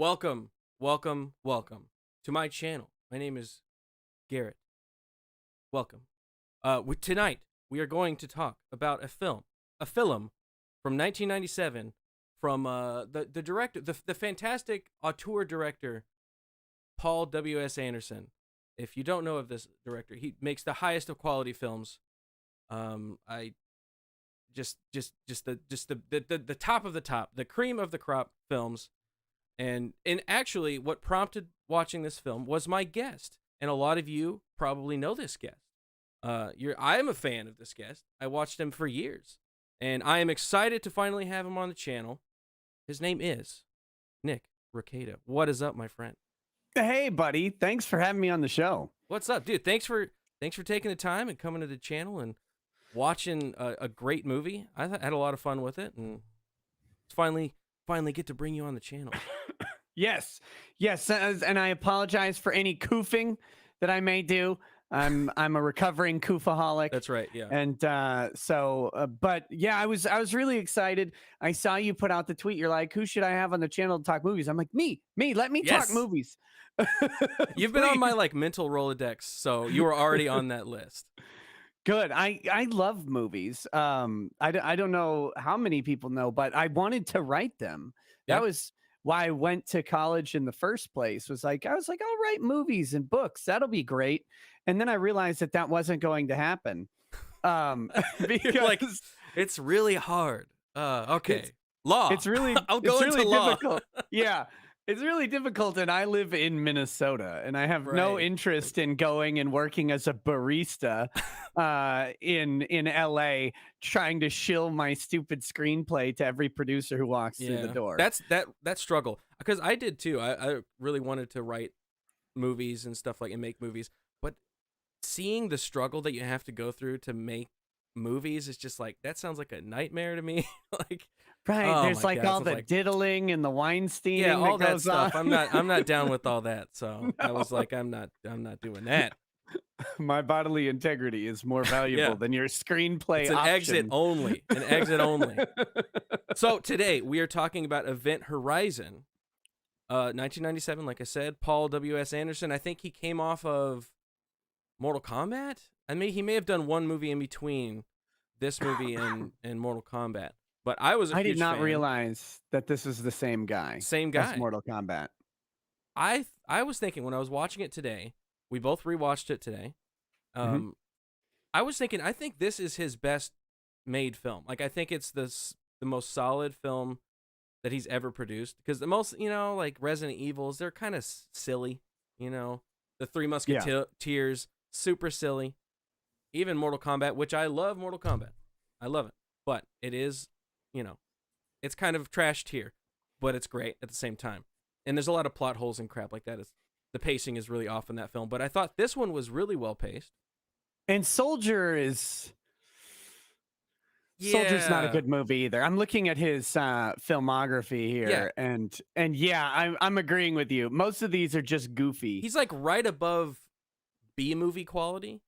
Welcome, welcome to my channel. My name is Garrett. Welcome. Tonight we are going to talk about a film from 1997 from the director, the fantastic auteur director Paul W.S. Anderson. If you don't know of this director, he makes the highest of quality films. I just the top of the top, the cream of the crop films. And actually, what prompted watching this film was my guest, and a lot of you probably know this guest. I am a fan of this guest. I watched him for years, and I am excited to finally have him on the channel. His name is Nick Rekieta. What is up, my friend? Hey, buddy. Thanks for having me on the show. What's up, dude? Thanks for taking the time and coming to the channel and watching a great movie. I had a lot of fun with it, and finally get to bring you on the channel. Yes, and I apologize for any koofing that I may do. I'm a recovering koofaholic. That's right, yeah. And but yeah, I was really excited. I saw you put out the tweet. You're like, who should I have on the channel to talk movies? I'm like, me. Let me talk movies. You've been on my mental Rolodex, so you were already on that list. Good. I love movies. I don't know how many people know, but I wanted to write them. That was why I went to college in the first place. I was like, I'll write movies and books. That'll be great. And then I realized that wasn't going to happen. Because it's really hard. Okay. Law. It's really I'll go into law. Difficult. Yeah. It's really difficult, and I live in Minnesota, and I have no interest in going and working as a barista in LA, trying to shill my stupid screenplay to every producer who walks through the door. That struggle, because I did too. I really wanted to write movies and stuff and make movies, but seeing the struggle that you have to go through to make movies is just that sounds like a nightmare to me. Right, there's all the diddling and the Weinstein. Yeah, all that goes stuff. on. I'm not down with all that. So no. I was like, I'm not doing that. My bodily integrity is more valuable than your screenplay. It's an exit only. An exit only. So today we are talking about Event Horizon, 1997. Like I said, Paul W.S. Anderson. I think he came off of Mortal Kombat. He may have done one movie in between this movie and Mortal Kombat. But I did not realize that this is the same guy. Same guy. As Mortal Kombat. I was thinking when I was watching it today, we both rewatched it today. I was thinking, I think this is his best made film. I think it's the most solid film that he's ever produced. Because the most, Resident Evils, they're kind of silly. The Three Musketeers, super silly. Even Mortal Kombat, which I love Mortal Kombat. I love it. But it is, it's kind of trashed here, but it's great at the same time. And there's a lot of plot holes and crap like that. The pacing is really off in that film, but I thought this one was really well paced. And Soldier's not a good movie either. I'm looking at his filmography here, and I'm agreeing with you. Most of these are just goofy. He's right above B movie quality.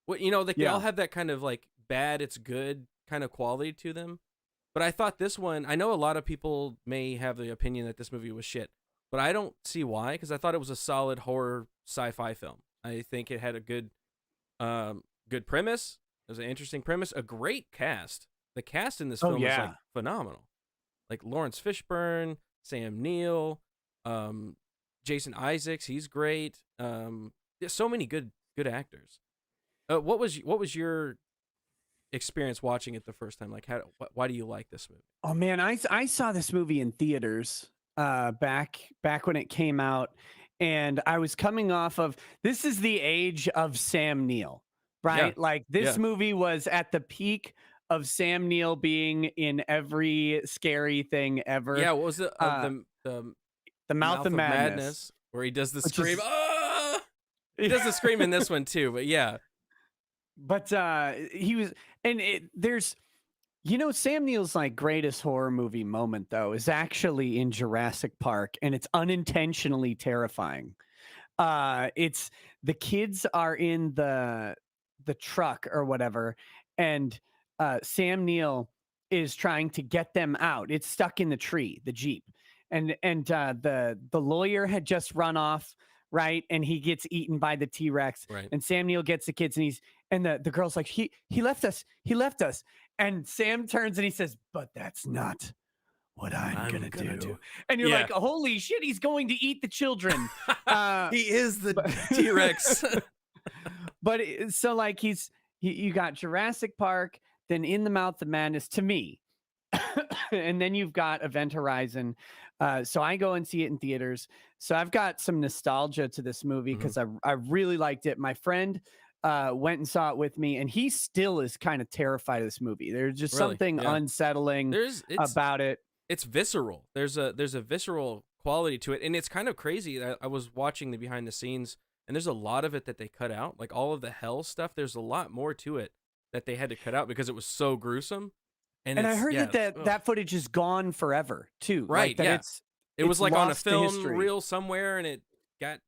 They all have that kind of bad, it's good kind of quality to them. But I thought this one, I know a lot of people may have the opinion that this movie was shit, but I don't see why, because I thought it was a solid horror sci-fi film. I think it had a good premise. It was an interesting premise, a great cast. The cast in this film is phenomenal. Lawrence Fishburne, Sam Neill, Jason Isaacs, he's great. There's so many good actors. What was your experience watching it the first time? Why do you like this movie? Oh man, I saw this movie in theaters back when it came out, and I was coming off of, this is the age of Sam Neill, right? This movie was at the peak of Sam Neill being in every scary thing ever. Yeah, what was it? The Mouth of Madness, where he does the scream. He does the scream in this one too, but yeah. But he was, and there's, Sam Neill's greatest horror movie moment though is actually in Jurassic Park, and it's unintentionally terrifying. It's the kids are in the truck or whatever, and Sam Neill is trying to get them out. It's stuck in the tree, the Jeep, the lawyer had just run off, right, and he gets eaten by the T-Rex, Right. and Sam Neill gets the kids, and the girl's like, he left us, and Sam turns and he says, but that's not what I'm gonna do. And you're Yeah. like, holy shit, he's going to eat the children. He is the but- T-Rex. But so like you got Jurassic Park, then In the Mouth of Madness to me, and then you've got Event Horizon. So I go and see it in theaters. So I've got some nostalgia to this movie because I really liked it. My friend went and saw it with me, and he still is kind of terrified of this movie. There's just Really? something Yeah. unsettling about it. It's visceral. There's a visceral quality to it, and it's kind of crazy. I was watching the behind the scenes, and there's a lot of it that they cut out, like all of the hell stuff. There's a lot more to it that they had to cut out because it was so gruesome. And I heard that footage is gone forever too. Right? Like that yeah, it was like on a film reel reel somewhere, and it got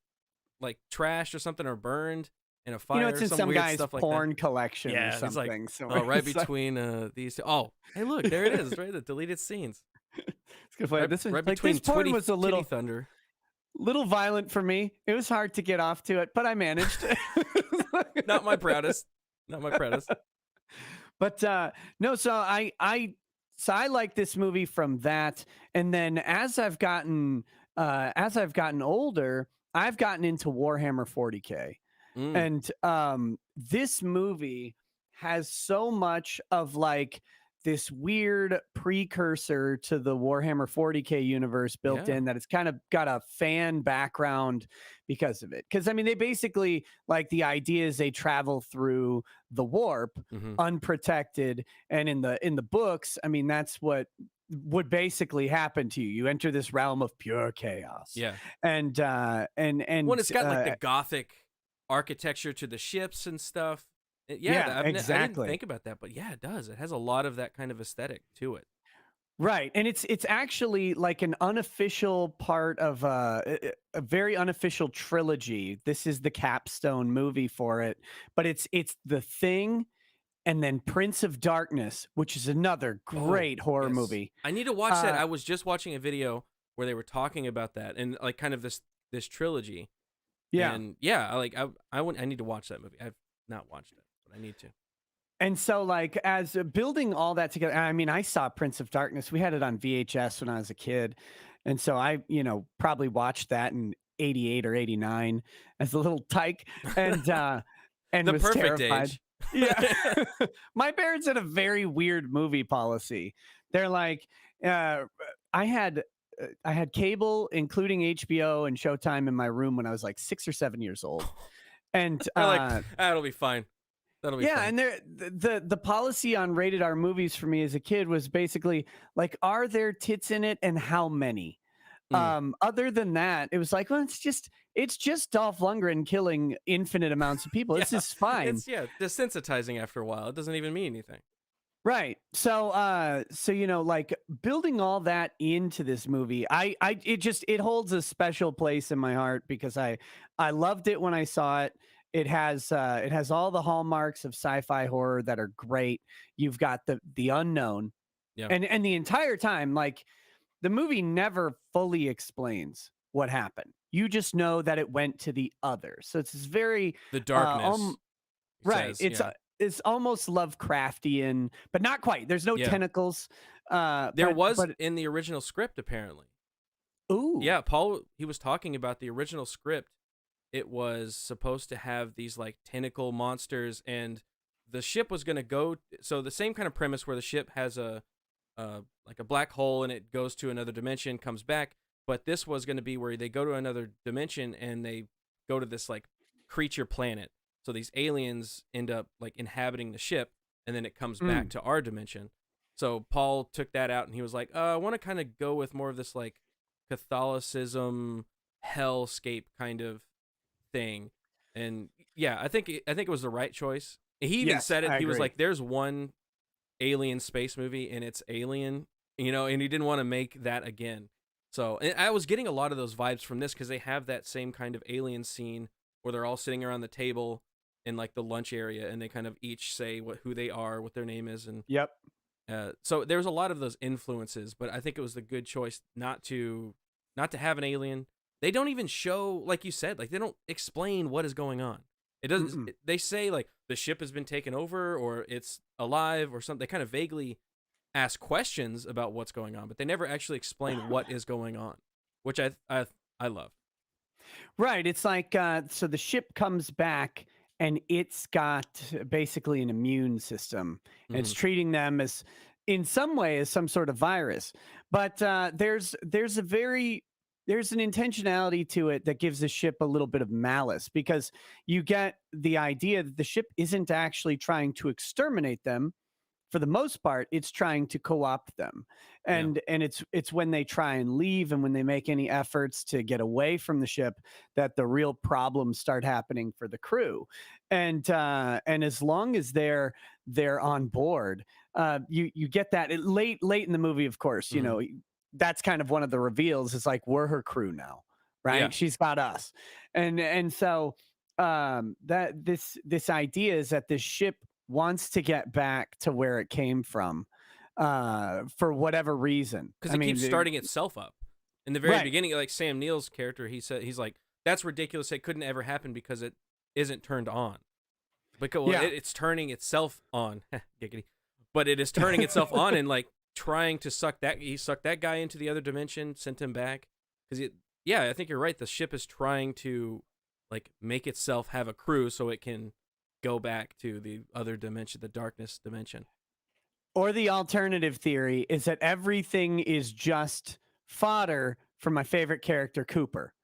like trashed or something or burned in a fire. It's in some some weird guy's stuff like porn that. collection Yeah, or it's something. like, So right between these two. Oh, hey, look, there it is, right? The deleted scenes. It's good play. Right, This is right like between this porn was a Titty Thunder. little violent for me. It was hard to get off to it, but I managed. Not my proudest. Not my proudest. But no, so I like this movie from that, and then as I've gotten older, I've gotten into Warhammer 40K, and this movie has so much of like this weird precursor to the Warhammer 40K universe built in that it's kind of got a fan background because of it. Because I mean, they basically like the idea is they travel through the warp unprotected, and in the books, I mean, that's what would basically happen to you. You enter this realm of pure chaos. Yeah, and when it's got like the gothic architecture to the ships and stuff. Exactly. I didn't think about that, but yeah, it does. It has a lot of that kind of aesthetic to it. Right, and it's actually like an unofficial part of a very unofficial trilogy. This is the capstone movie for it, but it's The Thing, and then Prince of Darkness, which is another great horror movie. I need to watch that. I was just watching a video where they were talking about that and like kind of this trilogy. Yeah, and yeah, I need to watch that movie. I've not watched it. I need to. And so, like, as building all that together, I mean, I saw Prince of Darkness. We had it on VHS when I was a kid. And so I, probably watched that in 88 or 89 as a little tyke and The was perfect terrified. age. Yeah. My parents had a very weird movie policy. They're like, I had cable, including HBO and Showtime in my room when I was like 6 or 7 years old. And like, that'll be fine. That'll be fine. And the policy on rated R movies for me as a kid was basically like, are there tits in it and how many? Other than that, it was like, well, it's just Dolph Lundgren killing infinite amounts of people. This is fine. It's desensitizing after a while. It doesn't even mean anything. Right. So like building all that into this movie, it holds a special place in my heart because I loved it when I saw it. It has all the hallmarks of sci-fi horror that are great. You've got the unknown, and the entire time, like, the movie never fully explains what happened. You just know that it went to the other. So it's this very the darkness, right? It's almost Lovecraftian, but not quite. There's no tentacles. There was in the original script, apparently. Ooh, yeah. Paul, he was talking about the original script. It was supposed to have these like tentacle monsters, and the ship was going to go. So the same kind of premise where the ship has like a black hole and it goes to another dimension, comes back. But this was going to be where they go to another dimension and they go to this like creature planet. So these aliens end up like inhabiting the ship, and then it comes back to our dimension. So Paul took that out and he was like, I want to kind of go with more of this like Catholicism, hellscape kind of thing. And yeah, I think it was the right choice. He even said it. He was like, there's one alien space movie and it's Alien, and he didn't want to make that again. So and I was getting a lot of those vibes from this because they have that same kind of alien scene where they're all sitting around the table in like the lunch area and they kind of each say who they are, what their name is, and So there's a lot of those influences, but I think it was the good choice not to have an alien. They don't even show, like you said, like they don't explain what is going on. It doesn't. They say like the ship has been taken over or it's alive or something. They kind of vaguely ask questions about what's going on, but they never actually explain what is going on, which I love. Right. It's like so the ship comes back and it's got basically an immune system. And it's treating them as, in some way, as some sort of virus. But there's an intentionality to it that gives the ship a little bit of malice, because you get the idea that the ship isn't actually trying to exterminate them. For the most part, it's trying to co-opt them, and it's when they try and leave and when they make any efforts to get away from the ship that the real problems start happening for the crew. And as long as they're on board, you get that late in the movie. Of course, you know, that's kind of one of the reveals. It's like, we're her crew now, right? Yeah. She's got us, and so that this idea is that this ship wants to get back to where it came from for whatever reason. Because it keeps starting itself up. In the very beginning, like Sam Neill's character, he's like, that's ridiculous. It couldn't ever happen because it isn't turned on. Because it's turning itself on. Giggity. But it is turning itself on and like trying to suck that guy into the other dimension, sent him back. Because I think you're right. The ship is trying to like make itself have a crew so it can go back to the other dimension, the darkness dimension. Or the alternative theory is that everything is just fodder for my favorite character, Cooper.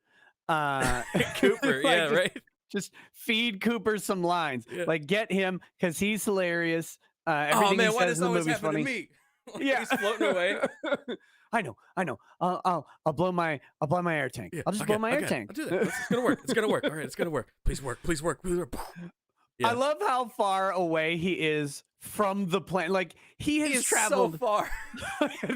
Cooper, like right. Just feed Cooper some lines. Like, get him because he's hilarious. Everything he says in the movie's funny. To me? He's floating away. I know. I'll blow my air tank. I'll just blow my air tank. I'll do that. It's gonna work. All right, it's gonna work. Please work. I love how far away he is from the planet. Like, he has traveled so far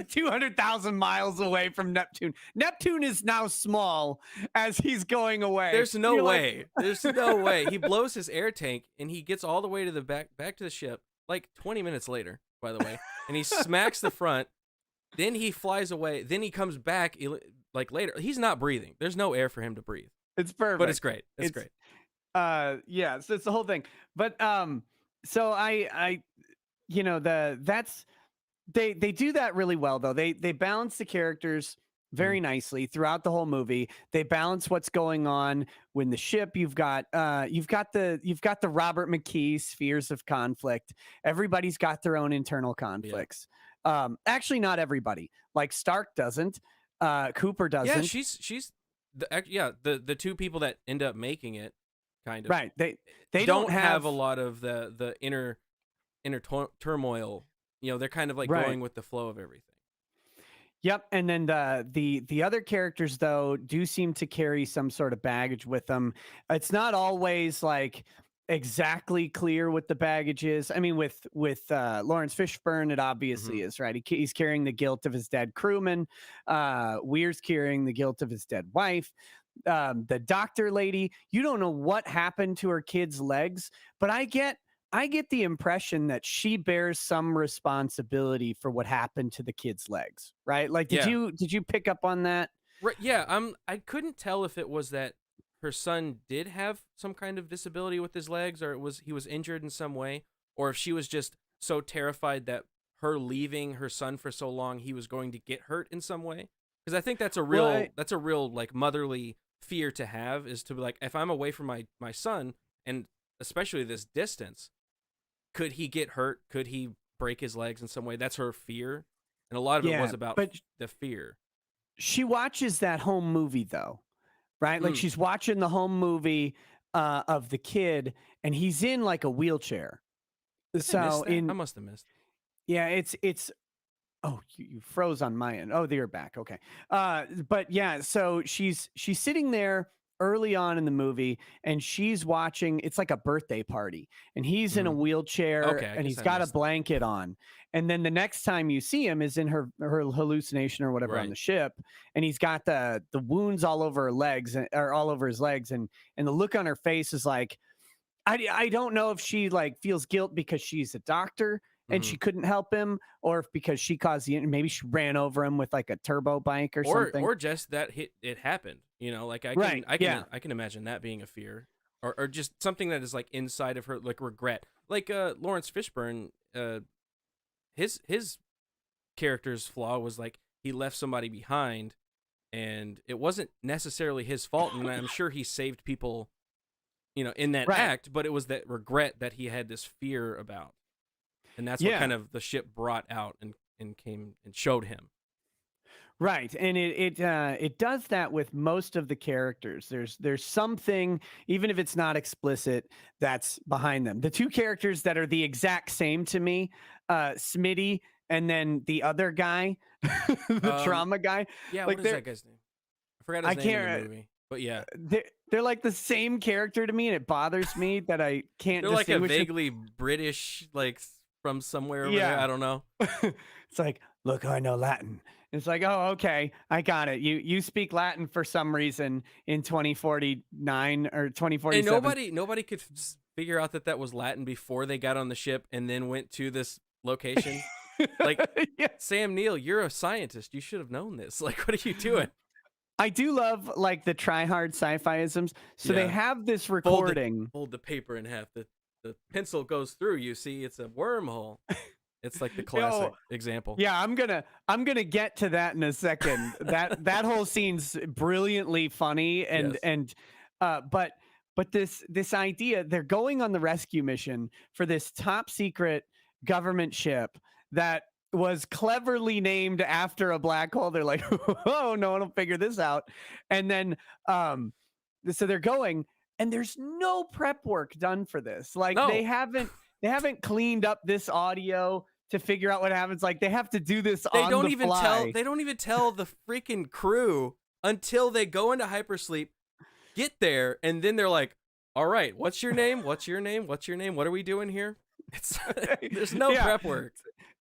200,000 miles away from Neptune. Neptune is now small as he's going away. There's no way. There's no way. He blows his air tank and he gets all the way to the back to the ship, like 20 minutes later, by the way, and he smacks the front. Then he flies away. Then he comes back like later. He's not breathing. There's no air for him to breathe. It's perfect. But it's great. It's great. So it's the whole thing. But so I you know, they do that really well though. They balance the characters very nicely throughout the whole movie. They balance what's going on when the ship. You've got the Robert McKee spheres of conflict. Everybody's got their own internal conflicts. Actually, not everybody. Like Stark doesn't. Cooper doesn't. Yeah, she's the two people that end up making it. Kind of right. They don't have a lot of the inner turmoil. You know, they're kind of like going with the flow of everything. Yep. And then the other characters though do seem to carry some sort of baggage with them. It's not always like exactly clear what the baggage is. I mean, with Lawrence Fishburne, it obviously is, right? He's carrying the guilt of his dead crewman. Weir's carrying the guilt of his dead wife. The doctor lady, you don't know what happened to her kid's legs, but I get the impression that she bears some responsibility for what happened to the kid's legs, right? Like, did you pick up on that? Right. Yeah. I couldn't tell if it was that her son did have some kind of disability with his legs, or he was injured in some way, or if she was just so terrified that her leaving her son for so long, he was going to get hurt in some way. Because I think that's a real like motherly fear to have, is to be like, if I'm away from my son, and especially this distance, could he get hurt? Could he break his legs in some way? That's her fear. And a lot of it was about the fear. She watches that home movie though, right? Like she's watching the home movie of the kid, and he's in like a wheelchair. I must have missed. Yeah, it's oh, you froze on my end. Oh, you're back. Okay. But yeah, so she's sitting there early on in the movie, and she's watching. It's like a birthday party, and he's in a wheelchair, and he's got a blanket on. And then the next time you see him is in her hallucination or whatever on the ship, and he's got the wounds all over her legs, or all over his legs, and the look on her face is like, I don't know if she like feels guilt because she's a doctor and she couldn't help him, or if because she caused maybe she ran over him with like a turbo bike or something. Or just that it happened. You know, like I can imagine that being a fear, or just something that is like inside of her, like regret. Like Lawrence Fishburne, his character's flaw was like he left somebody behind, and it wasn't necessarily his fault. And I'm sure he saved people, you know, in that act, but it was that regret that he had this fear about. And that's what kind of the ship brought out and came and showed him. Right, and it does that with most of the characters. There's something, even if it's not explicit, that's behind them. The two characters that are the exact same to me, Smitty and then the other guy, the trauma guy. Yeah, like what is that guy's name? I forgot his name in the movie. But yeah, they're like the same character to me, and it bothers me that I can't. They're like a vaguely British, like from somewhere over there. I don't know. It's like, look, I know Latin. It's like, oh, okay, I got it. You speak Latin for some reason in 2049 or 2047. And nobody could figure out that was Latin before they got on the ship and then went to this location. Like, Sam Neill, you're a scientist. You should have known this. Like, what are you doing? I do love like the try-hard sci-fi-isms. So they have this recording. Fold the paper in half. The pencil goes through. You see, it's a wormhole. It's like the classic example. Yeah, I'm gonna get to that in a second. that whole scene's brilliantly funny, and but this idea, they're going on the rescue mission for this top secret government ship that was cleverly named after a black hole. They're like, oh, no one will figure this out. And then so they're going, and there's no prep work done for this. Like they haven't cleaned up this audio to figure out what happens. Like they have to do this on the fly. They don't even tell the freaking crew until they go into hypersleep, get there, and then they're like, all right, what's your name? What's your name? What's your name? What are we doing here? There's no prep work.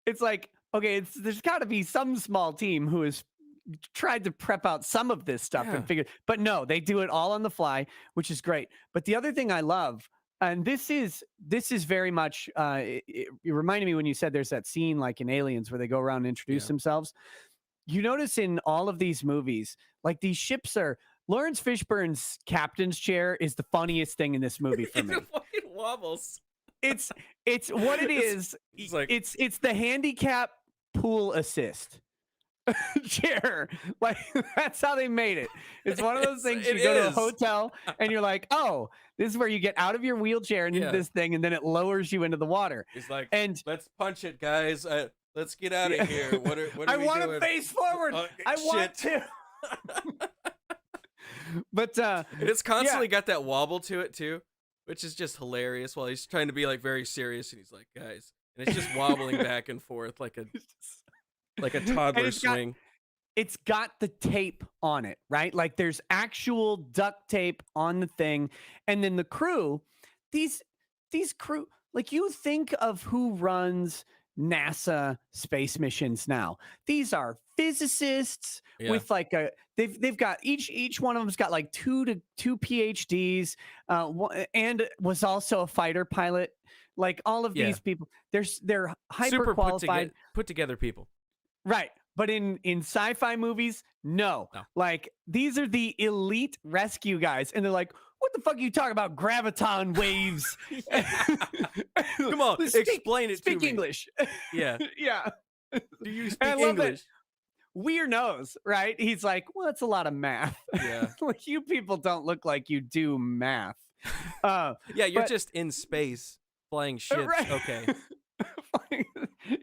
It's like, okay, there's got to be some small team who has tried to prep out some of this stuff and figure, but no, they do it all on the fly, which is great. But the other thing I love, and this is very much, it reminded me when you said there's that scene like in Aliens where they go around and introduce themselves. You notice in all of these movies, like these ships are, Lawrence Fishburne's captain's chair is the funniest thing in this movie for me. It fucking wobbles. It's what it is. It's the handicap pool assist chair. Like that's how they made it. It's one of those things you go to a hotel and you're like, oh, this is where you get out of your wheelchair and into this thing, and then it lowers you into the water. It's like, and let's punch it, guys. Let's get out of here. What are we doing? I want to face forward. I want to. But it's constantly got that wobble to it too, which is just hilarious. While he's trying to be like very serious, and he's like, guys, and it's just wobbling back and forth like a toddler swing. It's got the tape on it, right? Like there's actual duct tape on the thing, and then the crew, these crew, like you think of who runs NASA space missions now. These are physicists with like they've got each one of them's got like two PhDs, and was also a fighter pilot. Like all of these people, they're hyper super qualified, put together people, right? But in sci-fi movies, no. Like these are the elite rescue guys, and they're like, what the fuck are you talking about? Graviton waves. Come on, explain it to me. Speak English. Yeah. Yeah. Do you speak English? Weir knows, right? He's like, well, it's a lot of math. Yeah. Like you people don't look like you do math. You're just in space flying ships. Right. Okay.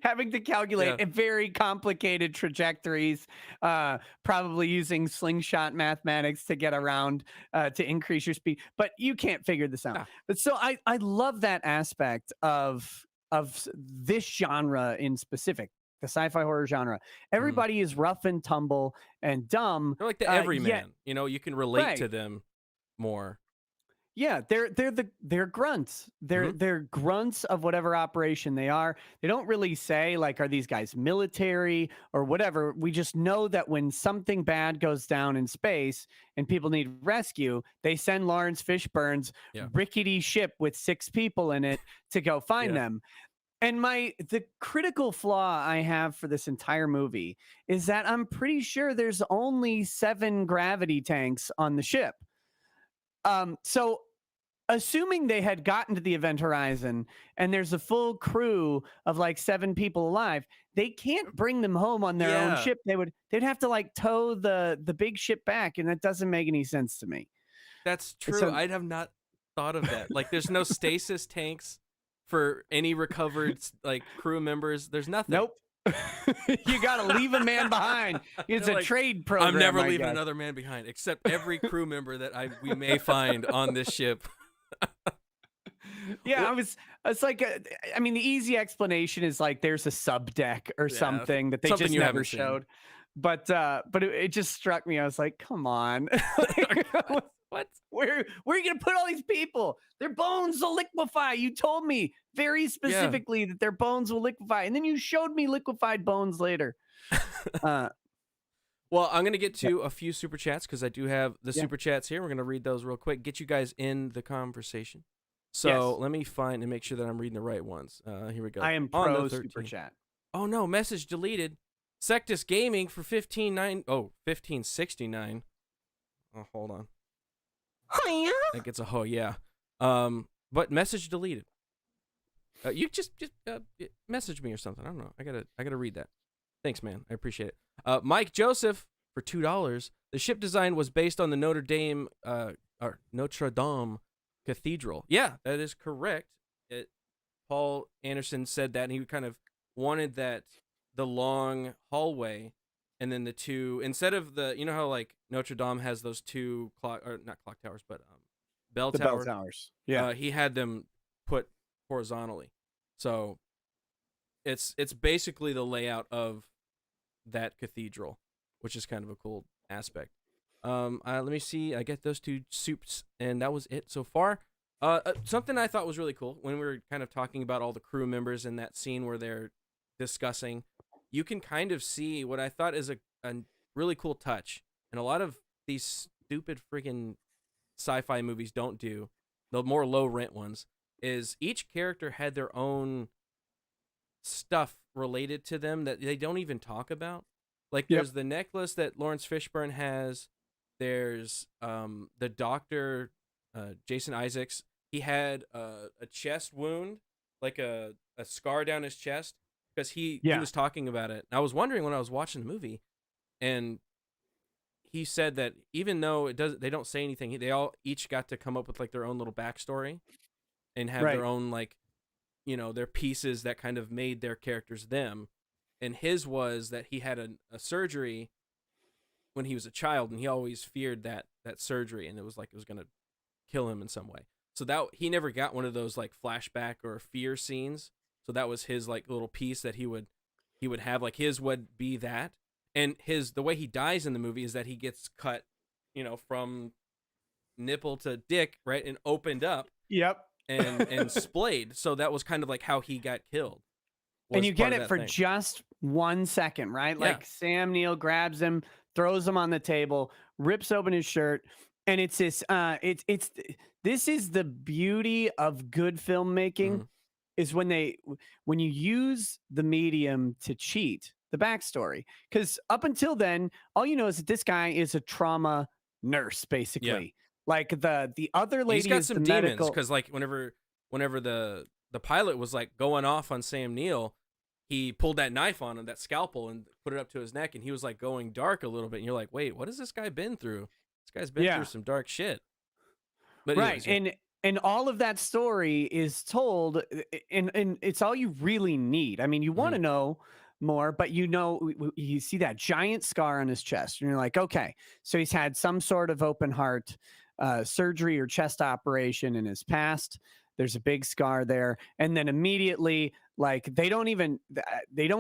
Having to calculate very complicated trajectories, probably using slingshot mathematics to get around to increase your speed, but you can't figure this out. But so I love that aspect of this genre in specific, the sci-fi horror genre. Everybody is rough and tumble and dumb. They're like the everyman. You know, you can relate to them more. Yeah, they're grunts. They're grunts of whatever operation they are. They don't really say like, are these guys military or whatever. We just know that when something bad goes down in space and people need rescue, they send Lawrence Fishburne's rickety ship with 6 people in it to go find them. And the critical flaw I have for this entire movie is that I'm pretty sure there's only 7 gravity tanks on the ship. So assuming they had gotten to the event horizon and there's a full crew of like 7 people alive, they can't bring them home on their own Yeah, ship. They'd have to like tow the big ship back, and that doesn't make any sense to me. that's true. So I'd have not thought of that. Like, there's no stasis tanks for any recovered like crew members. There's nothing. nope. You got to leave a man behind. It's They're a like, trade program. I'm never I leaving guess. another man behind, except every crew member that we may find on this ship. Yeah, it's like, I mean, the easy explanation is like there's a sub deck or Yeah, something that they something just you never haven't seen. showed. But it just struck me. I was like, come on. What? Where are you gonna put all these people? Their bones will liquefy. You told me very specifically that their bones will liquefy, and then you showed me liquefied bones later. Well, I'm gonna get to a few super chats because I do have the Yeah. super chats here. We're gonna read those real quick. Get you guys in the conversation. So Yes. let me find and make sure that I'm reading the right ones. Here we go. I am On the pro 13. super chat. Oh no, message deleted. Sectus Gaming for 1569. Oh, hold on. That gets a yeah. But message deleted. You just message me or something. I don't know. I gotta read that. Thanks, man. I appreciate it. Mike Joseph for $2. The ship design was based on the Notre Dame Cathedral. Yeah, that is correct. Paul Anderson said that, and he kind of wanted that the long hallway, and then the two, instead of the, you know how like Notre Dame has those two not clock towers, but bell The tower. bell towers. Yeah. He had them put horizontally, so it's basically the layout of that cathedral, which is kind of a cool aspect. Let me see. I get those 2 soups, and that was it so far. Something I thought was really cool when we were kind of talking about all the crew members in that scene where they're discussing, you can kind of see what I thought is a really cool touch, and a lot of these stupid freaking sci-fi movies don't do, the more low rent ones, is each character had their own stuff related to them that they don't even talk about. Like there's the necklace that Lawrence Fishburne has. There's the doctor, Jason Isaacs. He had a chest wound, like a scar down his chest, because he was talking about it. And I was wondering when I was watching the movie, and he said that even though they don't say anything, they all each got to come up with like their own little backstory and have their own, like, you know, their pieces that kind of made their characters them. And his was that he had a surgery when he was a child, and he always feared that surgery, and it was like it was gonna kill him in some way. So that he never got one of those like flashback or fear scenes. So that was his like little piece that he would have, like his would be that. And the way he dies in the movie is that he gets cut, you know, from nipple to dick, right, and opened up. Yep. And splayed. So that was kind of like how he got killed. And you get it for just 1 second, right? Like Sam Neill grabs him, throws him on the table, rips open his shirt, and it's this this is the beauty of good filmmaking, is when you use the medium to cheat the backstory. Because up until then, all you know is that this guy is a trauma nurse, basically. Like the other lady, he's got is some the demons, medical, because like whenever the pilot was like going off on Sam Neill, he pulled that knife on him, that scalpel, and put it up to his neck, and he was like going dark a little bit, and you're like, wait, what has this guy been through? This guy's been through some dark shit. But anyways, and all of that story is told, and it's all you really need. I mean, you want to know more, but you see that giant scar on his chest, and you're like, okay, so he's had some sort of open heart surgery or chest operation in his past. There's a big scar there, and then immediately, like, they don't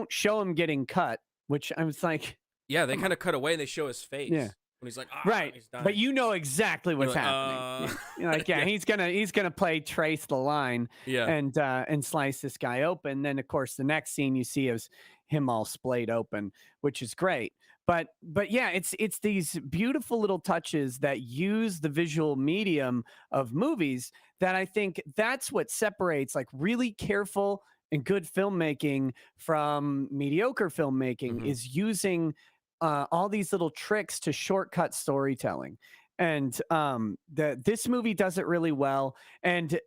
show him getting cut, which I was like, yeah, they kind of cut away and they show his face. Yeah. When he's like, he's dying. But you know exactly what's like, happening. You're like, he's gonna play Trace the line, and slice this guy open. Then of course the next scene you see is him all splayed open, which is great. But yeah, it's these beautiful little touches that use the visual medium of movies that I think that's what separates like really careful and good filmmaking from mediocre filmmaking Mhm. is using all these little tricks to shortcut storytelling. And this movie does it really well. And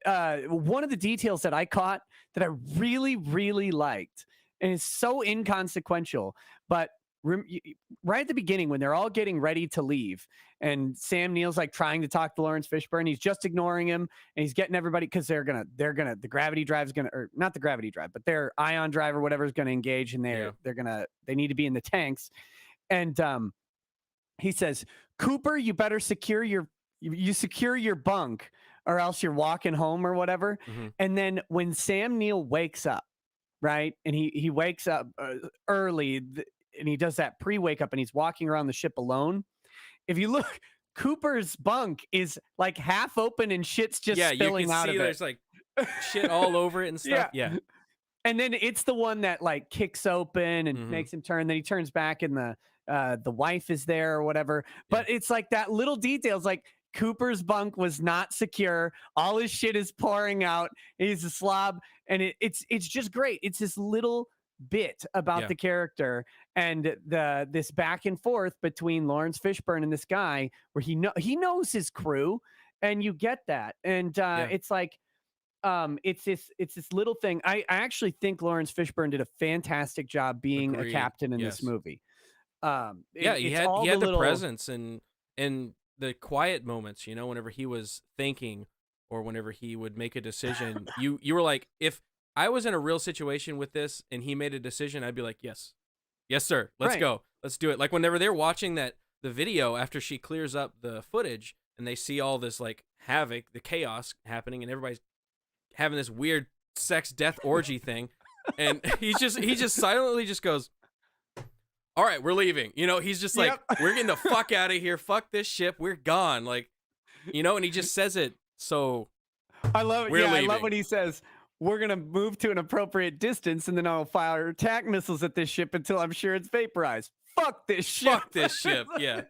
one of the details that I caught that I really, really liked, and it's so inconsequential, but right at the beginning when they're all getting ready to leave, and Sam Neill's like trying to talk to Lawrence Fishburne, he's just ignoring him, and he's getting everybody because the gravity drive's gonna, or not the gravity drive, but their ion drive or whatever is gonna engage, and Yeah. they need to be in the tanks. And he says, Cooper, you better secure you secure your bunk or else you're walking home or whatever. Mhm. And then when Sam Neill wakes up, right, and he wakes up early, and he does that pre-wake up, and he's walking around the ship alone. If you look, Cooper's bunk is like half open and shit's just Yeah, you can spilling out see of it. there's like shit all over it and stuff. Yeah. And then it's the one that like kicks open and Mhm. makes him turn. Then he turns back, and the wife is there or whatever. But it's like that little details, like Cooper's bunk was not secure. All his shit is pouring out. He's a slob, and it's just great. It's this little bit about the character and this back and forth between Lawrence Fishburne and this guy, where he knows his crew, and you get that. And it's like it's this little thing. I actually think Lawrence Fishburne did a fantastic job being a Agreed. captain in this Yes. movie. Yeah, he It's had all he the had the little presence and the quiet moments, you know, whenever he was thinking or whenever he would make a decision. You were like, if I was in a real situation with this and he made a decision, I'd be like, yes. Yes, sir. Let's Right. go. Let's do it. Like whenever they're watching the video after she clears up the footage and they see all this like havoc, the chaos happening, and everybody's having this weird sex death orgy thing, and he just silently just goes, all right, we're leaving. You know, he's just like, we're getting the fuck out of here. Fuck this ship. We're gone. Like, you know, and he just says it. So I love it. we're Yeah, leaving. I love when he says, we're going to move to an appropriate distance, and then I'll fire attack missiles at this ship until I'm sure it's vaporized. Fuck this ship. Fuck this ship. Yeah.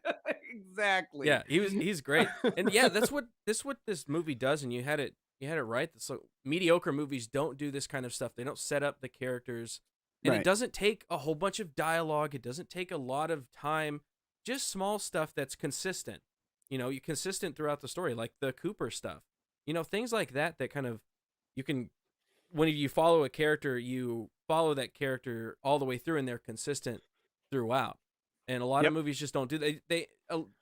Exactly. Yeah, he's great. And yeah, that's what this movie does, and you had it right. So mediocre movies don't do this kind of stuff. They don't set up the characters. And Right. it doesn't take a whole bunch of dialogue. It doesn't take a lot of time. Just small stuff that's consistent. You know, you consistent throughout the story, like the Cooper stuff. You know, things like that kind of, you can, when you follow a character, you follow that character all the way through, and they're consistent throughout. And a lot of movies just don't do that. They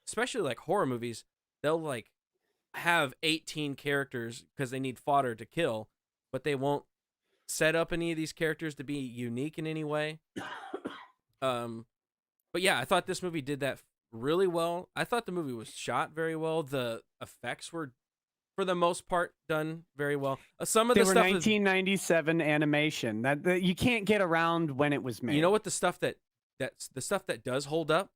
especially like horror movies, they'll like have 18 characters because they need fodder to kill, but they won't set up any of these characters to be unique in any way. But yeah, I thought this movie did that really well. I thought the movie was shot very well. The effects were, for the most part, done very well. Some of They the were stuff 1997 animation that you can't get around when it was made. you know what, the stuff that's the stuff that does hold up,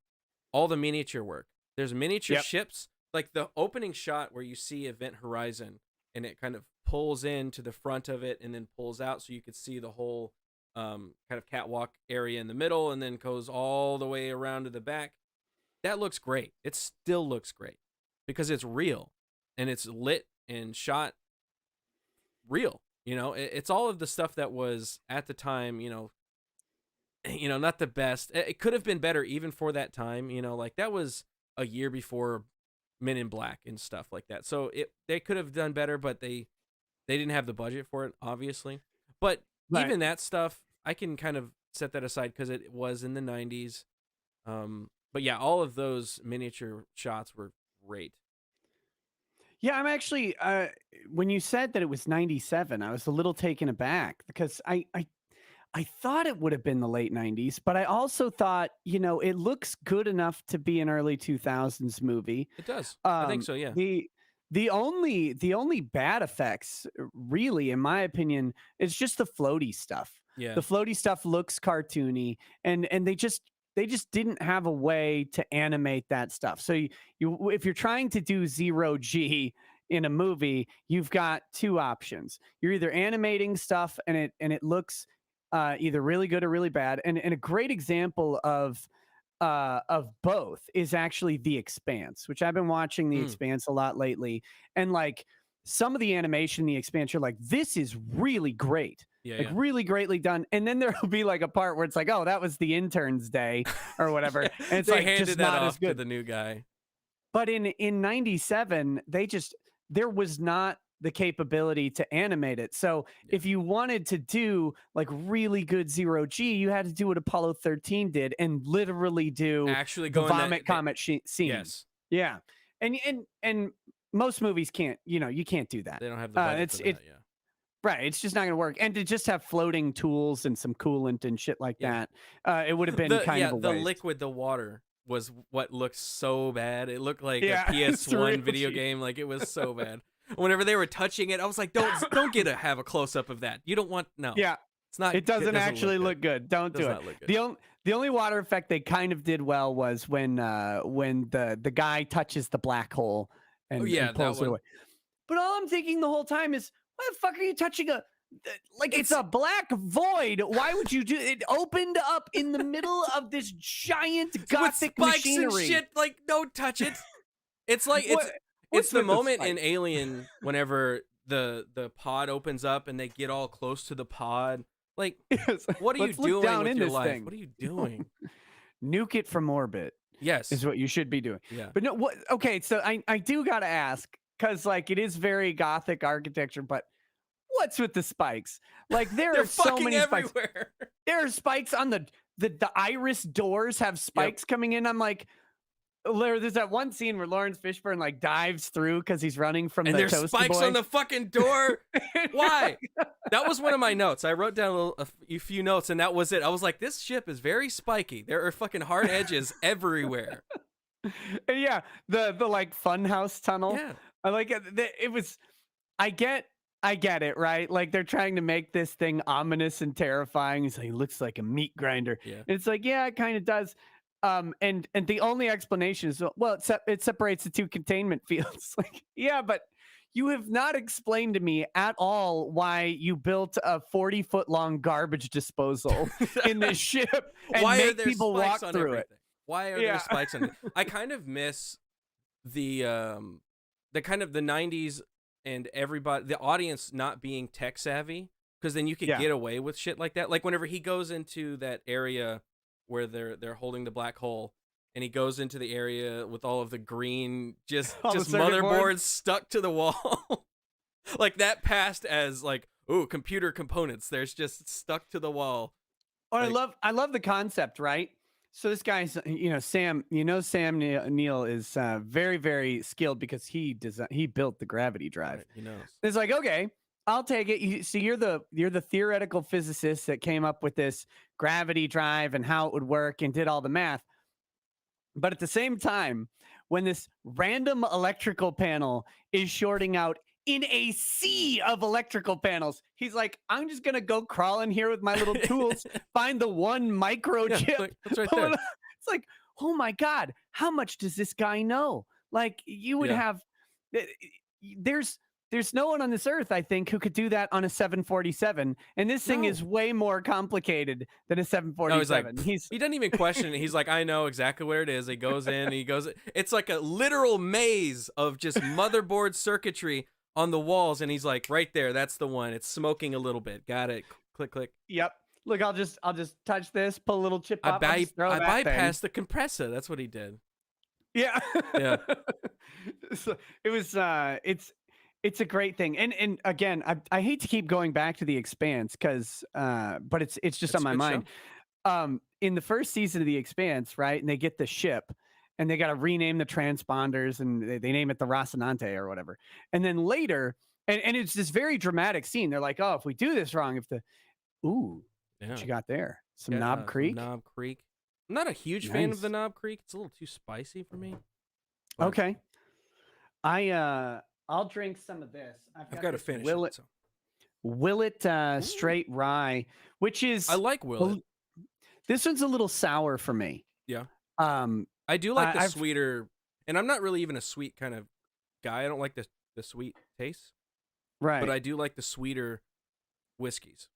all the miniature work. There's miniature ships, like the opening shot where you see Event Horizon, and it kind of pulls into the front of it and then pulls out, so you could see the whole kind of catwalk area in the middle, and then goes all the way around to the back. That looks great. It still looks great because it's real, and it's lit and shot real. You know, it's all of the stuff that was at the time, you know, not the best. It could have been better even for that time, you know, like that was a year before Men in Black and stuff like that. So they could have done better, but they didn't have the budget for it, obviously. But even that stuff, I can kind of set that aside because it was in the 90s. But yeah, all of those miniature shots were great. Yeah, I'm actually when you said that it was 97, I was a little taken aback because I thought it would have been the late 90s, but I also thought, you know, it looks good enough to be an early 2000s movie. It does. I think so, yeah. The only bad effects, really, in my opinion, is just the floaty stuff. Yeah. The floaty stuff looks cartoony, and they just didn't have a way to animate that stuff. So you if you're trying to do 0G in a movie, you've got two options. You're either animating stuff and it looks either really good or really bad. And a great example of both is actually The Expanse, which I've been watching The Expanse a lot lately. And like some of the animation in The Expanse, you're like, this is really great. Yeah, like yeah. really greatly done. And then there will be like a part where it's like, oh, that was the intern's day or whatever, Yeah, and it's they like handed just that not as off to good. the new guy. But in '97, there was not the capability to animate it. So Yeah. if you wanted to do like really good zero G, you had to do what Apollo 13 did and literally do Actually the going vomit comet scene. yes, Yeah, and most movies can't. You can't do that. they don't have the budget It's for it that. Yeah. right. It's just not going to work. And to just have floating tools and some coolant and shit like Yeah. that, it would have been kind of a The waste. liquid, the water was what looked so bad. It looked like Yeah, a it's real PS1 video cheap. game. Like it was so bad. Whenever they were touching it, I was like, don't have a close up of that. You don't want no. Yeah, It's not. it doesn't actually look good. Don't Does do it. not look good. The only water effect they kind of did well was when the guy touches the black hole and, Oh yeah, and pulls that it one. away. But all I'm thinking the whole time is, why the fuck are you touching like it's a black void? Why would you do it? Opened up in the middle of this giant gothic with spikes machinery. and shit. Like don't touch it. It's like What- it's the with the moment in spikes? Alien whenever the pod opens up and they get all close to the pod. Like, It's like, what are you let's look doing down with in your this life? thing. What are you doing? Nuke it from orbit Yes. is what you should be doing. Yeah. But no, what? Okay, so I do gotta ask because like it is very gothic architecture, but what's with the spikes? Like there They're are so fucking many spikes. everywhere. There are spikes on the iris doors have spikes coming in. I'm like, there's that one scene where Lawrence Fishburne like dives through because he's running from And the there's Toasty spikes Boy. on the fucking door. Why? That was one of my notes. I wrote down a few notes, and that was it. I was like, this ship is very spiky. There are fucking hard edges everywhere. And yeah, the like funhouse tunnel. Yeah. I like it. It was. I get it, right? Like they're trying to make this thing ominous and terrifying. It's like it looks like a meat grinder. Yeah. And it's like, yeah, it kind of does. And the only explanation is, well, it separates the two containment fields. Like, yeah, but you have not explained to me at all why you built a 40-foot long garbage disposal in this ship and Why are make there people walk spikes on through everything? it. Why are there spikes on it? I kind of miss the kind of the 90s and everybody, the audience not being tech savvy, because then you could get away with shit like that. Like whenever he goes into that area where they're holding the black hole, and he goes into the area with all of the green just motherboards stuck to the wall. Like that passed as like, ooh, computer components. There's just stuck to the wall. Oh, Like, I love the concept, right? So this guy's, Sam Neill is very, very skilled because he built the gravity drive. right, he knows. It's like, okay, I'll take it. So you're the theoretical physicist that came up with this gravity drive and how it would work and did all the math. But at the same time, when this random electrical panel is shorting out in a sea of electrical panels, he's like, I'm just going to go crawl in here with my little tools, find the one microchip. That's right there. It's like, oh my God, how much does this guy know? Like you would have, there's no one on this earth, I think, who could do that on a 747. And this thing is way more complicated than a 747. No, he doesn't even question it. He's like, I know exactly where it is. He goes in, it's like a literal maze of just motherboard circuitry on the walls. And he's like, right there, that's the one. It's smoking a little bit. Got it. Click, click. Yep. Look, I'll just touch this, pull a little chip up. I bypassed the compressor. That's what he did. Yeah. Yeah. So it was, it's a great thing. And again, I hate to keep going back to The Expanse because, but it's just on my mind. In the first season of The Expanse, right? And they get the ship and they got to rename the transponders and they name it the Rocinante or whatever. And then later, and it's this very dramatic scene. They're like, oh, if we do this wrong, what you got there? Some Knob Creek? Some Knob Creek. I'm not a huge fan of the Knob Creek. It's a little too spicy for me. But okay. I'll drink some of this. I've got to finish it. Willet straight rye, which is I like Willet. This one's a little sour for me. Yeah. I do like the sweeter, and I'm not really even a sweet kind of guy. I don't like the sweet taste. Right. But I do like the sweeter whiskeys.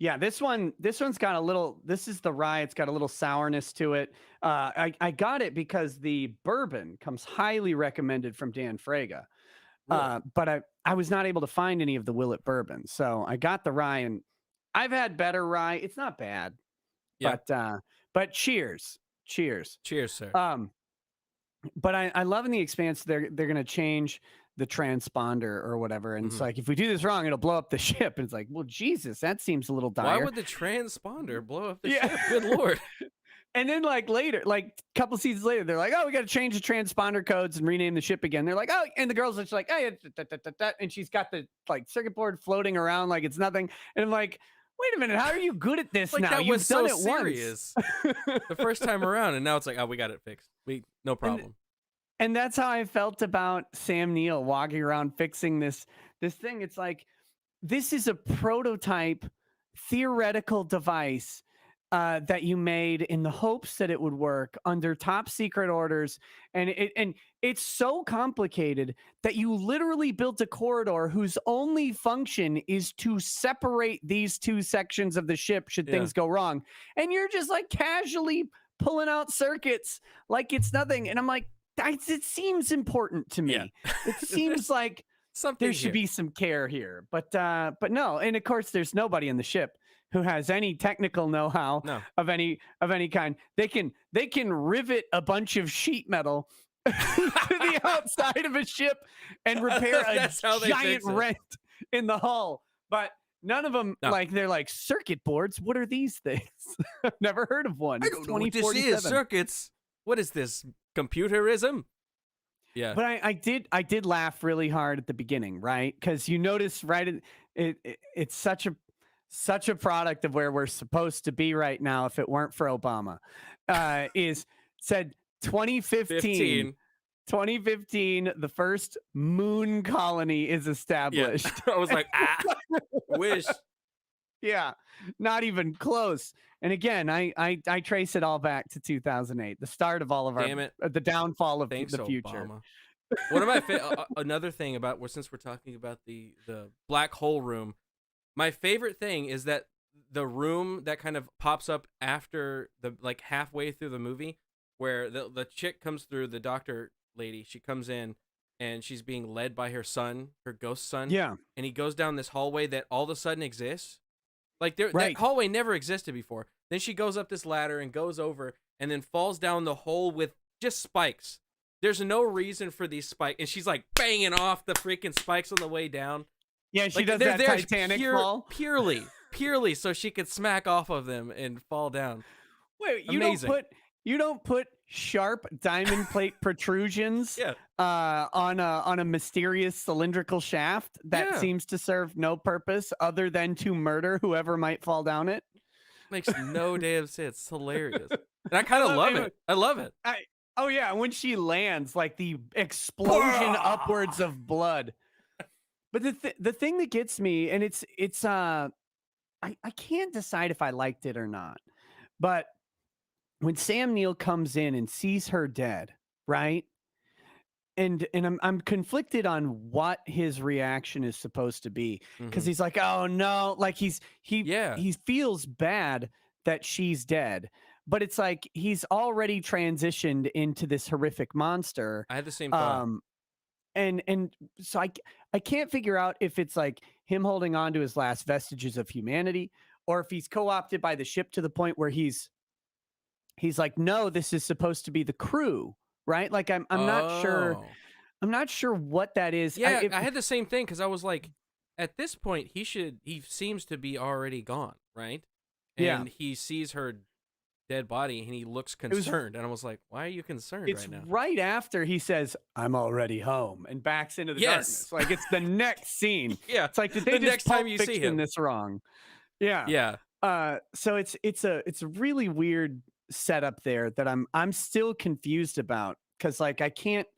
Yeah, this one's got a little, this is the rye. It's got a little sourness to it. I got it because the bourbon comes highly recommended from Dan Fraga. Really? But I was not able to find any of the Willet bourbon. So I got the rye, and I've had better rye. It's not bad, Yeah. but cheers. Cheers. Cheers, sir. Um, but I love in the Expanse they're gonna change the transponder or whatever. And it's Mhm. like, if we do this wrong, it'll blow up the ship. And it's like, well, Jesus, that seems a little Why dire. would the transponder blow up the Yeah. ship? Good lord. And then like later, like a couple seasons later, they're like, oh, we got to change the transponder codes and rename the ship again. They're like, oh, and the girl's just like, oh, yeah, and she's got the like circuit board floating around like it's nothing. And I'm like, wait a minute, how are you good at this Like now? that You've was done so it serious once. the first time around, and now it's like, oh, we got it fixed. No problem. And that's how I felt about Sam Neill walking around fixing this thing. It's like, this is a prototype theoretical device that you made in the hopes that it would work under top secret orders, and it's so complicated that you literally built a corridor whose only function is to separate these two sections of the ship should Yeah. things go wrong, and you're just like casually pulling out circuits like it's nothing, and I'm like, it seems important to me. Yeah. It seems like Something there should be some care here, but no. And of course, there's nobody in the ship who has any technical know-how No. of any kind. They can rivet a bunch of sheet metal to the outside of a ship and repair a That's how they giant fix it. rent in the hull, but none of them No. like, they're like, circuit boards, what are these things? I've never heard of one. I It's don't know what this is. 2047. Circuits. What is this? Computerism? Yeah. But I did laugh really hard at the beginning, right? Because you notice, right, it's such a product of where we're supposed to be right now. If it weren't for Obama, is said 2015, 2015, the first moon colony is Yeah. established. I was like, wish. Yeah, not even close. And again, I trace it all back to 2008, the start of all of Damn our it. the downfall of Thanks, the future. Obama. One of my another thing about, since we're talking about the black hole room, my favorite thing is that the room that kind of pops up after the, like, halfway through the movie, where the chick comes through, the doctor lady, she comes in and she's being led by her son, her ghost son. Yeah. And he goes down this hallway that all of a sudden exists. Like, that Right. hallway never existed before. Then she goes up this ladder and goes over and then falls down the hole with just spikes. There's no reason for these spikes. And she's like banging off the freaking spikes on the way down. Yeah, she Like, does they're that there Titanic fall. purely so she could smack off of them and fall down. Wait, Amazing. you don't put sharp diamond plate protrusions Yeah. on a mysterious cylindrical shaft that Yeah. seems to serve no purpose other than to murder whoever might fall down it. Makes no damn sense. It's hilarious. And I kind of love it. I love it. Oh yeah, when she lands, like the explosion upwards of blood. But the thing that gets me, and it's I can't decide if I liked it or not, but when Sam Neill comes in and sees her dead, right? And I'm conflicted on what his reaction is supposed to be, because Mhm. he's like, oh no, like he Yeah. feels bad that she's dead, but it's like he's already transitioned into this horrific monster. I had the same thought. And so I can't figure out if it's like him holding on to his last vestiges of humanity, or if he's co-opted by the ship to the point where he's like, no, this is supposed to be the crew, right? Like I'm not sure. Oh. I'm not sure what that is. Yeah, I had the same thing, because I was like, at this point, he seems to be already gone, right? Yeah. And he sees her dead body and he looks concerned. And I was like, why are you concerned It's right now? right after he says, I'm already home, and backs into the Yes. darkness. Like it's the next scene. Yeah. It's like, did they The just next time Pulp you see Fiction him. this wrong? Yeah. Yeah. So it's a really weird setup there that I'm still confused about, because like I can't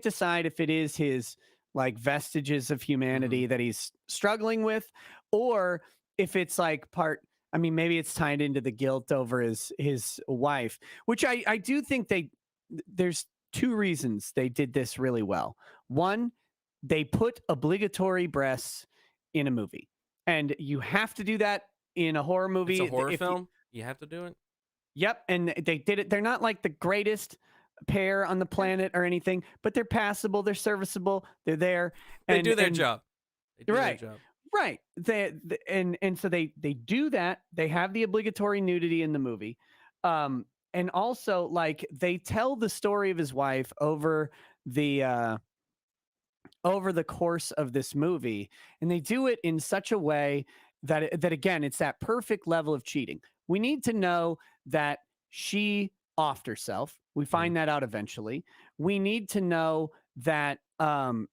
decide if it is his like vestiges of humanity that he's struggling with, or if it's like maybe it's tied into the guilt over his wife, which I do think there's two reasons they did this really well. One, they put obligatory breasts in a movie, and you have to do that in a horror movie. It's a horror film. You have to do it. Yep, and they did it. They're not like the greatest pair on the planet or anything, but they're passable, they're serviceable, they're there, They and do their job. They do their right, job. right. And so they do that. They have the obligatory nudity in the movie, and also like they tell the story of his wife the over the course of this movie, and they do it in such a way that again, it's that perfect level of cheating. We need to know that she offed herself. We Mhm. find that out eventually. We need to know that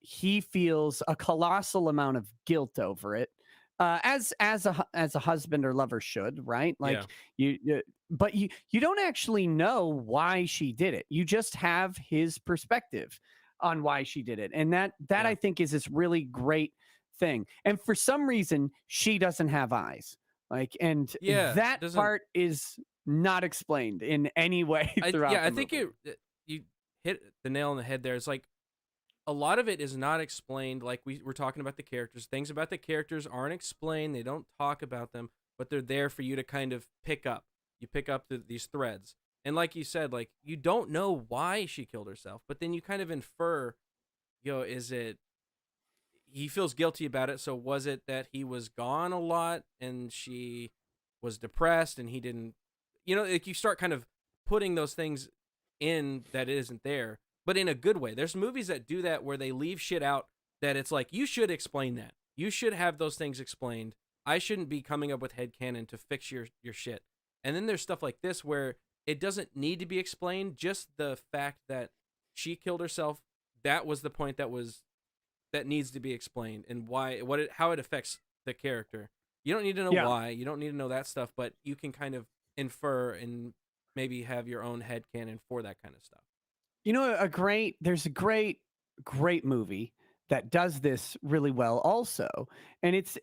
he feels a colossal amount of guilt over it. As a husband or lover should, right? Like Yeah. but you don't actually know why she did it. You just have his perspective on why she did it. And that Yeah. I think is this really great thing. And for some reason, she doesn't have eyes. Like, and Yeah. that Doesn't part is not explained in any way throughout I the think movie. you hit the nail on the head there. It's like a lot of it is not explained. Like we were talking about the characters. Things about the characters aren't explained. They don't talk about them, but they're there for you to kind of pick up. You pick up these threads. And like you said, like you don't know why she killed herself, but then you kind of infer, is it he feels guilty about it, so was it that he was gone a lot and she was depressed and he didn't, like you start kind of putting those things in that it isn't there, but in a good way. There's movies that do that where they leave shit out that it's like you should explain that. You should have those things explained. I shouldn't be coming up with headcanon to fix your shit. And then there's stuff like this where it doesn't need to be explained, just the fact that she killed herself, that was the point that needs to be explained, and how it affects the character. You don't need to know Yeah. why. You don't need to know that stuff, but you can kind of infer and maybe have your own headcanon for that kind of stuff. You know, there's a great movie that does this really well also. And it's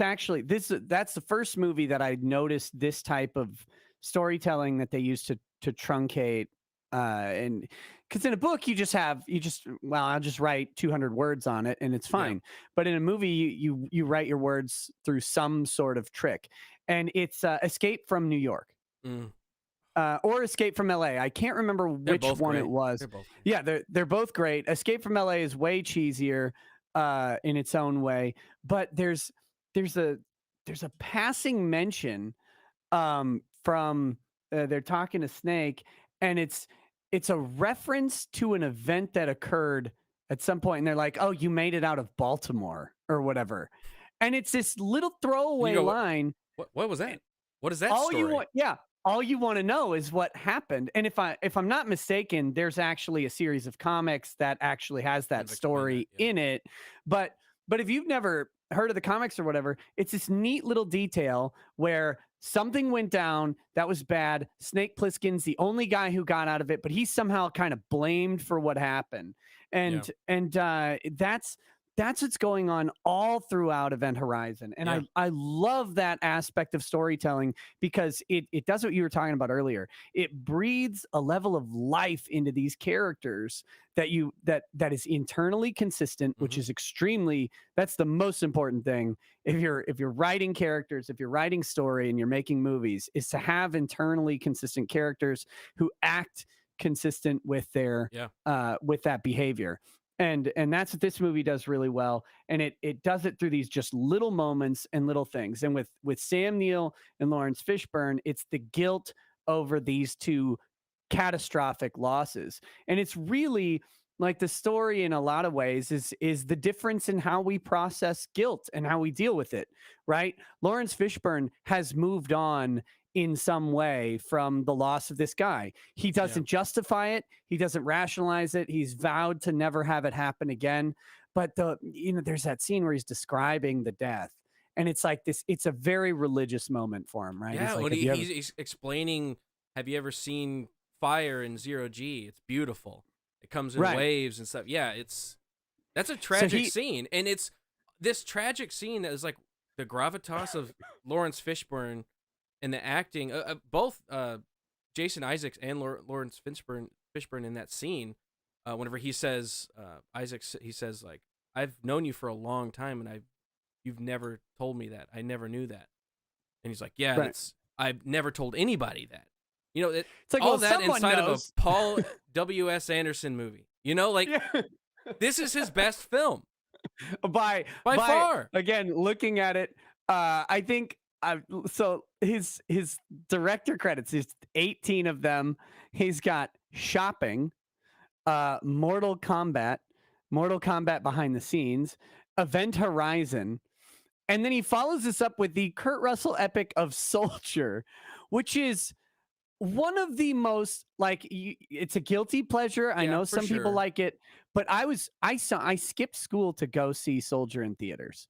actually that's the first movie that I noticed this type of storytelling that they use to truncate and because in a book I'll just write 200 words on it and it's Yeah. fine, but in a movie you write your words through some sort of trick, and it's Escape from New York. Mm. Or Escape from LA. I can't remember They're which both one it great. was. They're both great. Yeah, they're both great. Escape from LA is way cheesier in its own way, but there's a there's a passing mention from they're talking to Snake, and it's a reference to an event that occurred at some point, and they're like, "Oh, you made it out of Baltimore or whatever," and it's this little And you throwaway go, line. what was that? What is that All you story? want, yeah, all you want to know is what happened. And if I'm not mistaken, there's actually a series of comics that actually has Kind that of explain that, story yeah. in it. But if you've never heard of the comics or whatever, it's this neat little detail where something went down that was bad. Snake Plissken's the only guy who got out of it, but he's somehow kind of blamed for what happened. Yeah. And that's what's going on all throughout Event Horizon. And Yeah. I love that aspect of storytelling because it does what you were talking about earlier. It breathes a level of life into these characters that is internally consistent, which Mhm. is that's the most important thing. If you're writing characters, if you're writing story and you're making movies, is to have internally consistent characters who act consistent with their Yeah. with that behavior. And that's what this movie does really well, and it does it through these just little moments and little things. And with Sam Neill and Lawrence Fishburne, it's the guilt over these two catastrophic losses, and it's really like the story in a lot of ways is the difference in how we process guilt and how we deal with it, right? Lawrence Fishburne has moved on in some way from the loss of this guy. He doesn't justify it. He doesn't rationalize it. He's vowed to never have it happen again. But there's that scene where he's describing the death, and it's like this. It's a very religious moment for him, right? Yeah, He's like, when "Have you ever?" he's explaining, have you ever seen fire in 0G? It's beautiful. It comes in Right. waves and stuff. Yeah, that's a So tragic scene, and it's this tragic scene that is like the gravitas of Lawrence Fishburne and the acting. Both Jason Isaacs and Lawrence Fishburne in that scene. Whenever he says Isaacs, he says like, "I've known you for a long time, and you've never told me that. I never knew that." And he's like, "Yeah, Right. I've never told anybody that." You know, It's like, all well, that someone inside of a knows. Paul W.S. Anderson movie. You know, like Yeah. this is his best film by by by far. again looking at it, I think so his director credits, there's 18 of them. He's got Shopping, Mortal Kombat behind the scenes, Event Horizon, and then he follows this up with the Kurt Russell epic of Soldier, which is one of the most like it's a guilty pleasure. I Yeah, know for some people sure. like it, but I skipped school to go see Soldier in theaters.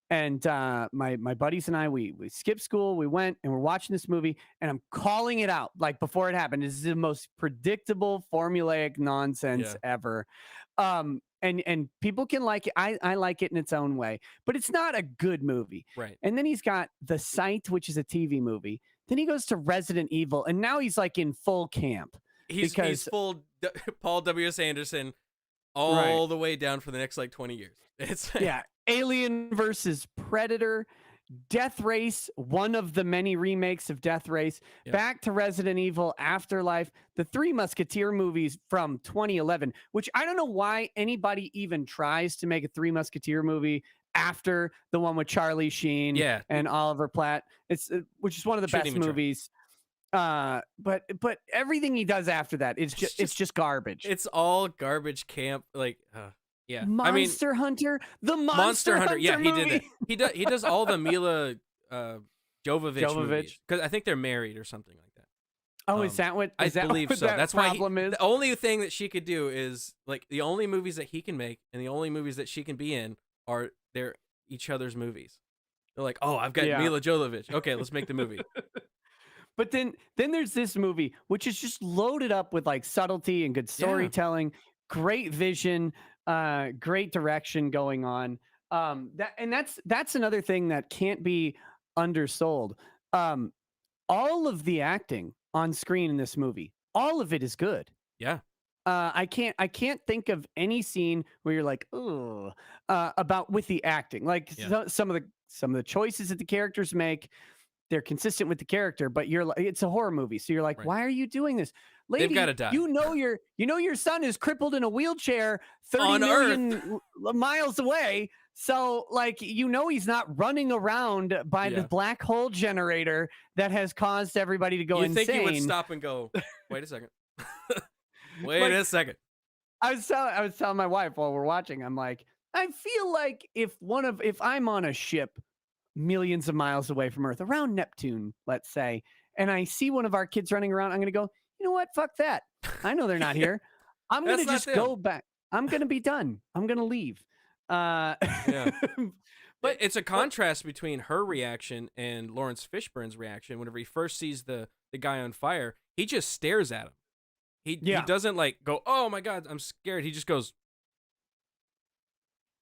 And my buddies and I, we skipped school, we went and we're watching this movie, and I'm calling it out like before it happened. This is the most predictable, formulaic nonsense Yeah. ever. And people can like it. I like it in its own way, but it's not a good movie. Right. And then he's got The Sight, which is a TV movie. Then he goes to Resident Evil, and now he's like in full camp. He's full Paul W.S. Anderson all the way down for the next like 20 years. It's yeah, Alien versus Predator, Death Race, one of the many remakes of Death Race, back to Resident Evil Afterlife, the Three Musketeer movies from 2011, which I don't know why anybody even tries to make a Three Musketeer movie after the one with Charlie Sheen and Oliver Platt. It's which is one of the best movies. But everything he does after that is just garbage. It's all garbage camp. Like, yeah. Monster Hunter, the Monster Hunter. Yeah, movie. he did that. He does all the Mila Jovovich movies because I think they're married or something like that. Oh, is that what? I believe so. That's why is? The only thing that she could do is like the only movies that he can make and the only movies that she can be in are they're each other's movies. They're like, oh, I've got Mila Jovovich. Okay, let's make the movie. But then there's this movie which is just loaded up with like subtlety and good storytelling, great vision, great direction going on. That's another thing that can't be undersold. All of the acting on screen in this movie, all of it is good. Yeah. I can't think of any scene where you're like, oh, about with the acting. Like some of the choices that the characters make, they're consistent with the character, but you're like, it's a horror movie, so you're like, why are you doing this, lady? They've got to die. You know your son is crippled in a wheelchair 30 on million miles away. So like, he's not running around by the black hole generator that has caused everybody to go insane. You think he would stop and go, wait a second. Wait a second. I was telling my wife while we're watching, I'm like, I feel like if I'm on a ship millions of miles away from Earth, around Neptune, let's say, and I see one of our kids running around, I'm going to go, you know what? Fuck that. I know they're not here. I'm going to just go back. I'm going to be done. I'm going to leave. But it's a contrast between her reaction and Lawrence Fishburne's reaction. Whenever he first sees the guy on fire, he just stares at him. He doesn't like go, oh my God, I'm scared. He just goes,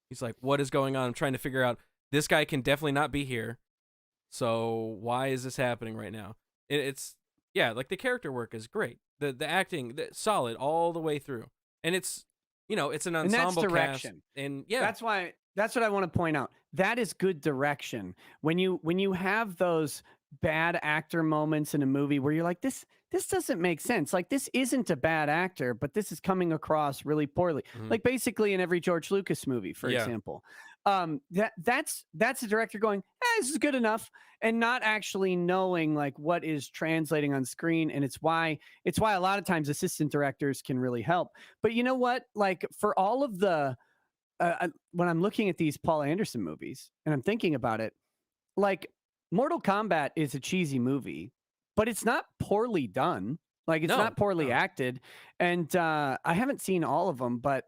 he's like, what is going on? I'm trying to figure out. This guy can definitely not be here. So why is this happening right now? It's like the character work is great. The acting, solid all the way through. And it's, it's an ensemble and that's direction. Cast. And that's what I want to point out. That is good direction. When you have those bad actor moments in a movie where you're like, this doesn't make sense. Like, this isn't a bad actor, but this is coming across really poorly. Mm-hmm. Like basically in every George Lucas movie, for example. That's a director going, this is good enough, and not actually knowing like what is translating on screen. And it's why a lot of times assistant directors can really help. But you know what? Like, for all of the when I'm looking at these Paul Anderson movies and I'm thinking about it, like Mortal Kombat is a cheesy movie, but it's not poorly done. Like, it's not poorly acted. And I haven't seen all of them, but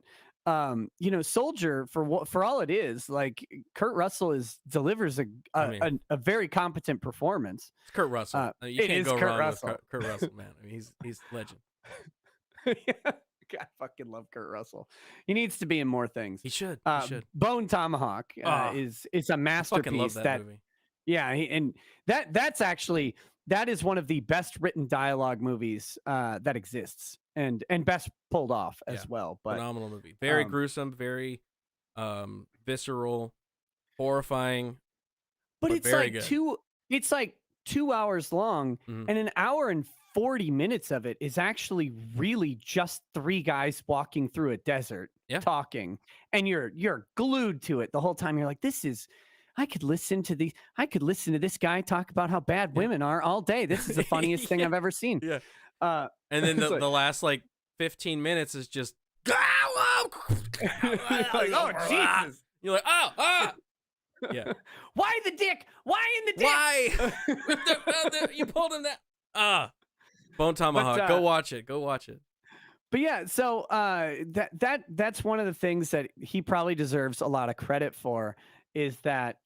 Soldier, for all it is, like, Kurt Russell delivers a very competent performance. It's Kurt Russell. You can't go wrong with Kurt Russell, man. I mean, he's legend. I fucking love Kurt Russell. He needs to be in more things. He should. Bone Tomahawk is a masterpiece. I fucking love that movie. Yeah, that is one of the best written dialogue movies that exists, and best pulled off as well. But phenomenal movie. Very gruesome, very visceral, horrifying. But it's very like good. it's like 2 hours long, Mhm. and an hour and 40 minutes of it is actually really just three guys walking through a desert Yeah. talking, and you're glued to it the whole time. You're like, I could listen to this guy talk about how bad Yeah. woon are all day. This is the funniest thing Yeah. I've ever seen. Yeah. Uh, And then it's the last like 15 minutes is just like, oh Jesus! You're like, oh, yeah. Why the dick? Why in the dick? Why? You pulled him that. Bone Tomahawk. Go watch it. Go watch it. But yeah, so that's one of the things that he probably deserves a lot of credit for, is that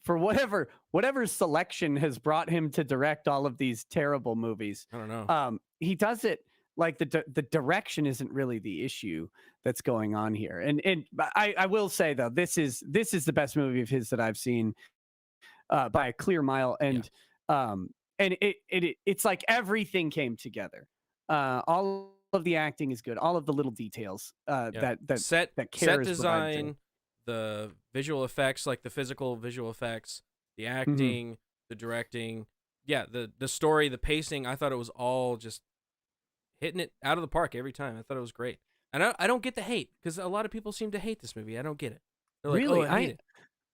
for whatever selection has brought him to direct all of these terrible movies. I don't know. He does it like the direction isn't really the issue that's going on here. And I will say though, this is the best movie of his that I've seen by a clear mile. And it's like everything came together. All of the acting is good. All of the little details that set Care is design, the visual effects, like the physical visual effects, the acting, the directing, the story, the pacing. I thought it was all just hitting it out of the park every time. I thought it was great. And I don't get the hate, because a lot of people seem to hate this movie. I don't get it. They're like, really, oh, I hate it.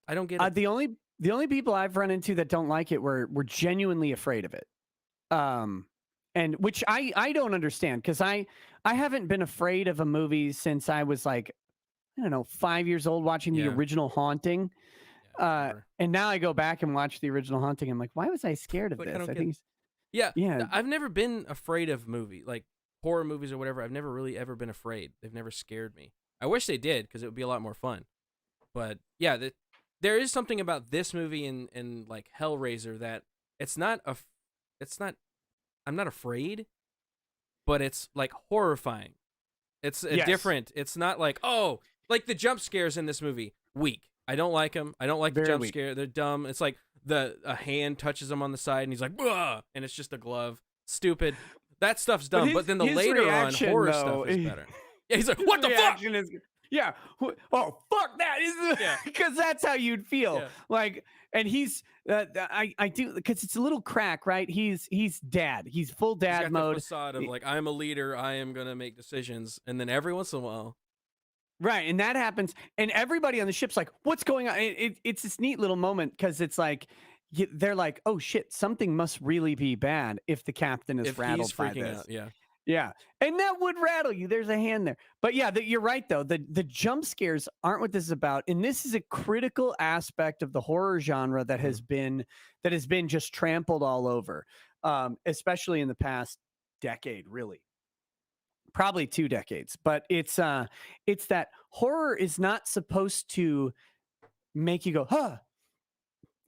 I don't get it. The only people I've run into that don't like it were genuinely afraid of it. And which I don't understand, because I haven't been afraid of a movie since I was like, I don't know, 5 years old, watching the original Haunting. And now I go back and watch the original Haunting. I'm like, why was I scared of this? I think yeah. I've never been afraid of like horror movies or whatever. I've never really ever been afraid. They've never scared me. I wish they did, because it would be a lot more fun. But yeah, there is something about this movie and like Hellraiser that I'm not afraid, but it's like horrifying. It's different. It's not like, oh, like the jump scares in this movie, weak. I don't like them. I don't like the jump scare. They're dumb. It's like a hand touches him on the side and he's like, "Ugh," and it's just a glove. Stupid. That stuff's dumb. But then the later on horror stuff is better. Yeah, he's like, "What the fuck?" Yeah. Oh, fuck that. Because that's how you'd feel. Yeah. Like, and he's, I do, because it's a little crack, right? He's dad. He's full dad he's got mode. The facade of like, I'm a leader. I am going to make decisions. And then every once in a while. Right. And that happens. And everybody on the ship's like, what's going on? It's this neat little moment, because it's like, they're like, oh shit, something must really be bad if the captain is rattled by this. Out, yeah. Yeah. And that would rattle you. There's a hand there. But yeah, you're right though. The jump scares aren't what this is about. And this is a critical aspect of the horror genre that has been just trampled all over. Especially in the past decade, really. Probably 2 decades. But it's that horror is not supposed to make you go, huh.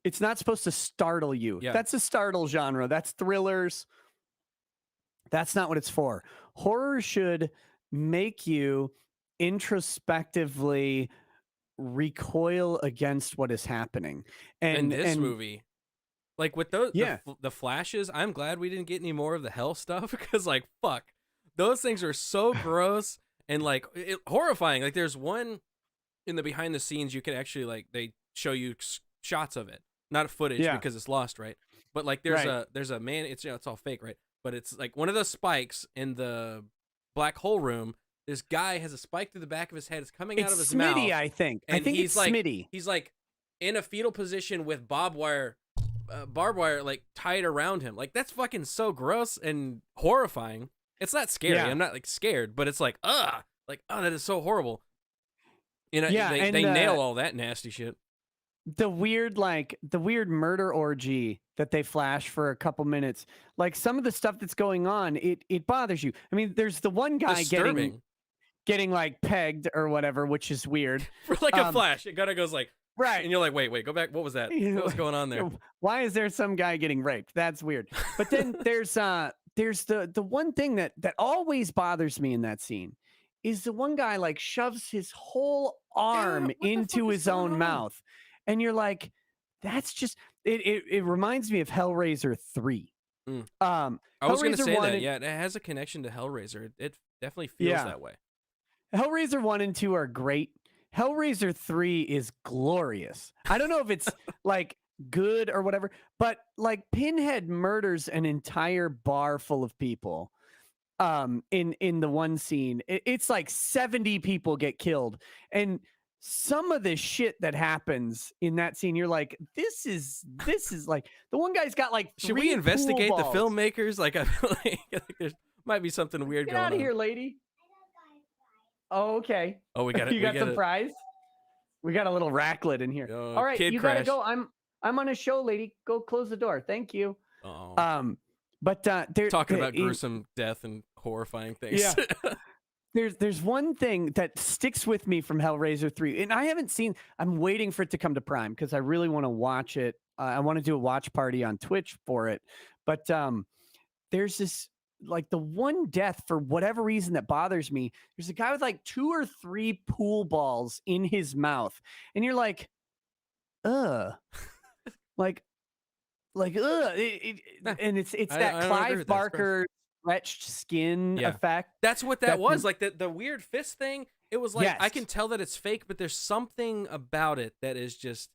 It's not supposed to startle you. Yeah. That's a startle genre. That's thrillers. That's not what it's for. Horror should make you introspectively recoil against what is happening. And this movie, like with the flashes, I'm glad we didn't get any more of the hell stuff, because like, fuck, those things are so gross and like horrifying. Like there's one in the behind the scenes, you can actually like, they show you shots of it, not footage because it's lost, right? But like there's a man, it's it's all fake, right? But it's like one of those spikes in the black hole room. This guy has a spike through the back of his head. It's coming out of his mouth. I think. And I think he's it's like, Smitty. He's like in a fetal position with barbed wire like tied around him. Like that's fucking so gross and horrifying. It's not scary. I'm not like scared, but it's like, that is so horrible. You know, they nail all that nasty shit. The weird murder orgy that they flash for a couple minutes, like some of the stuff that's going on, it bothers you. I mean, there's the one guy getting like pegged or whatever, which is weird. For like a flash, it kind of goes like, right, and you're like, wait, go back. What was that? What was going on there? Why is there some guy getting raped? That's weird. But then there's the one thing that always bothers me in that scene is the one guy like shoves his whole arm into his own mouth. And you're like, that's just it reminds me of Hellraiser 3. I was going to say that. Yeah, it has a connection to Hellraiser. It definitely feels that way. Hellraiser 1 and 2 are great. Hellraiser 3 is glorious. I don't know if it's like good or whatever. But like Pinhead murders an entire bar full of people in the one scene. It's like 70 people get killed, and some of the shit that happens in that scene, you're like, this is like, the one guy's got like Should we 3 investigate pool the balls. filmmakers? Like, I feel like there might be something weird Get going out of on. here, lady. Oh, okay. Oh, we got it. You got some fries? We got a little raclette in here. All right, kid you crash. gotta go. I'm on a show, lady. Go close the door. Thank you. Oh. But they're talking about gruesome death and horrifying things. Yeah. There's one thing that sticks with me from Hellraiser 3, and I haven't seen. I'm waiting for it to come to Prime because I really want to watch it. I want to do a watch party on Twitch for it. But there's this, like, the one death for whatever reason that bothers me. There's a guy with like 2 or 3 pool balls in his mouth, and you're like, like, and it's that Clive Barker stretched skin effect. That's what that was. Like the weird fist thing. It was like, Yes. I can tell that it's fake, but there's something about it that is just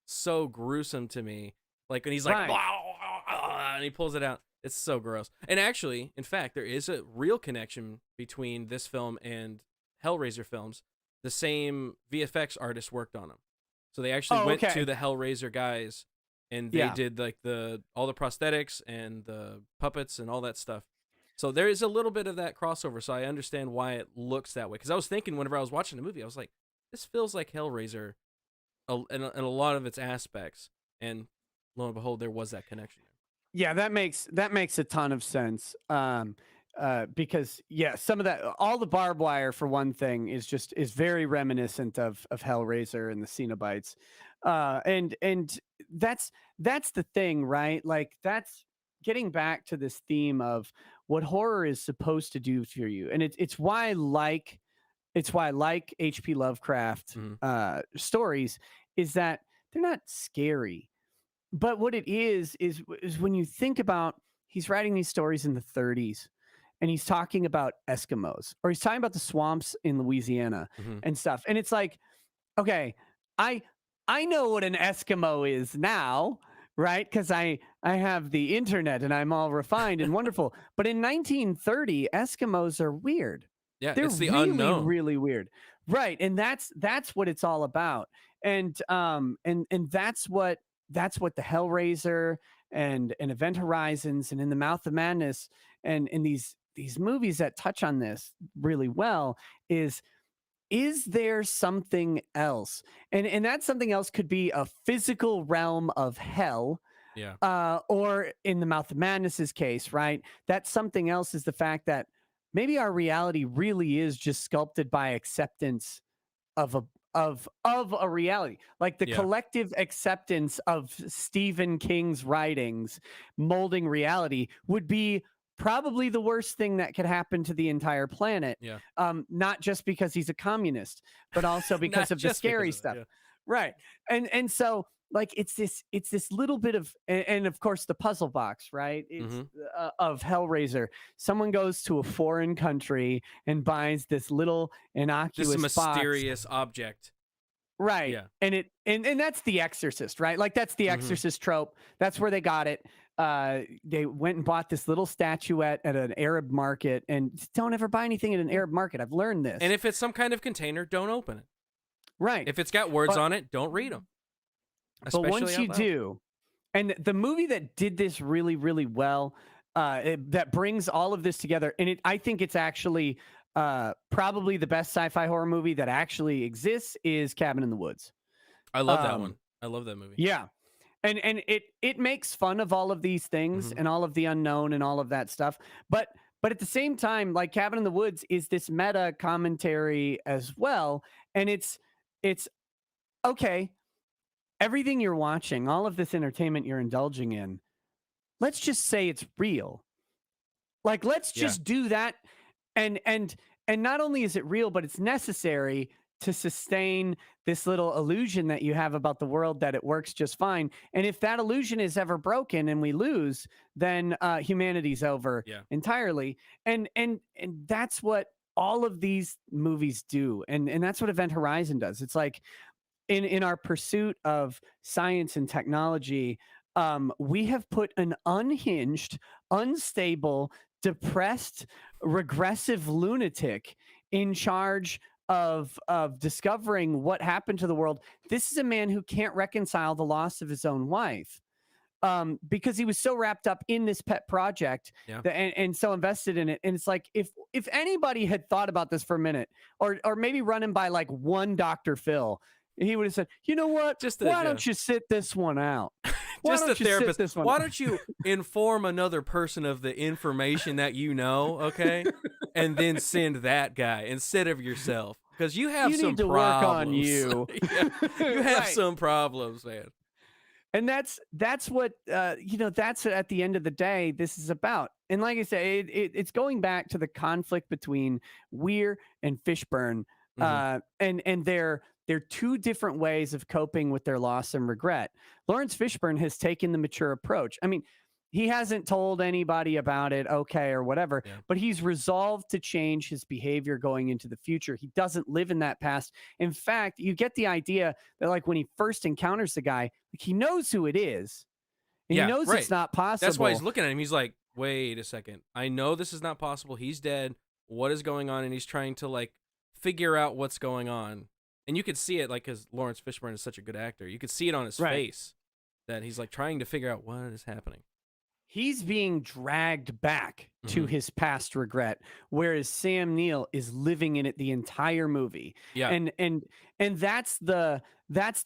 so gruesome to me. Like when he's like, and he pulls it out. It's so gross. And actually, in fact, there is a real connection between this film and Hellraiser films. The same VFX artist worked on them. So they actually went to the Hellraiser guys, and they did like all the prosthetics and the puppets and all that stuff. So there is a little bit of that crossover. So I understand why it looks that way. Because I was thinking whenever I was watching the movie, I was like, this feels like Hellraiser in a lot of its aspects. And lo and behold, there was that connection. Yeah, that makes a ton of sense. Because some of that, all the barbed wire for one thing is very reminiscent of Hellraiser and the Cenobites. And that's the thing, right? Like, that's getting back to this theme of what horror is supposed to do for you. And it's why I like H.P. Lovecraft stories, is that they're not scary. But what it is when you think about, he's writing these stories in the 30s, and he's talking about Eskimos, or he's talking about the swamps in Louisiana and stuff. And it's like, okay, I know what an Eskimo is now, right? Because I have the internet and I'm all refined and wonderful. But in 1930, Eskimos are weird. Yeah, they're it's the really, unknown. really weird, right? And that's what it's all about. And that's what the Hellraiser and Event Horizons and In the Mouth of Madness and in these movies that touch on this really well is there something else? And that something else could be a physical realm of hell. Yeah. Or in the Mouth of Madness's case, right? That something else is the fact that maybe our reality really is just sculpted by acceptance of a reality, like the collective acceptance of Stephen King's writings molding reality would be probably the worst thing that could happen to the entire planet. Yeah. Not just because he's a communist, but also because of the scary stuff. Right. And so, like, it's this little bit of, and of course the puzzle box, right? It's of Hellraiser. Someone goes to a foreign country and buys this little innocuous mysterious object. Right. Yeah. And that's The Exorcist, right? Like, that's the Exorcist trope. That's where they got it. They went and bought this little statuette at an Arab market, and don't ever buy anything at an Arab market. I've learned this. And if it's some kind of container, don't open it. Right. If it's got words on it, don't read them. But once you do, and the movie that did this really, really well, that brings all of this together, and I think it's actually probably the best sci-fi horror movie that actually exists, is Cabin in the Woods. I love that one. I love that movie. Yeah. And it makes fun of all of these things and all of the unknown and all of that stuff. But at the same time, like, Cabin in the Woods is this meta commentary as well. And it's okay. Everything you're watching, all of this entertainment you're indulging in, let's just say it's real. Like, let's just do that. And not only is it real, but it's necessary to sustain this little illusion that you have about the world, that it works just fine. And if that illusion is ever broken and we lose, then humanity's over entirely. And that's what all of these movies do. And that's what Event Horizon does. It's like, in our pursuit of science and technology, we have put an unhinged, unstable, depressed, regressive lunatic in charge of discovering what happened to the world. This is a man who can't reconcile the loss of his own wife, because he was so wrapped up in this pet project, Yeah. and so invested in it. And it's like, if anybody had thought about this for a minute, or maybe running by like one Dr. Phil, he would have said, you know what? Why don't you sit this one out? Why Just don't a you sit therapist. this one Why out? don't you inform another person of the information that you know, okay? And then send that guy instead of yourself. Because you have You some need to problems. work on you. Yeah, you have Right. some problems, man. And that's what that's at the end of the day this is about. And like I say, it's going back to the conflict between Weir and Fishburne, and they're two different ways of coping with their loss and regret. Lawrence Fishburne has taken the mature approach. I mean, he hasn't told anybody about it, okay, or whatever, but he's resolved to change his behavior going into the future. He doesn't live in that past. In fact, you get the idea that, like, when he first encounters the guy, like, he knows who it is, and he knows it's not possible. That's why he's looking at him. He's like, wait a second. I know this is not possible. He's dead. What is going on? And he's trying to, like, figure out what's going on. And you could see it, like, because Lawrence Fishburne is such a good actor. You could see it on his face that he's, like, trying to figure out what is happening. He's being dragged back to his past regret, whereas Sam Neill is living in it the entire movie. Yeah. And that's the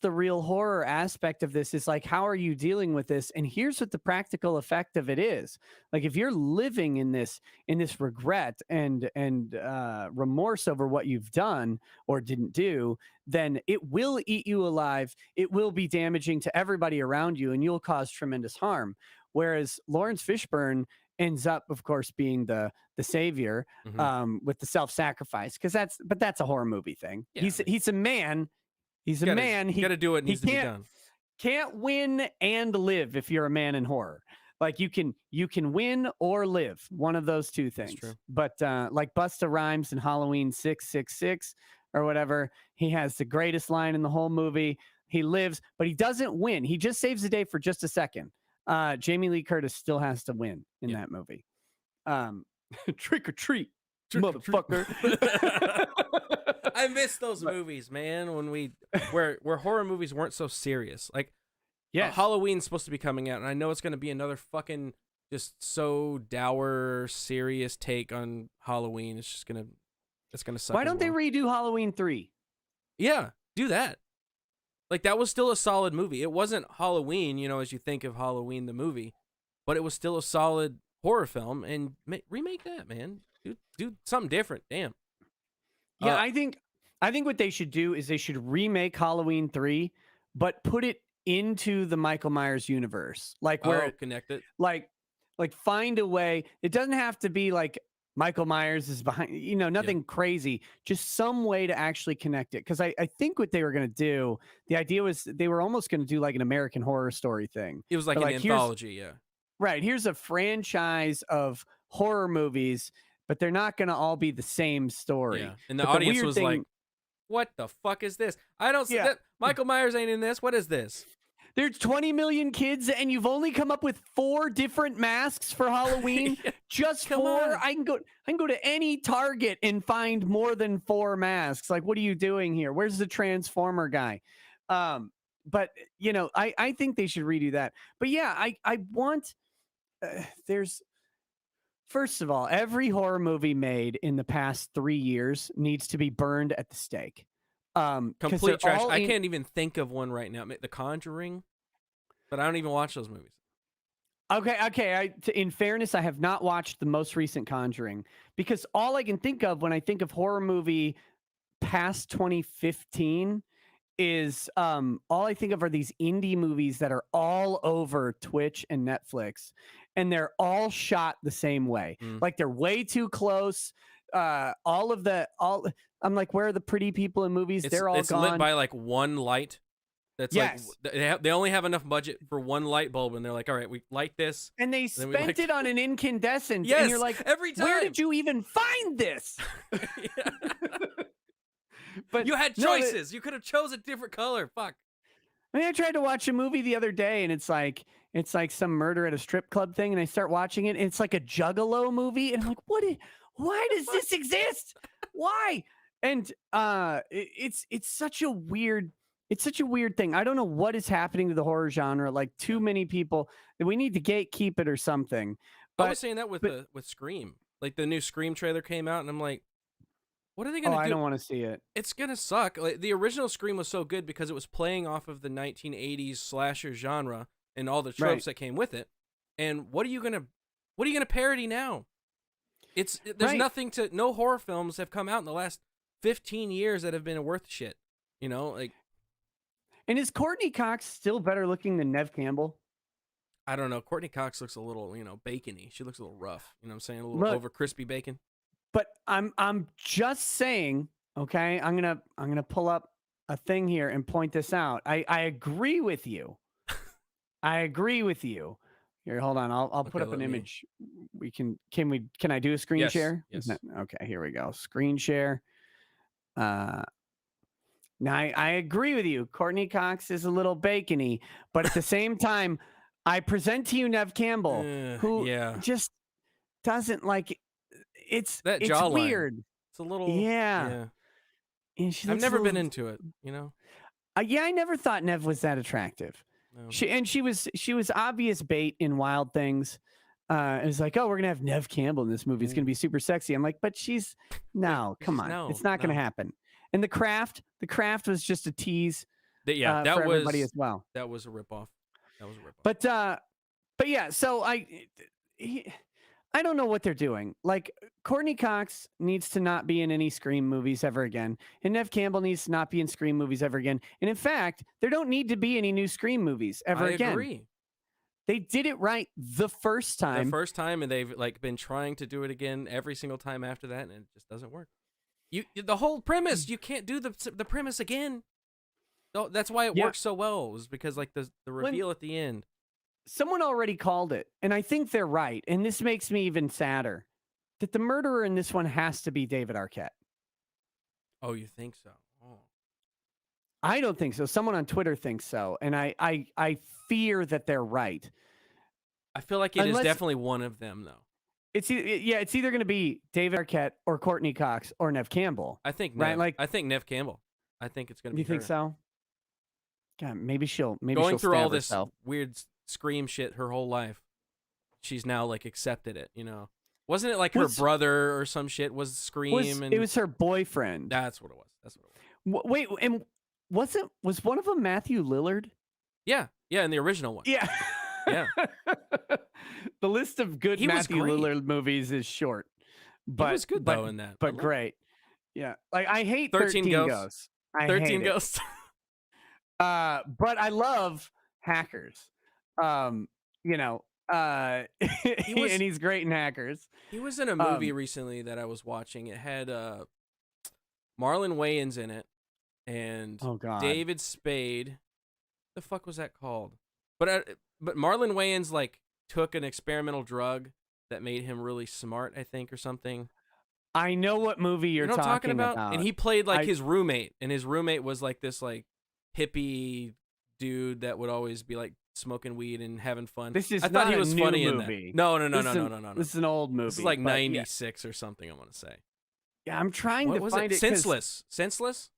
real horror aspect of this, is like, how are you dealing with this? And here's what the practical effect of it is. Like, if you're living in this regret and remorse over what you've done or didn't do, then it will eat you alive. It will be damaging to everybody around you, and you'll cause tremendous harm. Whereas Lawrence Fishburne ends up, of course, being the savior, with the self-sacrifice, because that's a horror movie thing. Yeah. He's a man. He's a man. He got to do what needs to be done. Can't win and live if you're a man in horror. Like, you can win or live, one of those two things. That's true. But like Busta Rhymes in Halloween 666 or whatever, he has the greatest line in the whole movie. He lives, but he doesn't win. He just saves the day for just a second. Jamie Lee Curtis still has to win in that movie. Trick or treat, motherfucker. I miss those movies, man. Where horror movies weren't so serious. Like, Halloween's supposed to be coming out, and I know it's going to be another fucking just so dour, serious take on Halloween. It's gonna suck. Why don't they redo Halloween 3? Yeah, do that. Like, that was still a solid movie. It wasn't Halloween, as you think of Halloween the movie, but it was still a solid horror film. And remake that, man. Do something different. Damn. Yeah, I think what they should do is they should remake Halloween 3, but put it into the Michael Myers universe, like where connect it, like find a way. It doesn't have to be like Michael Myers is behind, nothing crazy, just some way to actually connect it. Because I think what they were going to do, the idea was they were almost going to do like an American Horror Story thing. It was like an anthology, Right. Here's a franchise of horror movies, but they're not going to all be the same story. Yeah. And the audience was like, what the fuck is this? I don't see that. Michael Myers ain't in this. What is this? There's 20 million kids, and you've only come up with 4 different masks for Halloween. Just 4. I can go to any Target and find more than 4 masks. Like, what are you doing here? Where's the Transformer guy? But I think they should redo that. But yeah, I want. There's, first of all, every horror movie made in the past 3 years needs to be burned at the stake. Complete trash. I can't even think of one right now. The Conjuring, but I don't even watch those movies. Okay. In fairness, I have not watched the most recent Conjuring, because all I can think of when I think of horror movie past 2015 is all I think of are these indie movies that are all over Twitch and Netflix, and they're all shot the same way. Like, they're way too close. I'm like, where are the pretty people in movies? They're all gone. It's lit by like one light. That's like they only have enough budget for one light bulb, and they're like, all right, we light this, and they spent it on an incandescent. Yes, and you're like, every time. Where did you even find this? But You had no, choices. You could have chose a different color. Fuck. I mean, I tried to watch a movie the other day, and it's like some murder at a strip club thing, and I start watching it, and it's like a Juggalo movie, and I'm like, why does this exist? Why? And it's such a weird thing. I don't know what is happening to the horror genre. Like too many people, we need to gatekeep it or something. But, I was saying that with Scream. Like the new Scream trailer came out, and I'm like, what are they gonna do? I don't want to see it. It's gonna suck. Like the original Scream was so good because it was playing off of the 1980s slasher genre and all the tropes that came with it. And what are you gonna parody now? There's nothing to. No horror films have come out in the last 15 years that have been worth shit. You know, like. And is Courtney Cox still better looking than Neve Campbell? I don't know. Courtney Cox looks a little, bacony. She looks a little rough. You know what I'm saying? A little over crispy bacon. But I'm just saying, okay, I'm gonna pull up a thing here and point this out. I agree with you. I agree with you. Here, hold on. I'll put up an image. Can I do a screen share? Yes. Okay, here we go. Screen share. Now I agree with you. Courtney Cox is a little bacony, but at the same time, I present to you Neve Campbell, who just doesn't like. It's weird. It's a little And I've never been into it, you know. I never thought Neve was that attractive. No. She was obvious bait in Wild Things. It was like, oh, we're gonna have Neve Campbell in this movie. It's gonna be super sexy. I'm like, but she's come on, it's not gonna happen. And the craft was just a tease. That for was everybody as well. That was a ripoff. But yeah, so I don't know what they're doing. Like Courtney Cox needs to not be in any Scream movies ever again, and Neve Campbell needs to not be in Scream movies ever again. And in fact, there don't need to be any new Scream movies ever again. I agree. They did it right the first time. And they've been trying to do it again every single time after that, and it just doesn't work. The whole premise, you can't do the premise again. That's why it works so well. Was because the reveal at the end. Someone already called it, and I think they're right. And this makes me even sadder that the murderer in this one has to be David Arquette. Oh, you think so? Oh. I don't think so. Someone on Twitter thinks so, and I fear that they're right. I feel like it is definitely one of them, though. It's either going to be David Arquette or Courtney Cox or Neve Campbell. I think I think Neve Campbell. I think it's going to be. You think so? God, maybe she'll going through all this herself. Weird Scream shit her whole life. She's now accepted it, you know. Wasn't it her brother or some shit was Scream? It was her boyfriend. That's what it was. Wait, and was one of them Matthew Lillard? Yeah, in the original one. Yeah. Yeah. The list of good Matthew Lillard movies is short. But he was good though in that. But great. Yeah. I hate 13 Ghosts. 13 Ghosts. But I love Hackers. And he's great in Hackers. He was in a movie recently that I was watching. It had Marlon Wayans in it and David Spade. The fuck was that called? But Marlon Wayans took an experimental drug that made him really smart, I think, or something. I know what movie you're talking about. And he played his roommate, and his roommate was this hippie dude that would always be smoking weed and having fun. I thought he was funny movie. In that. No. This is an old movie. This is 96 or something, I want to say. Yeah, I'm trying to find it. Senseless. Senseless?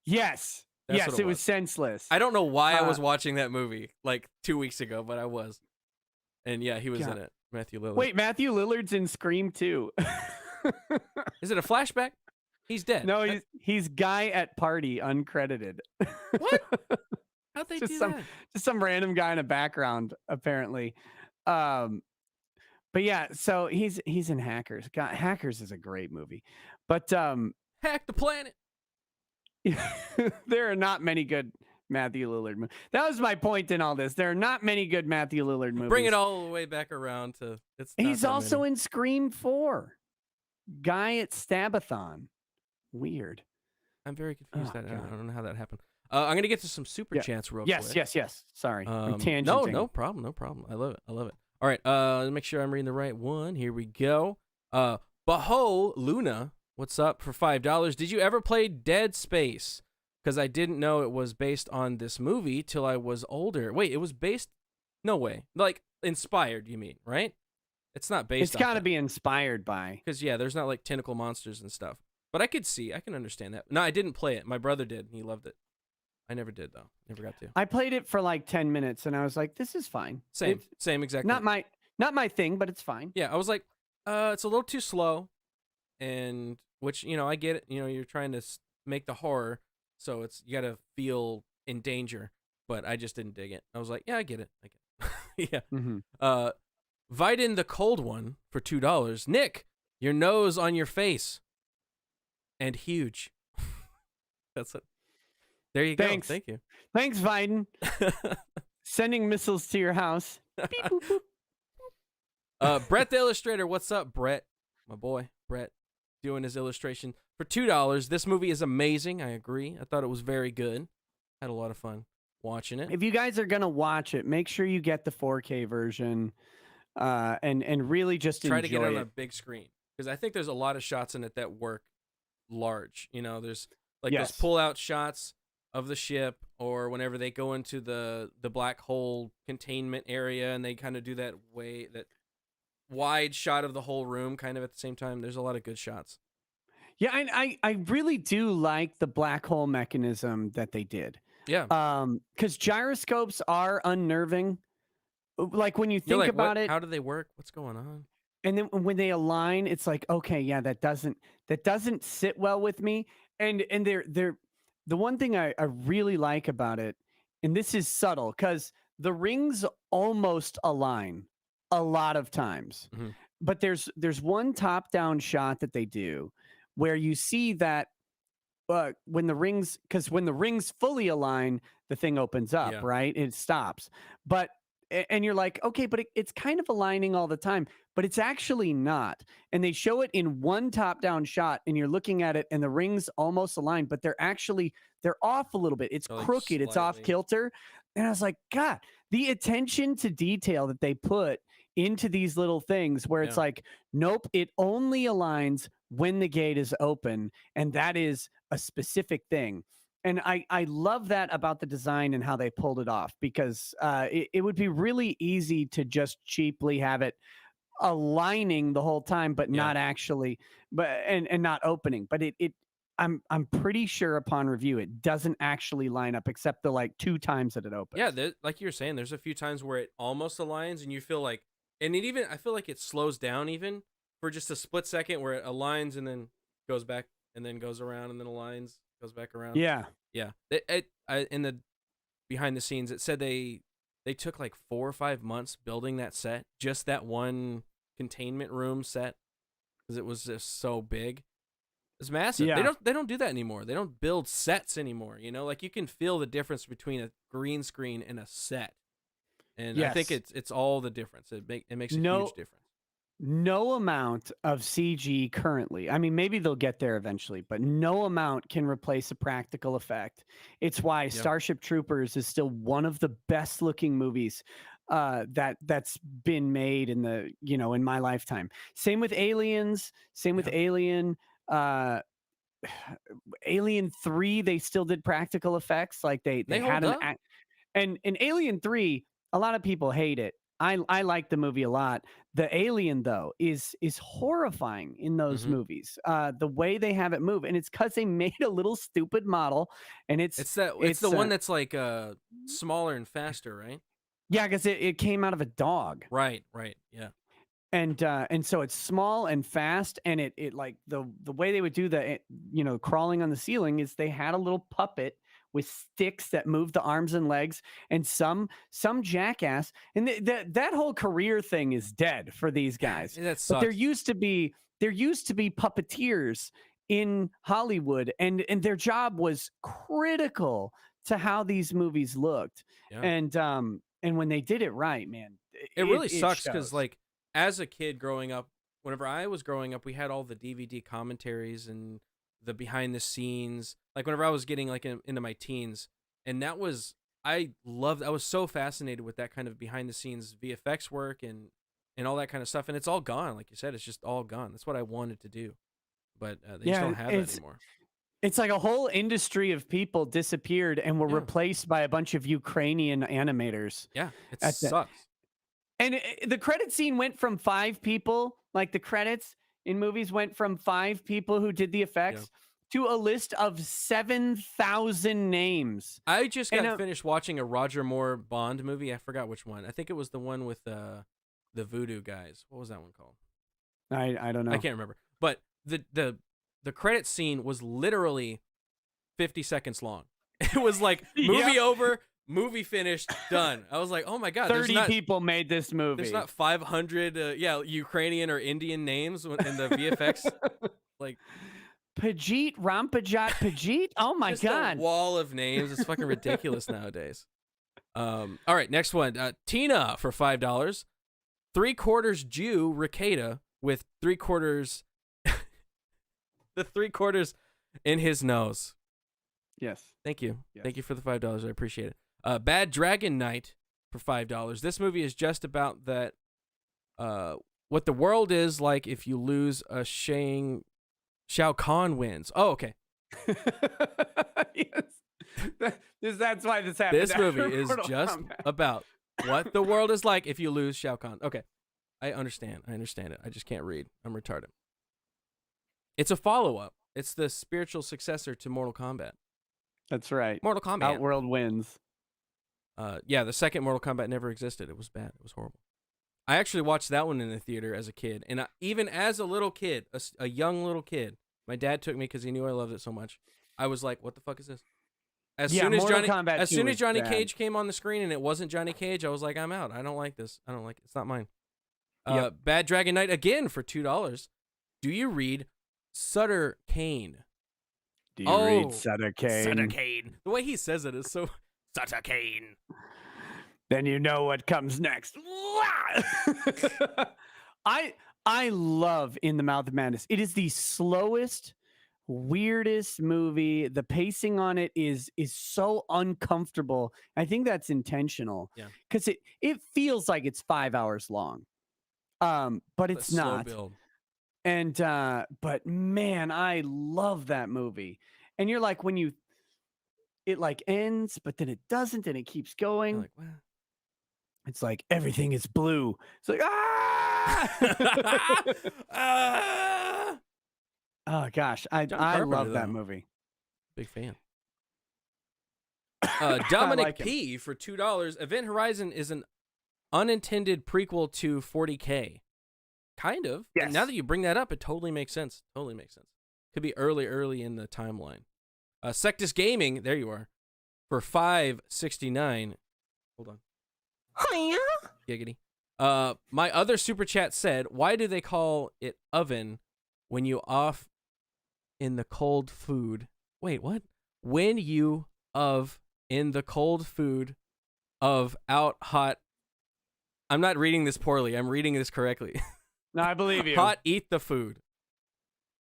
Yes. It was Senseless. I don't know why I was watching that movie 2 weeks ago, but I was. And yeah, he was in it. Matthew Lillard. Wait, Matthew Lillard's in Scream 2. Is it a flashback? He's dead. No, he's guy at party, uncredited. What? How'd they do that? Just some random guy in a background, apparently. But yeah, so he's in Hackers. God, Hackers is a great movie. But Hack the Planet. There are not many good Matthew Lillard movies. That was my point in all this. There are not many good Matthew Lillard movies. Bring it all the way back around to he's also in Scream 4. Guy at Stabathon. Weird. I'm very confused. I don't know how that happened. I'm gonna get to some super chats real quick. Yes. Sorry, I'm tangenting. No problem. I love it. All right. Let me make sure I'm reading the right one. Here we go. Baho Luna What's up for $5? Did you ever play Dead Space? Because I didn't know it was based on this movie till I was older. Wait, it was based? No way. Like, inspired, you mean, right? It's not based It's on got to be inspired by. Because, yeah, there's not, like, tentacle monsters and stuff. But I can understand that. No, I didn't play it. My brother did, and he loved it. I never did, though. Never got to. I played it for like 10 minutes, and I was like, "This is fine." Same exactly. Not my thing, but it's fine. Yeah, I was like, it's a little too slow, and which, I get it. You're trying to make the horror, so you got to feel in danger, but I just didn't dig it. I was like, yeah, I get it. Yeah. Mm-hmm. Viden the cold one for $2. Nick, your nose on your face. And huge. That's it. There you go. Thanks. Thank you. Thanks, Biden. Sending missiles to your house. Beep, boop, boop. Brett the Illustrator. What's up, Brett? My boy, Brett, doing his illustration for $2. This movie is amazing. I agree. I thought it was very good. Had a lot of fun watching it. If you guys are gonna watch it, make sure you get the 4K version, and really just try enjoy to get it on it. a big screen, because I think there's a lot of shots in it that work large. There's like Yes. those pull-out shots of the ship, or whenever they go into the black hole containment area, and they kind of do that wide shot of the whole room kind of at the same time. There's a lot of good shots. Yeah, I really do like the black hole mechanism that they did. Yeah. Because gyroscopes are unnerving. Like when you think like, about it, how do they work? What's going on? and then when they align, it's like, okay, yeah, that doesn't sit well with me. And they're the one thing I really like about it, and this is subtle, because the rings almost align a lot of times. Mhm. But there's one top-down shot that they do where you see that when the rings fully align, the thing opens up, Yeah. right? It stops. But and you're like, okay, but it's kind of aligning all the time, but it's actually not. And they show it in one top-down shot, and you're looking at it, and the rings almost align, but they're off a little bit. It's Like crooked. It's off slightly. kilter. And I was like, God, the attention to detail that they put into these little things, where it's Yeah. like, nope, it only aligns when the gate is open, and that is a specific thing. And I love that about the design and how they pulled it off, because it would be really easy to just cheaply have it aligning the whole time, but not actually, and not opening. But I'm pretty sure upon review it doesn't actually line up, except the like 2 times that it opens. Yeah, like you were saying, there's a few times where it almost aligns, and you feel like, I feel like it slows down even for just a split second, where it aligns and then goes back and then goes around and then aligns, goes back around. Yeah. Yeah. In the behind the scenes, it said they took like 4 or 5 months building that set, just that one containment room set, because it was just so big. It's massive. Yeah. They don't do that anymore. They don't build sets anymore. Like you can feel the difference between a green screen and a set. And I think Yes. it's all the difference. It makes a No- huge difference. No amount of CG currently, I mean, maybe they'll get there eventually, but no amount can replace a practical effect. It's why Starship Troopers is still one of the best looking movies that's been made in my lifetime. Same with Aliens, same with Alien. Alien 3, they still did practical effects. Like they had hold up. and in Alien 3, a lot of people hate it. I like the movie a lot. The alien, though, is horrifying in those movies. The way they have it move, and it's because they made a little stupid model, and it's the one that's like smaller and faster, right? Yeah, because it came out of a dog. Right, yeah. And so it's small and fast, and it like the way they would do the crawling on the ceiling is they had a little puppet with sticks that move the arms and legs, and some jackass, and that whole career thing is dead for these guys. That sucks. But there used to be puppeteers in Hollywood, and their job was critical to how these movies looked. Yeah. And when they did it right, man, it really sucks, because shows. like as a kid growing up, whenever I was growing up, we had all the DVD commentaries and the behind the scenes. Like whenever I was getting like into my teens, and I was so fascinated with that kind of behind the scenes VFX work and all that kind of stuff. And it's all gone. Like you said, it's just all gone. That's what I wanted to do. but they just don't have that anymore. It's like a whole industry of people disappeared and were replaced by a bunch of Ukrainian animators. Yeah, it sucks. And the credit scene went from 5 people, like the credits in movies went from 5 people who did the effects to a list of 7,000 names. I just got finished watching a Roger Moore Bond movie. I forgot which one. I think it was the one with the voodoo guys. What was that one called? I don't know. I can't remember. But the credit scene was literally 50 seconds long. It was like movie over, movie finished, done. I was like, oh my God. 30 people made this movie. There's not 500 Ukrainian or Indian names in the VFX. Like Pajit, Rampajat, Pajit. Oh my God. A wall of names. It's fucking ridiculous nowadays. All right, next one. Tina for $5. 3/4 Jew Rekieta with 3/4 the 3/4 in his nose. Yes. Thank you. Yes. Thank you for the $5. I appreciate it. Bad Dragon Knight for $5. This movie is just about that. What the world is like if you lose a Shao Kahn wins. Oh, okay. Yes. That's why this happened. This movie is just about what the world is like if you lose Shao Kahn. Okay. I understand it. I just can't read. I'm retarded. It's a follow-up. It's the spiritual successor to Mortal Kombat. That's right. Mortal Kombat. Outworld wins. Yeah, the second Mortal Kombat never existed. It was bad. It was horrible. I actually watched that one in the theater as a kid. And even as a little kid, a young little kid, my dad took me because he knew I loved it so much. I was like, what the fuck is this? As soon as Johnny Cage came on the screen and it wasn't Johnny Cage, I was like, I'm out. I don't like this. I don't like it. It's not mine. Bad Dragon Knight again for $2. Do you read Sutter Kane? Do you read Sutter Kane? Sutter Kane. The way he says it is so Sutter Kane. Then you know what comes next. I love In the Mouth of Madness. It is the slowest, weirdest movie. The pacing on it is so uncomfortable. I think that's intentional. Yeah. Because it feels like it's 5 hours long. But it's not. Slow build. And but man, I love that movie. And you're like, when it like ends, but then it doesn't, and it keeps going. You're like, what? It's like everything is blue. It's like Oh gosh, I love that movie. Big fan. Dominic P for $2. Event Horizon is an unintended prequel to 40K. Kind of. Yes. And now that you bring that up, it totally makes sense. Totally makes sense. Could be early in the timeline. Sectus Gaming, there you are, for $5.69. Hold on. Hiya. Giggity. My other super chat said, why do they call it oven when you off in the cold food? Wait, what? When you in the cold food of out hot. I'm not reading this poorly. I'm reading this correctly. No, I believe you. Hot eat the food.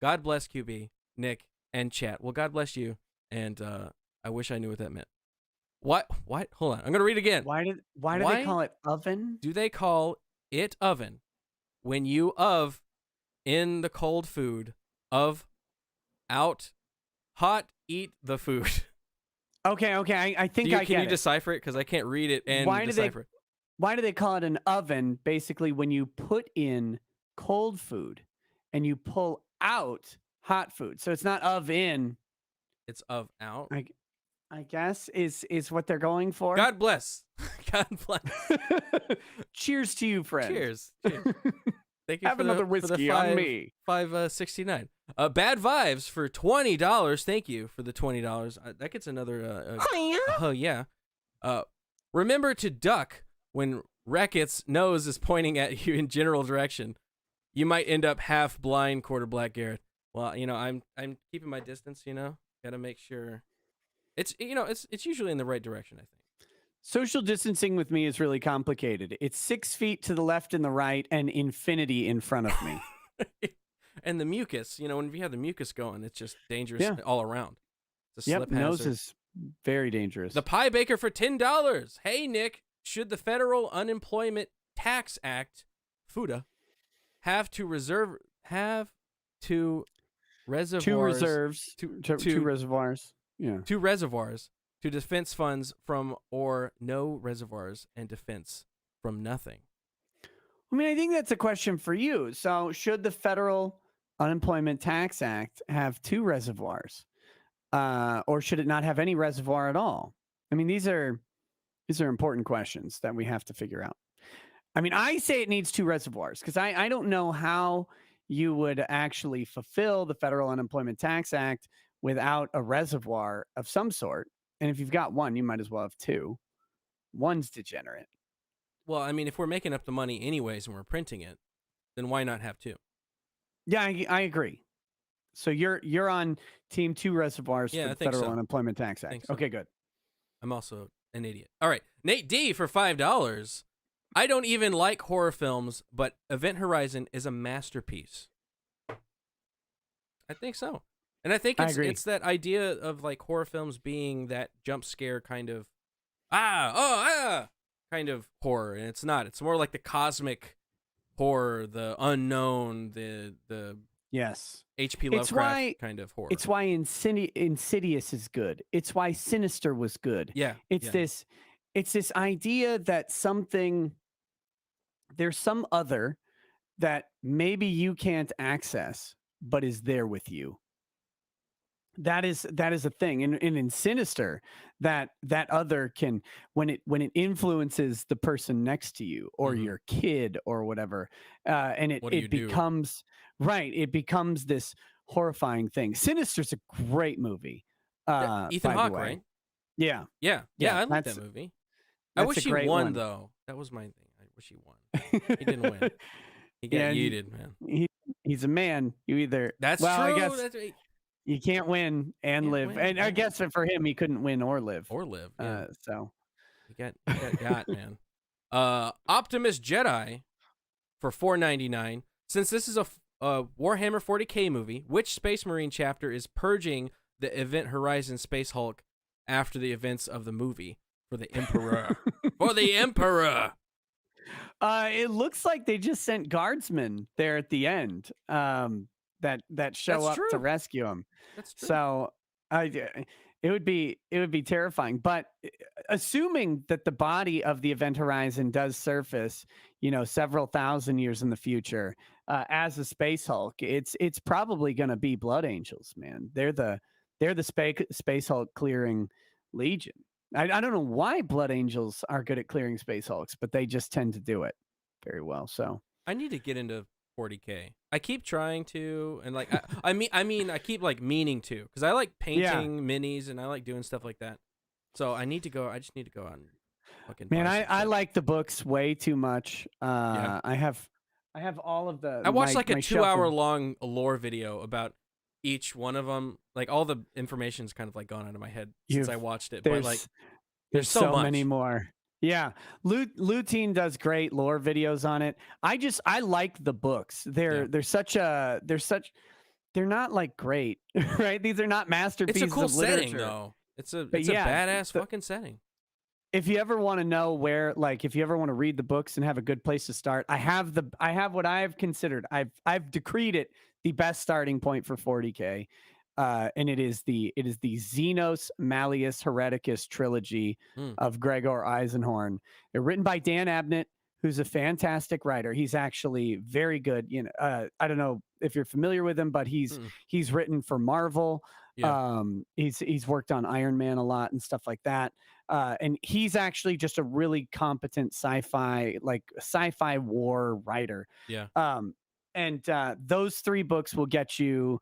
God bless QB, Nick, and chat. Well, God bless you. And I wish I knew what that meant. What? Hold on. I'm going to read it again. Why do they call it oven? Do they call it oven when you in the cold food of out hot eat the food? Okay. I think I get it. Can you decipher it? Because I can't read it and decipher it. Why do they call it an oven? Basically, when you put in cold food and you pull out hot food. So it's not in. It's of out. I guess is what they're going for. God bless. God bless. Cheers to you, friend. Cheers. Thank you. Have another whiskey on me. $5.69. Bad Vibes for $20. Thank you for the $20. That gets another. Oh yeah. Remember to duck when Rekieta's nose is pointing at you in general direction. You might end up half blind, quarter black, Garrett. Well, I'm keeping my distance. Got to make sure. It's usually in the right direction, I think. Social distancing with me is really complicated. It's 6 feet to the left and the right and infinity in front of me. And the mucus, when you have the mucus going, it's just dangerous all around. It's a slip hazard. Nose is very dangerous. The Pie Baker for $10. Hey, Nick, should the Federal Unemployment Tax Act, FUTA, have to reservoirs. Two reserves. Two reservoirs. Yeah. 2 reservoirs to defense funds from or no reservoirs and defense from nothing. I mean, I think that's a question for you. So, should the Federal Unemployment Tax Act have 2 reservoirs, or should it not have any reservoir at all? I mean, these are important questions that we have to figure out. I mean, I say it needs 2 reservoirs because I don't know how you would actually fulfill the Federal Unemployment Tax Act without a reservoir of some sort. And if you've got 1, you might as well have 2. One's degenerate. Well, I mean, if we're making up the money anyways and we're printing it, then why not have 2? Yeah, I agree. So you're on team 2 reservoirs for the Federal Unemployment Tax Act. So. Okay, good. I'm also an idiot. All right, Nate D for $5. I don't even like horror films, but Event Horizon is a masterpiece. I think so. And I think it's that idea of like horror films being that jump scare kind of kind of horror, and it's not. It's more like the cosmic horror, the unknown, the yes, H.P. Lovecraft kind of horror. It's why Insidious is good. It's why Sinister was good. Yeah, it's this idea that there's some other that maybe you can't access, but is there with you. That is a thing, and in Sinister, that other can when it influences the person next to you or your kid or whatever, and it becomes it becomes this horrifying thing. Sinister's a great movie. Ethan Hawke, right? Yeah. I like that movie. I wish he won though. That was my thing. I wish he won. He didn't win. He got yeeted, man. He's a man. You either true. I guess, that's right. You can't win and live. And I guess for him, he couldn't win or live. Yeah. So he got man. Optimus Jedi for $4.99. Since this is a Warhammer 40K movie, which Space Marine chapter is purging the Event Horizon Space Hulk after the events of the movie for the Emperor? For the Emperor. It looks like they just sent guardsmen there at the end. That show up to rescue him. That's true. So it would be terrifying. But assuming that the body of the Event Horizon does surface, several thousand years in the future, as a Space Hulk, it's probably going to be Blood Angels, man. They're the Space Hulk clearing legion. I don't know why Blood Angels are good at clearing Space Hulks, but they just tend to do it very well. So I need to get into 40K. I keep trying to, and like I mean I keep like meaning to, because I like painting minis and I like doing stuff like that. So I need to go. I just need to go out and fucking. Man, I like the books way too much. I have all of the. I watched like a 2-hour-long lore video about each one of them. Like all the information's kind of like gone out of my head since I watched it. But like, there's so many more. Yeah, Lutein does great lore videos on it. I like the books. They're not like great, right? These are not masterpieces. It's a cool of literature. setting, though. It's a badass fucking setting. If you ever want to know where, like, if you ever want to read the books and have a good place to start, I have what I've considered. I've decreed it the best starting point for 40K. And it is the Xenos Malleus Hereticus trilogy of Gregor Eisenhorn. They're written by Dan Abnett, who's a fantastic writer. He's actually very good. I don't know if you're familiar with him, but he's written for Marvel. Yeah. He's worked on Iron Man a lot and stuff like that. And he's actually just a really competent sci-fi war writer. Yeah. And those 3 books will get you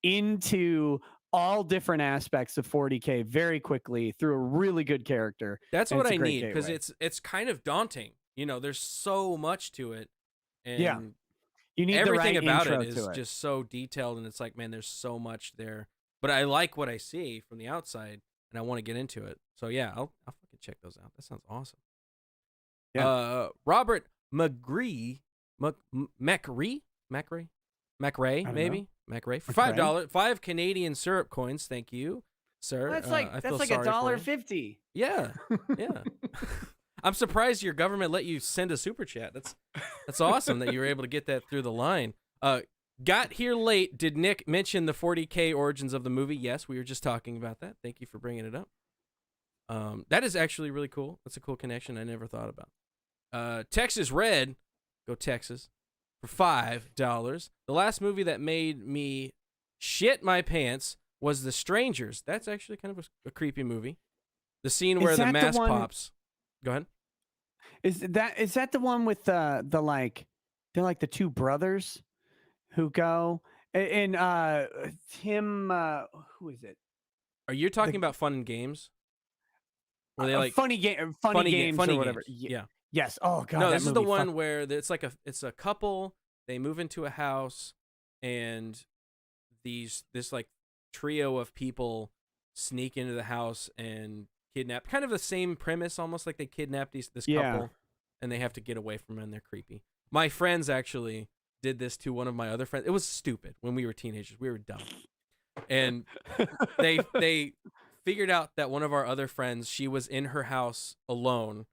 into all different aspects of 40K very quickly through a really good character. That's what I need, because it's kind of daunting. There's so much to it, and you need everything the right about intro it is just so detailed, and it's like, man, there's so much there. But I like what I see from the outside, and I want to get into it. So yeah, I'll fucking check those out. That sounds awesome. Yeah. Robert McRae, maybe. McRae for $5, 5 Canadian syrup coins. Thank you, sir. That's like $1.50. Yeah, yeah. I'm surprised your government let you send a super chat. That's awesome that you were able to get that through the line. Got here late. Did Nick mention the 40K origins of the movie? Yes, we were just talking about that. Thank you for bringing it up. That is actually really cool. That's a cool connection I never thought about. Texas Red, go Texas, for $5. The last movie that made me shit my pants was The Strangers. That's actually kind of a creepy movie. The scene where the mask pops. Go ahead. Is that the one with they're like the two brothers who go and Tim who is it? Are you talking about Fun and Games? Were they like funny games or whatever? Games. Yeah. Yes. Oh god. No, this is the one where it's like it's a couple. They move into a house, and this like trio of people sneak into the house and kidnap. Kind of the same premise, almost like they kidnap this couple, and they have to get away from them. And they're creepy. My friends actually did this to one of my other friends. It was stupid when we were teenagers. We were dumb, and they figured out that one of our other friends, she was in her house alone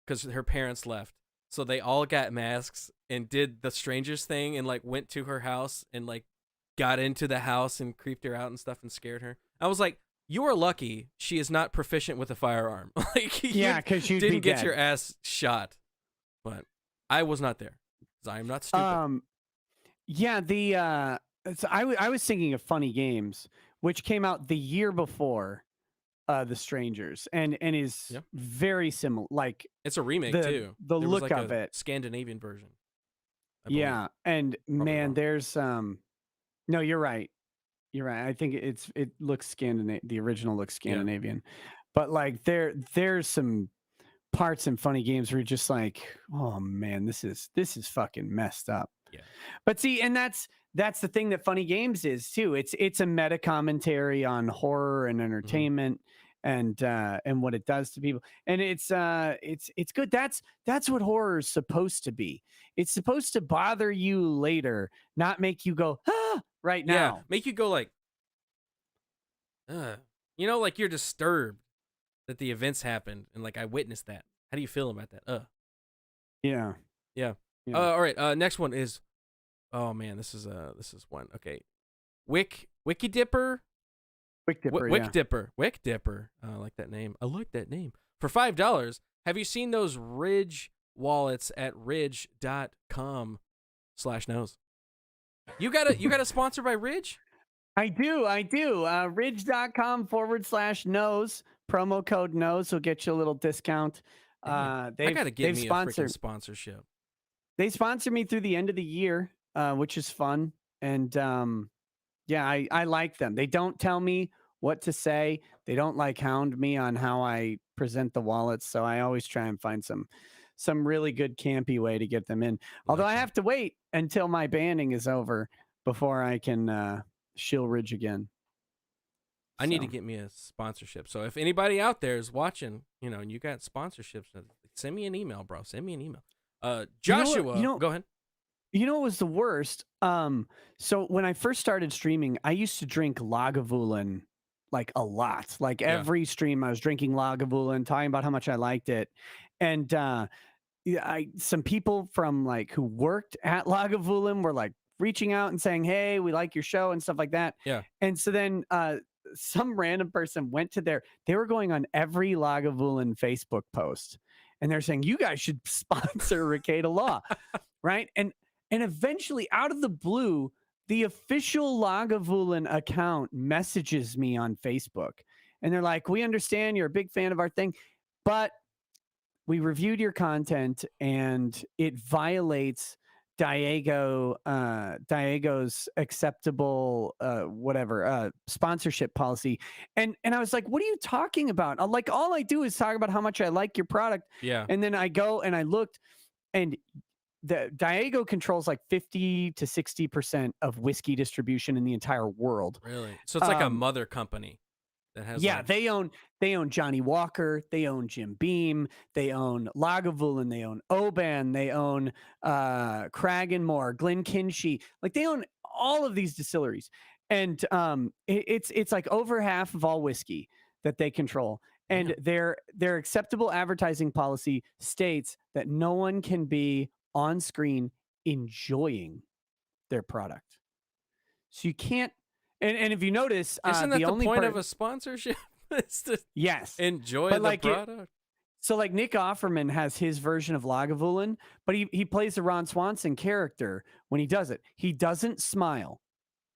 because her parents left. So they all got masks and did the strangers thing and like went to her house and like got into the house and creeped her out and stuff and scared her. I was like, you are lucky she is not proficient with a firearm. Like, because you didn't get your ass shot. But I was not there because I am not stupid. So I was thinking of Funny Games, which came out the year before The Strangers, and is very similar. Like, it's a remake too. The look like of it, Scandinavian version. Yeah, and man, there's no, you're right. You're right. I think it looks Scandinavian. The original looks Scandinavian, but like there's some parts in Funny Games where you're just like, oh man, this is fucking messed up. Yeah. But see, and that's the thing that Funny Games is too. It's a meta commentary on horror and entertainment and what it does to people. And it's good. That's what horror is supposed to be. It's supposed to bother you later, not make you go, right now. Yeah, make you go like, like you're disturbed that the events happened and like I witnessed that. How do you feel about that? Yeah. All right. Next one is, oh man, this is one. Okay, Wick Dipper. Wick Dipper. I like that name. For $5. Have you seen those Ridge wallets at ridge.com/nose? You got a sponsor by Ridge? I do. Ridge.com/nose. Promo code nose will get you a little discount. I gotta get me a freaking sponsorship. They sponsor me through the end of the year, which is fun. And I like them. They don't tell me what to say. They don't like hound me on how I present the wallets. So I always try and find some really good campy way to get them in. Although I have to wait until my banning is over before I can shill Ridge again. I need to get me a sponsorship. So if anybody out there is watching, and you got sponsorships, send me an email, bro. Send me an email. Joshua, go ahead. You know what was the worst? So when I first started streaming, I used to drink Lagavulin like a lot. Like every stream I was drinking Lagavulin, talking about how much I liked it. And some people from like who worked at Lagavulin were like reaching out and saying, "Hey, we like your show," and stuff like that. Yeah. And so then some random person went to they were going on every Lagavulin Facebook post, and they're saying, "You guys should sponsor Rekieta Law," right? And eventually, out of the blue, the official Lagavulin account messages me on Facebook, and they're like, "We understand you're a big fan of our thing, but we reviewed your content, and it violates Diego's acceptable sponsorship policy." And I was like, what are you talking about? All I do is talk about how much I like your product. Yeah. And then I go and I looked, and the Diego controls like 50 to 60% of whiskey distribution in the entire world. Really? So it's like a mother company that has they own Johnny Walker, they own Jim Beam, they own Lagavulin, they own Oban, they own Cragganmore, Glenkinchie. Like they own all of these distilleries. And it's like over half of all whiskey that they control. And their acceptable advertising policy states that no one can be on screen enjoying their product. So you can't. And if you notice, Isn't that the the only point part of a sponsorship? It's to yes, enjoy but the like product. so like Nick Offerman has his version of Lagavulin, but he plays the Ron Swanson character when he does it. He doesn't smile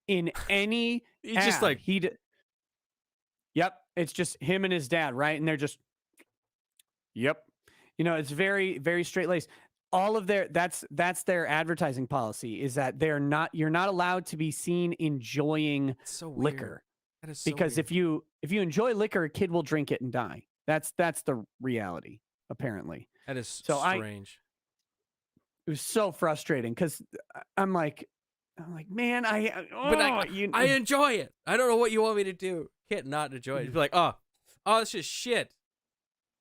in any He's ad. just like, Yep, it's just him and his dad, right? And they're just, yep. It's very, very straight laced. All of that's their advertising policy is that you're not allowed to be seen enjoying it's so weird. liquor. That is so Because weird. if you enjoy liquor, a kid will drink it and die. That's the reality, apparently. That is So strange. it was so frustrating because I'm like, man, But I enjoy it. I don't know what you want me to do. Can't not enjoy it. Be like, oh, it's just shit.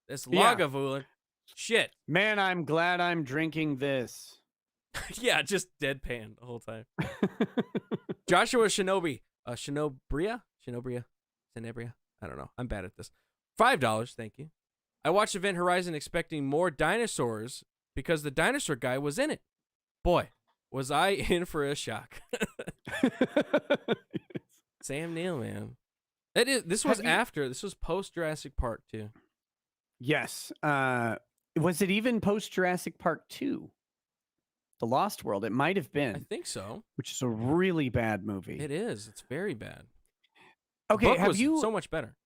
This Lagavulin, shit. Man, I'm glad I'm drinking this. Yeah, just deadpan the whole time. Joshua Shinobi, Shinobria, I don't know. I'm bad at this. $5, thank you. I watched Event Horizon expecting more dinosaurs because the dinosaur guy was in it. Boy, was I in for a shock. Sam Neill, man. This was post Jurassic Park too. Yes. Was it even post Jurassic Park 2? The Lost World. It might have been. I think so. Which is a really bad movie. It is. It's very bad. Okay, the book was so much better.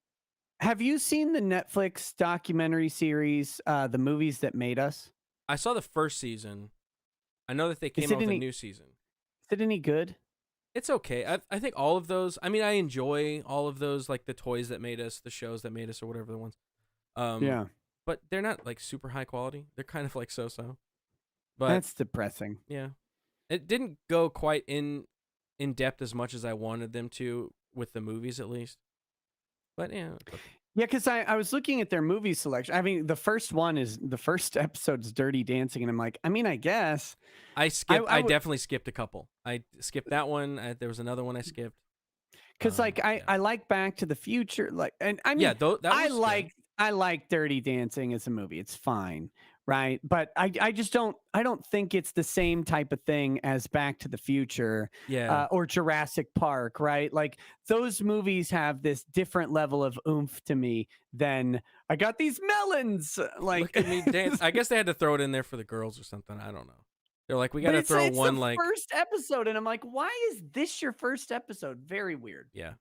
Have you seen the Netflix documentary series, The Movies That Made Us? I saw the first season. I know that they came out with a new season. Is it any good? It's okay. I think all of those. I mean, I enjoy all of those, like the toys that made us, the shows that made us, or whatever the ones. Yeah. But they're not like super high quality. They're kind of like so-so. But that's depressing. Yeah, it didn't go quite in depth as much as I wanted them to with the movies, at least. But yeah. Yeah, because I was looking at their movie selection. I mean, the first episode's Dirty Dancing, and I'm like, I mean, I guess I definitely skipped a couple. I skipped that one. There was another one I skipped. Because I like Back to the Future, like, and I mean, I like Dirty Dancing as a movie. It's fine, right? But I just don't think it's the same type of thing as Back to the Future, or Jurassic Park, right? Like those movies have this different level of oomph to me than I got these melons. Like, look at me dance. I guess they had to throw it in there for the girls or something. I don't know. They're like, we got to throw one the like first episode, and I'm like, why is this your first episode? Very weird. Yeah.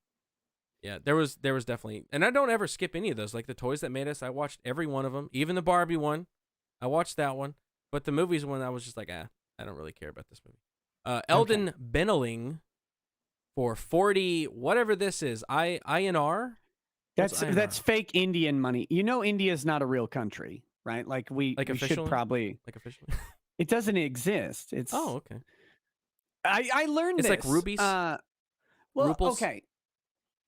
Yeah, there was definitely, and I don't ever skip any of those. Like the toys that made us, I watched every one of them, even the Barbie one. I watched that one, but the movies one, I was just like, I don't really care about this movie. Eldon Benneling for 40, whatever this is, INR. That's fake Indian money. India's not a real country, right? Like we should probably officially. It doesn't exist. It's okay. I learned it's this. Like rubies. Well, Ruples? Okay.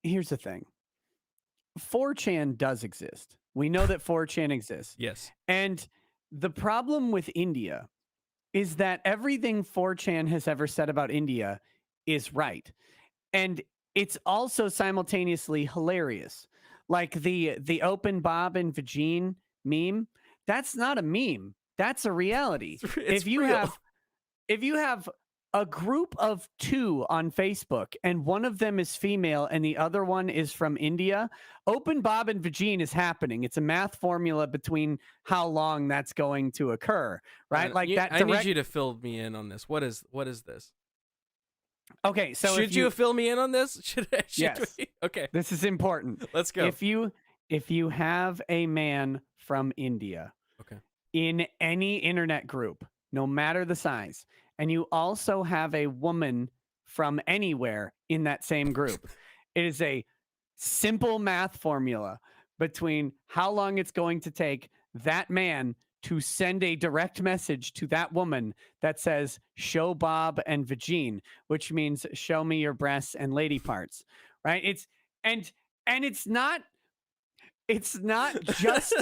Here's the thing. 4chan does exist. We know that 4chan exists. Yes. And the problem with India is that everything 4chan has ever said about India is right. And it's also simultaneously hilarious. Like the open Bob and Vagine meme, that's not a meme. That's a reality. It's real. If you have a group of 2 on Facebook and one of them is female and the other one is from India, open Bob and Vagine is happening. It's a math formula between how long that's going to occur, right? I need you to fill me in on this. What is this? Okay, so should you fill me in on this? Yes. Okay. This is important. Let's go. If you have a man from India, okay, in any internet group, no matter the size, and you also have a woman from anywhere in that same group, it is a simple math formula between how long it's going to take that man to send a direct message to that woman that says, show Bob and Vagine, which means show me your breasts and lady parts, right? It's not just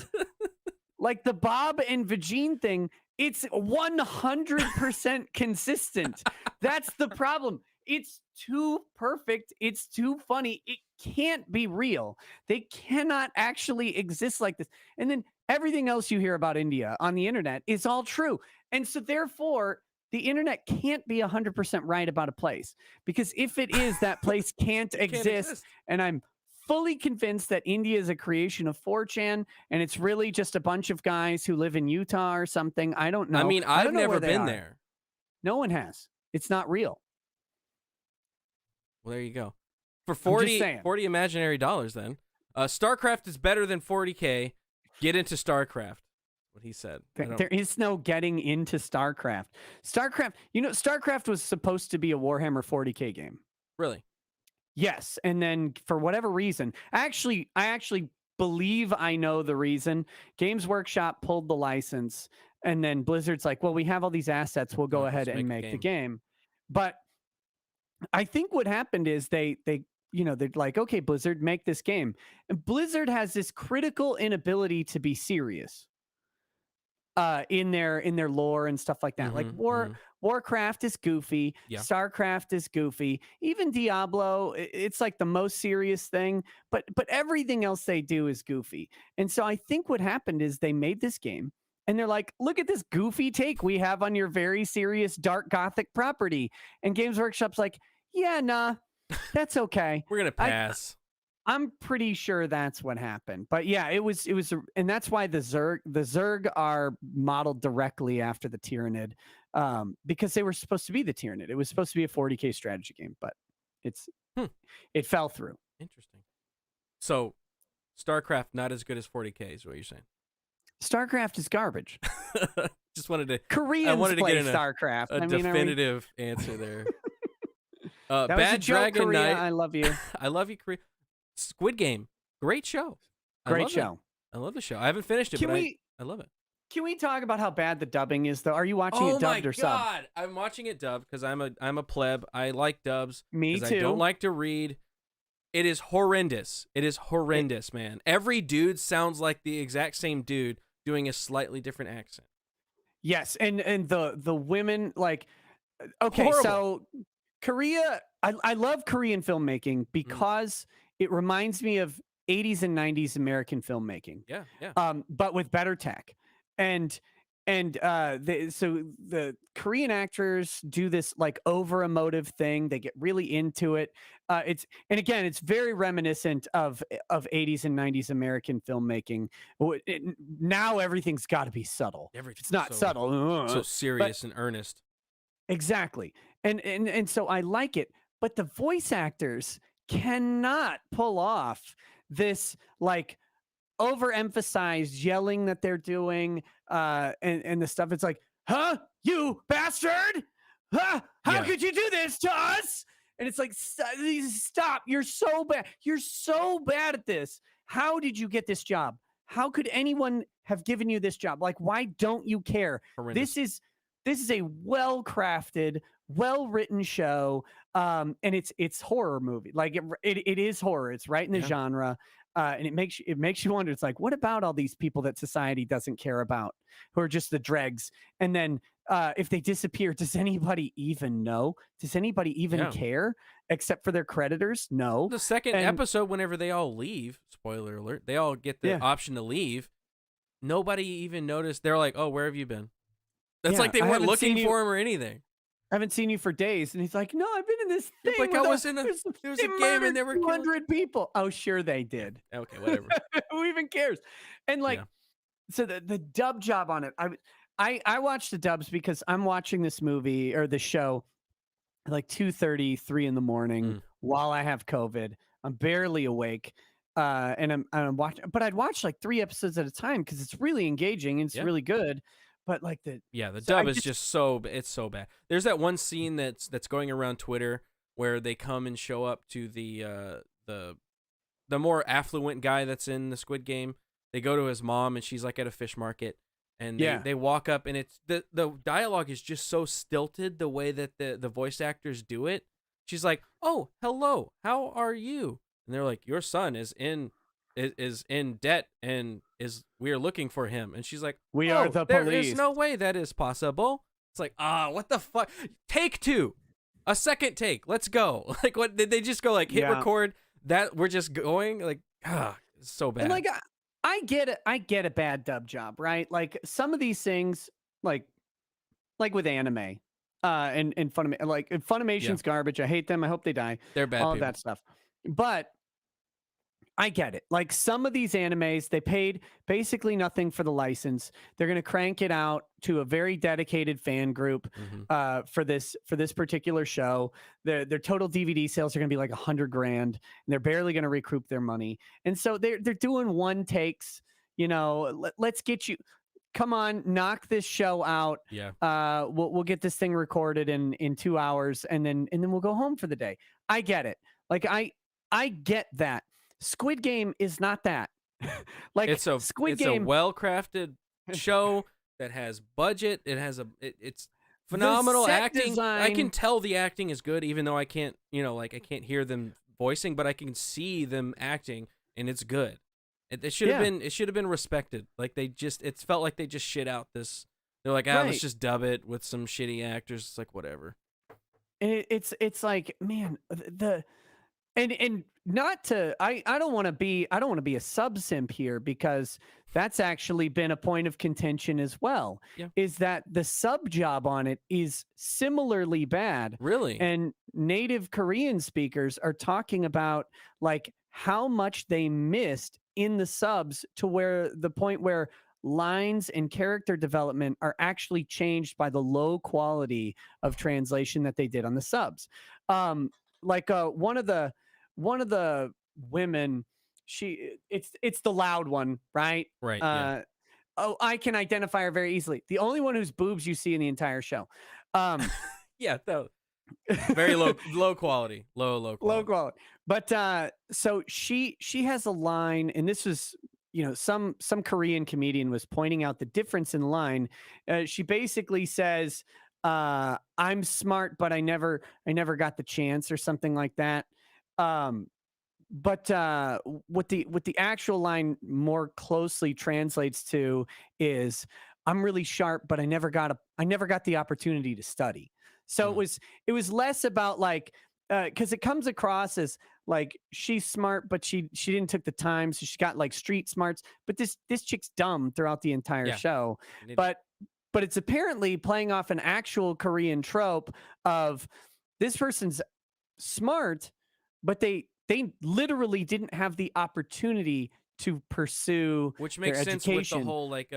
like the Bob and Vagine thing. It's 100% consistent. That's the problem. It's too perfect. It's too funny. It can't be real. They cannot actually exist like this. And then everything else you hear about India on the internet is all true. And so therefore, the internet can't be 100% right about a place, because if it is, that place can't It can't exist. exist. And I'm fully convinced that India is a creation of 4chan, and it's really just a bunch of guys who live in Utah or something. I don't know. I mean, I I've don't know never where they been are. there. No one has. It's not real. Well, there you go. For I'm just 40, saying. 40 imaginary dollars, then. StarCraft is better than 40K. Get into StarCraft. What he said. There is no getting into StarCraft. StarCraft was supposed to be a Warhammer 40K game. Really? Yes, and then for whatever reason, I actually believe I know the reason. Games Workshop pulled the license, and then Blizzard's like, "Well, we have all these assets. We'll go ahead and make the game." But I think what happened is they're like, "Okay, Blizzard, make this game." And Blizzard has this critical inability to be serious in their lore and stuff like that. Like Warcraft is goofy, Yeah. StarCraft is goofy, even Diablo, it's like the most serious thing, but everything else they do is goofy. And so I think what happened is they made this game and they're like, "Look at this goofy take we have on your very serious dark gothic property." And Games Workshop's like, "Yeah, nah, that's okay." We're going to pass. I'm pretty sure that's what happened. But yeah, it was, and that's why the Zerg are modeled directly after the Tyranid, because they were supposed to be the Tyranid. It was supposed to be a 40K strategy game, but it fell through. Interesting. So, StarCraft not as good as 40K is what you're saying. StarCraft is garbage. Just wanted to Koreans wanted to play get StarCraft. a definitive answer there. That Bad was a joke, Dragon Korea. Knight. I love you. I love you, Korea. Squid Game, great show. Great show. I love the show. I haven't finished it, I love it. Can we talk about how bad the dubbing is, though? Are you watching it dubbed or sub? Oh my god, I'm watching it dubbed because I'm a pleb. I like dubs. Me too. I don't like to read. It is horrendous. It is horrendous, man. Every dude sounds like the exact same dude doing a slightly different accent. Yes, and the women, like, okay, Horrible. so Korea, I love Korean filmmaking because it reminds me of 80s and 90s American filmmaking. Yeah. But with better tech. So the Korean actors do this like over emotive thing. They get really into it. It's very reminiscent of 80s and 90s American filmmaking. Now everything's got to be subtle. It's not subtle. So serious and earnest. Exactly. And so I like it, but the voice actors cannot pull off this like overemphasized yelling that they're doing and the stuff. It's like, "Huh, you bastard, huh, how could you do this to us?" And it's like, stop, you're so bad at this. How did you get this job? How could anyone have given you this job? Like, why don't you care? Horrendous. This is a well-crafted, well-written show, and it's horror movie. Like it is horror. It's right in the genre, and it makes you wonder. It's like, what about all these people that society doesn't care about, who are just the dregs? And then if they disappear, does anybody even know? Does anybody even care? Except for their creditors? No. The second episode, whenever they all leave, spoiler alert, they all get the option to leave. Nobody even noticed. They're like, "Oh, where have you been?" That's like they weren't looking for him or anything. I haven't seen you for days. And he's like, "No, I've been in this thing." Like, I was in a game and there were 200 people. Oh, sure they did. Okay, whatever. Who even cares? And like, so the dub job on it, I watched the dubs because I'm watching this movie or the show at like 2:30, 3 in the morning while I have COVID. I'm barely awake. And I'm watching, but I'd watch like 3 episodes at a time because it's really engaging and it's really good. But like the dub is just so bad. There's that one scene that's going around Twitter where they come and show up to the more affluent guy that's in the Squid Game. They go to his mom and she's like at a fish market, and they walk up and it's the dialogue is just so stilted the way that the voice actors do it. She's like, "Oh, hello, how are you?" And they're like, "Your son is in debt and we are looking for him." And she's like, "We are the police. There is no way that is possible." It's like, what the fuck? Take 2, a second take. Let's go. Like, what did they just go like hit record? That we're just going like, it's so bad. And like, I get it. I get a bad dub job, right? Like some of these things, like with anime, and Funimation's garbage. I hate them. I hope they die. They're bad All people. of that stuff. But I get it. Like some of these animes, they paid basically nothing for the license. They're going to crank it out to a very dedicated fan group for this particular show. Their total DVD sales are going to be like $100,000, and they're barely going to recoup their money. And so they're doing one takes. You know, let's get you. Come on, knock this show out. Yeah. We'll get this thing recorded in 2 hours, and then we'll go home for the day. I get it. Like I get that. Squid Game is not that. Like it's a Game, well-crafted show that has budget. It has it's phenomenal acting. Design, I can tell the acting is good, even though I can't, I can't hear them voicing, but I can see them acting, and it's good. It should have been. It should have been respected. Like it felt like they just shit out this. They're like, let's just dub it with some shitty actors. It's like whatever. And it's like, man, and not to. I don't want to be a sub simp here, because that's actually been a point of contention as well. Yeah. Is that the sub job on it is similarly bad. Really? And native Korean speakers are talking about like how much they missed in the subs, to where the point where lines and character development are actually changed by the low quality of translation that they did on the subs. One of the women, it's the loud one, right? Right. Yeah. I can identify her very easily. The only one whose boobs you see in the entire show. Yeah, very low quality. Low quality. But so she has a line, and this was, some Korean comedian was pointing out the difference in line. She basically says, I'm smart, but I never got the chance, or something like that. But what the actual line more closely translates to is, I'm really sharp, but I never got the opportunity to study. So it was less about like, because it comes across as like she's smart, but she didn't took the time, so she got like street smarts. But this chick's dumb throughout the entire show. But it's apparently playing off an actual Korean trope of this person's smart, but they literally didn't have the opportunity to pursue, which makes their sense education. with the whole like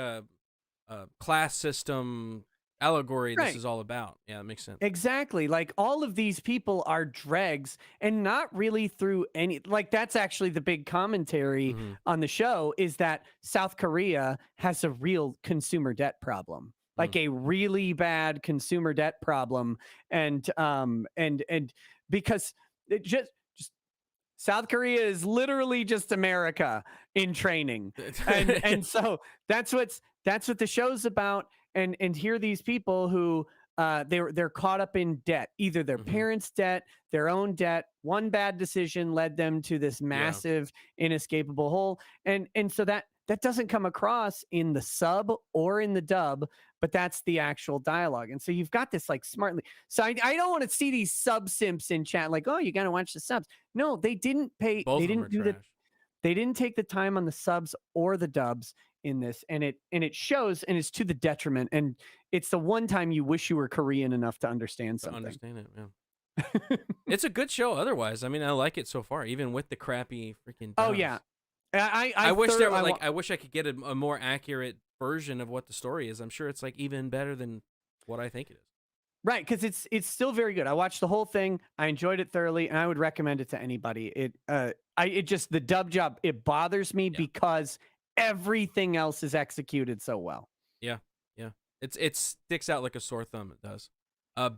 class system allegory this is all about. Yeah, it makes sense. Exactly. Like all of these people are dregs, and not really through any, like that's actually the big commentary on the show, is that South Korea has a real consumer debt problem. Like a really bad consumer debt problem. And because it just South Korea is literally just America in training. And so that's what the show's about. And here are these people who they're caught up in debt, either their parents' debt, their own debt. One bad decision led them to this massive, inescapable hole. And so that doesn't come across in the sub or in the dub, but that's the actual dialogue. And so you've got this like smartly. So I don't want to see these sub simps in chat like, oh, you got to watch the subs. No, they didn't pay. Both they of them didn't do trash. that. They didn't take the time on the subs or the dubs in this, and it shows, and it's to the detriment. And it's the one time you wish you were Korean enough to understand something. Understand it, yeah. It's a good show otherwise. I mean, I like it so far, even with the crappy freaking dubs. Oh yeah. I wish there were I wish I could get a more accurate version of what the story is. I'm sure it's like even better than what I think it is. Right, because it's still very good. I watched the whole thing. I enjoyed it thoroughly, and I would recommend it to anybody. It just, the dub job, it bothers me because everything else is executed so well. Yeah. It sticks out like a sore thumb. It does.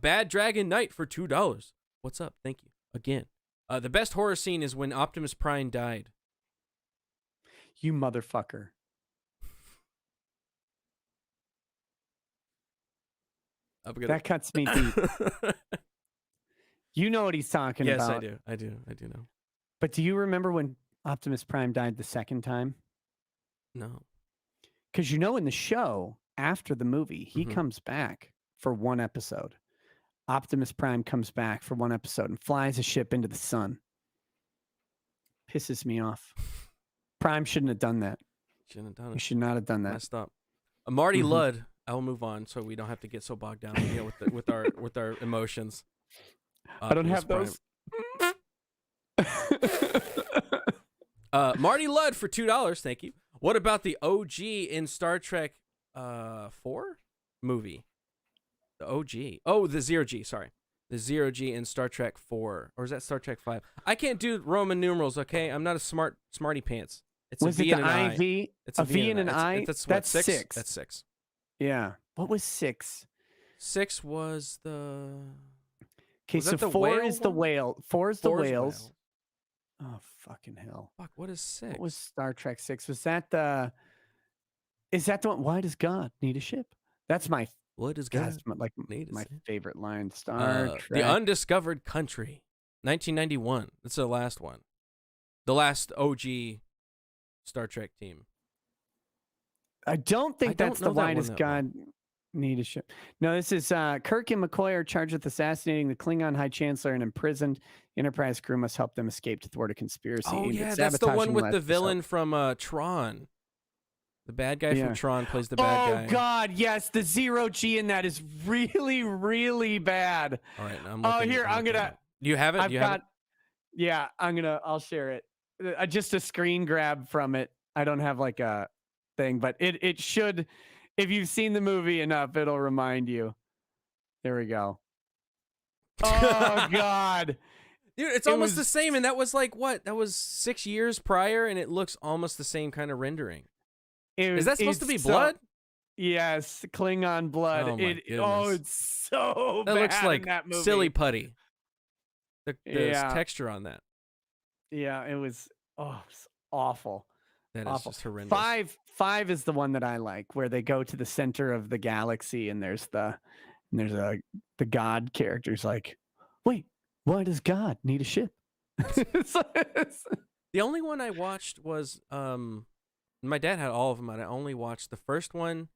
Bad Dragon Knight for $2. What's up? Thank you again. The best horror scene is when Optimus Prime died. You motherfucker. That cuts me deep. You know what he's talking about. Yes, I do know. But do you remember when Optimus Prime died the second time? No. Because in the show, after the movie, he comes back for one episode. Optimus Prime comes back for one episode and flies a ship into the sun. Pisses me off. Prime shouldn't have done that. Shouldn't have done it. He should not have done that. Messed up. Marty Ludd I'll move on so we don't have to get so bogged down, with our emotions. I don't have Prime. those. Marty Ludd for $2. Thank you. What about the OG in Star Trek 4 movie? The OG. Oh, the 0G. Sorry. The 0G in Star Trek 4. Or is that Star Trek 5? I can't do Roman numerals, okay? I'm not a smarty pants. It's was a V it and the an I. IV? It's a V and an I? That's That's 6? That's 6. Yeah. What was 6? 6 was the... Okay, was so that the 4 whale is the one? whale. 4 is the 4's whales. whale. Oh, fucking hell. Fuck, what is 6? What was Star Trek 6? Was that the... Is that the one? Why does God need a ship? That's my... What is That's God? my favorite line. Star Trek. The Undiscovered Country. 1991. That's the last one. The last OG Star Trek team. I don't think that's the know Why that does one that God need a ship. No, this is Kirk and McCoy are charged with assassinating the Klingon High Chancellor and imprisoned. Enterprise crew must help them escape to thwart a conspiracy. Oh, aimed yeah, at that's the one sabotaging with the Lex's villain hope. from Tron. The bad guy Yeah. from Tron plays the bad guy. Oh, God, yes. The 0G in that is really, really bad. All right, I'm Oh, looking, here, I'm looking gonna- at it. Do you have it? Do you have it? Yeah, I'll share it. Just a screen grab from it. I don't have like a thing, but it should, if you've seen the movie enough, it'll remind you. There we go. Oh, God. Dude, it's almost the same, and that was like, what? That was 6 years prior, and it looks almost the same kind of rendering. Is that supposed to be blood? Yes, Klingon blood. Oh, my it's so That bad looks like in that movie. silly putty. The Yeah. texture on that. Yeah, it was awful. That is Awful. just horrendous. Five is the one that I like, where they go to the center of the galaxy and there's the God character's like, wait, why does God need a ship? The only one I watched was my dad had all of them, and I only watched the first one,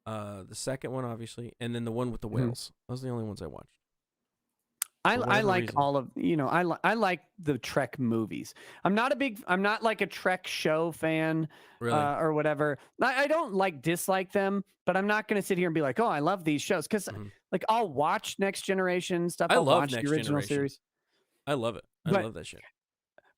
the second one obviously, and then the one with the whales. Those are the only ones I watched. I like reason. all of, I like the Trek movies. I'm not like a Trek show fan, Really? or whatever. I don't dislike them, but I'm not going to sit here and be like, oh, I love these shows. Cause like I'll watch Next Generation stuff. I'll love watch Next the original Generation. series. I love it. I love that shit.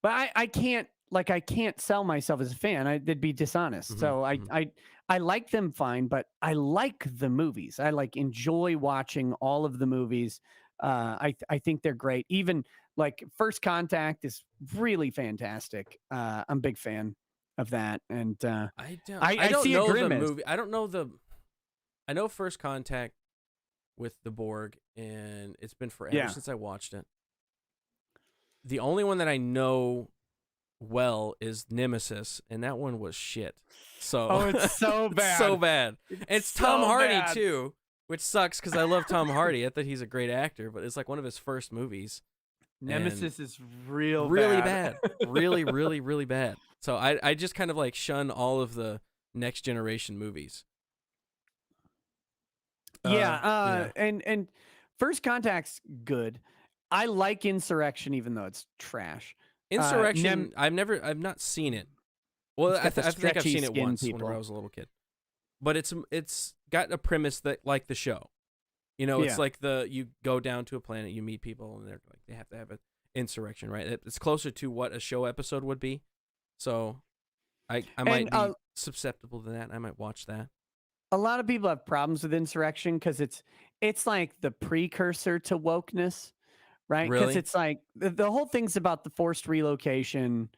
But I can't sell myself as a fan. That'd be dishonest. So I like them fine, but I like the movies. I enjoy watching all of the movies. I think they're great. Even like First Contact is really fantastic. I'm a big fan of that. And I I don't see know a the grimace. movie. I don't know I know First Contact with the Borg, and it's been forever since I watched it. The only one that I know well is Nemesis, and that one was shit. So it's so bad. so bad. It's Tom so Hardy bad. too, which sucks because I love Tom Hardy. I thought he's a great actor, but it's like one of his first movies. Nemesis is really bad. Really, really, really bad. So I just kind of like shun all of the Next Generation movies. And First Contact's good. I like Insurrection, even though it's trash. Insurrection, I've not seen it. Well, I think I've stretchy seen it skin once people. whenever I was a little kid. But it's got a premise that like the show. It's like you go down to a planet, you meet people, and they're like they have to have an insurrection, right? It's closer to what a show episode would be. So I might be susceptible to that. I might watch that. A lot of people have problems with Insurrection because it's like the precursor to wokeness, right? Because Really? it's like the whole thing's about the forced relocation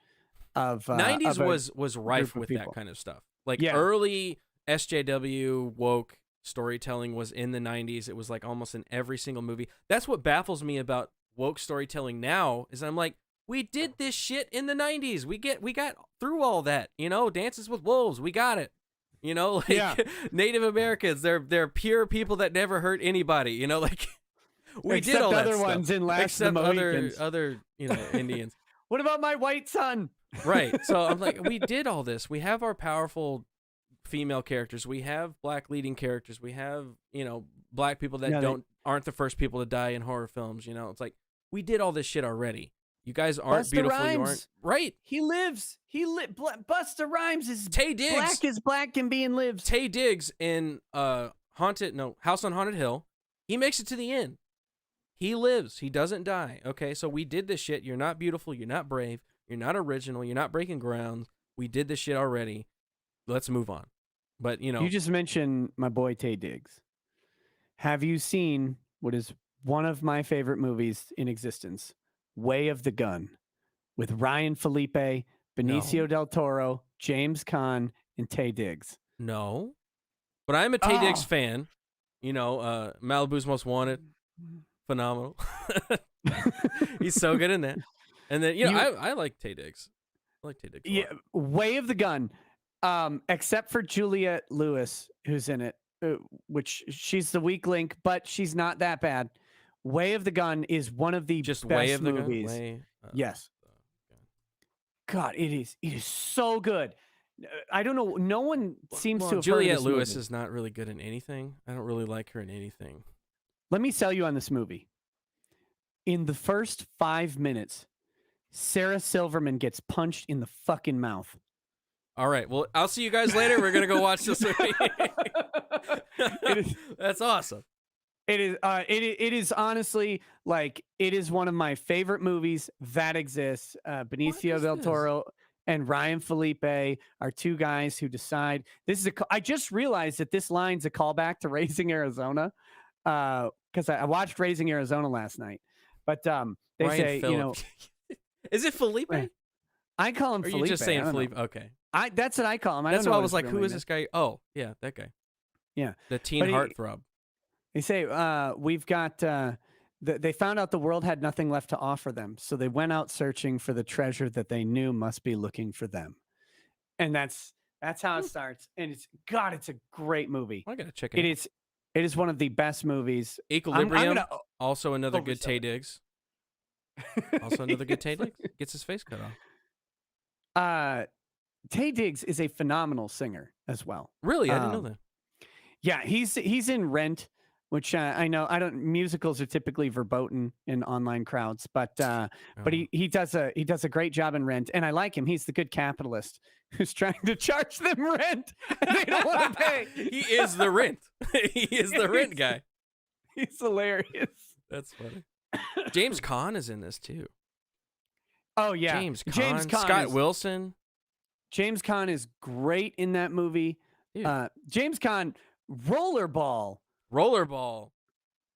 of 90s was rife group of with that people. kind of stuff. Like Yeah. early SJW woke storytelling was in the 90s. It was like almost in every single movie. That's what baffles me about woke storytelling now is I'm like, we did this shit in the 90s. We got through all that, Dances with Wolves, we got it. Native Americans, they're pure people that never hurt anybody, like we Except did all that other stuff. ones in Last of Except the Mohicans. other Indians. What about my white son? Right. So I'm like, we did all this. We have our powerful female characters. We have black leading characters. We have, black people that aren't the first people to die in horror films. It's like we did all this shit already. You guys aren't Busta beautiful. You aren't Rhymes. right. He lives. Busta Rhymes is Tay Diggs. black as black can be and lives. Tay Diggs in House on Haunted Hill. He makes it to the end. He lives. He doesn't die. Okay, so we did this shit. You're not beautiful. You're not brave. You're not original. You're not breaking ground. We did this shit already. Let's move on. But, you know. You just mentioned my boy Tay Diggs. Have you seen what is one of my favorite movies in existence, Way of the Gun, with Ryan Felipe, Benicio del Toro, James Caan, and Tay Diggs? No. But I'm a Tay Diggs fan. You know, Malibu's Most Wanted. Phenomenal. He's so good in that. And then, I like Tay Diggs. I like Tay Diggs. Yeah, Way of the Gun. Except for Juliette Lewis, who's in it, which she's the weak link, but she's not that bad. Way of the Gun is one of the best Way of the movies. Gun? Yes. God, it is so good. I don't know. No one seems to have Juliette heard of this Lewis movie. is not really good in anything. I don't really like her in anything. Let me sell you on this movie. In the first 5 minutes, Sarah Silverman gets punched in the fucking mouth. All right. Well, I'll see you guys later. We're gonna go watch this movie. That's awesome. It is. It is honestly like it is one of my favorite movies that exists. Benicio del Toro and Ryan Felipe are two guys who decide this is I just realized that this line's a callback to Raising Arizona, because I watched Raising Arizona last night. But they Ryan say Phillips. Is it Felipe? I call him Or are Felipe. you just saying Felipe? Okay. That's what I call him. That's why I was like, who is this guy? Oh, yeah, that guy. Yeah. The teen heartthrob. They say, we've got, they found out the world had nothing left to offer them. So they went out searching for the treasure that they knew must be looking for them. And that's how it starts. And it's a great movie. I got to check it out. It is one of the best movies. Equilibrium. Also another good Tay Diggs. Also another good Tay Diggs. Gets his face cut off. Tay Diggs is a phenomenal singer as well. Really? I didn't know that. Yeah, he's in Rent, which I know musicals are typically verboten in online crowds, but he does a great job in Rent, and I like him. He's the good capitalist who's trying to charge them rent and they don't want to pay. He is the rent. He is the rent guy. He's hilarious. That's funny. James Caan is in this too. Oh yeah, James Caan, Scott Wilson. James Caan is great in that movie. James Caan, Rollerball.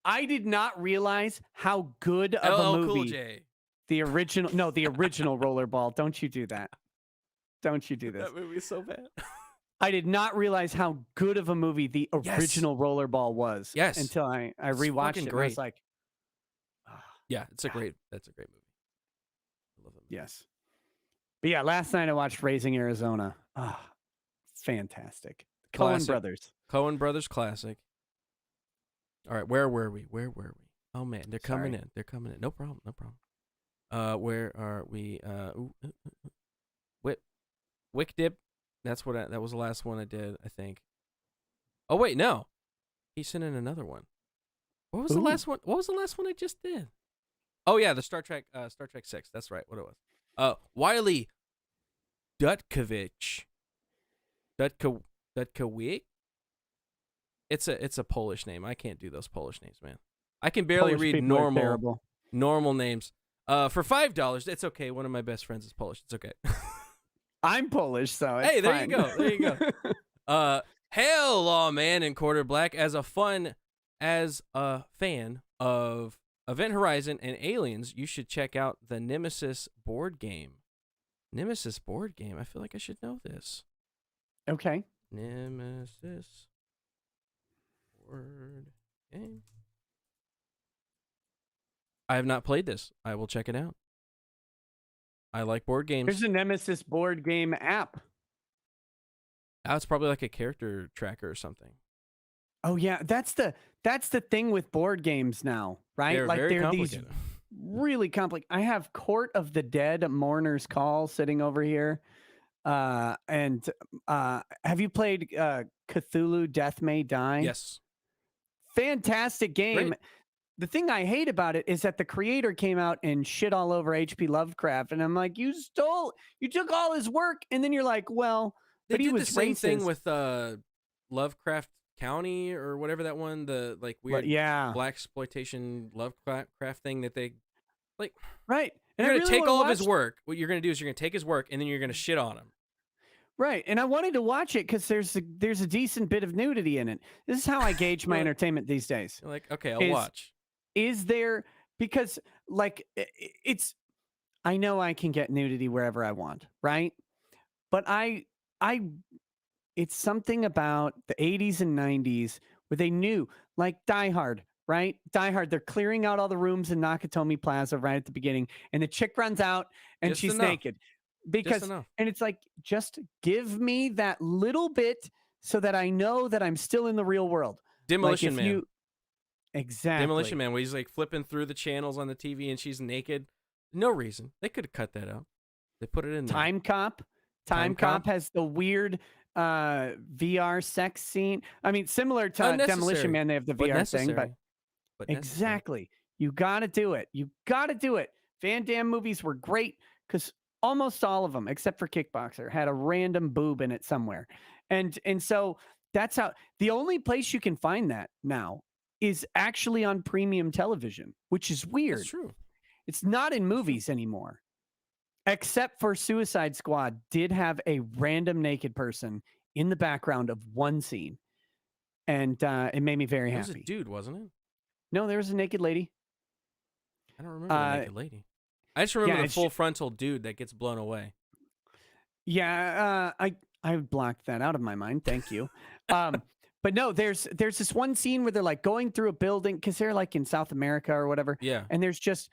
I did not realize how good of a movie. Cool J. The original Rollerball. Don't you do that. Don't you do this. That movie is so bad. I did not realize how good of a movie the original Rollerball was. Yes. Until I rewatched it. And I was like, yeah, that's a great movie. I love it. Yes. But yeah, last night I watched Raising Arizona. Fantastic. Coen Brothers classic. All right, where were we? Oh man, they're coming in. No problem. Where are we? Wick Dip. That was the last one I did, I think. Oh wait, no. He sent in another one. What was the last one? What was the last one I just did? Oh yeah, the Star Trek 6. That's right, what it was. Wiley Dutkiewicz. Dutkiewicz? It's a Polish name. I can't do those Polish names, man. I can barely read normal names. For $5, it's okay. One of my best friends is Polish. It's okay. I'm Polish, so it's hey, there fine. you go. Hail, Lawman and Quarter Black. As a fan of Event Horizon and Aliens, you should check out the Nemesis board game. I feel like I should know this. Okay. Nemesis board game. I have not played this. I will check it out. I like board games. There's a Nemesis board game app. Oh, it's probably like a character tracker or something. Oh yeah, that's the thing with board games now, right? They're these really complicated. I have Court of the Dead, Mourner's Call sitting over here. And have you played Cthulhu Death May Die? Yes. Fantastic game. Great. the thing I hate about it is that the creator came out and shit all over H.P. Lovecraft, and I'm like, you took all his work, and then you're like, well, They but he did was the same racist. thing with Lovecraft County or whatever that one, the like weird black exploitation Lovecraft thing that they like. Right. And You're I gonna really take all of watch his work. What you're gonna do is you're gonna take his work and then you're gonna shit on him. Right. And I wanted to watch it because there's a decent bit of nudity in it. This is how I gauge my entertainment these days. You're like, okay, I'll watch. Is there, because like it's, I know I can get nudity wherever I want, right? But it's something about the 80s and 90s where they knew, like Die Hard, right? Die Hard, they're clearing out all the rooms in Nakatomi Plaza right at the beginning, and the chick runs out and she's naked. Because, and it's like, just give me that little bit so that I know that I'm still in the real world. Demolition Man. Exactly. Demolition Man, where he's like flipping through the channels on the TV and she's naked. No reason. They could have cut that out. They put it in there. Time Cop has the weird VR sex scene. I mean, similar to Demolition Man, they have the VR thing, but exactly. You got to do it. You got to do it. Van Damme movies were great because almost all of them, except for Kickboxer, had a random boob in it somewhere. And so that's how, the only place you can find that now is actually on premium television, which is weird. That's true. It's not in movies anymore. Except for Suicide Squad did have a random naked person in the background of one scene. And it made me very happy. It was a dude, wasn't it? No, there was a naked lady. I don't remember the naked lady. I just remember the full frontal dude that gets blown away. Yeah, I blocked that out of my mind. Thank you. But no, there's this one scene where they're like going through a building because they're like in South America or whatever. Yeah. And there's just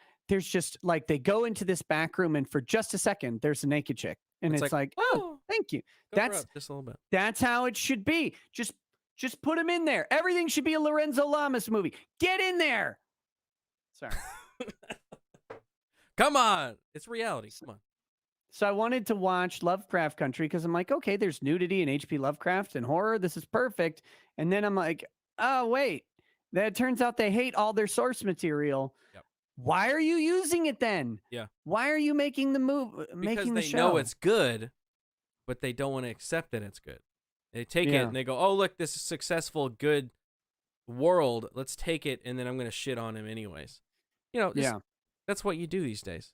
like they go into this back room and for just a second there's a naked chick and it's like oh, thank you. That's just a little bit. That's how it should be. Just put him in there. Everything should be a Lorenzo Lamas movie. Get in there. Sorry. Come on. It's reality. Come on. So I wanted to watch Lovecraft Country because I'm like, okay, there's nudity in H.P. Lovecraft and horror. This is perfect. And then I'm like, oh, wait. That turns out they hate all their source material. Yep. Why are you using it then? Yeah. Why are you making the move? Because the they know it's good, but they don't want to accept that it's good. They take it and they go, oh, look, this is successful, good world. Let's take it, and then I'm going to shit on him anyways. You know, that's what you do these days.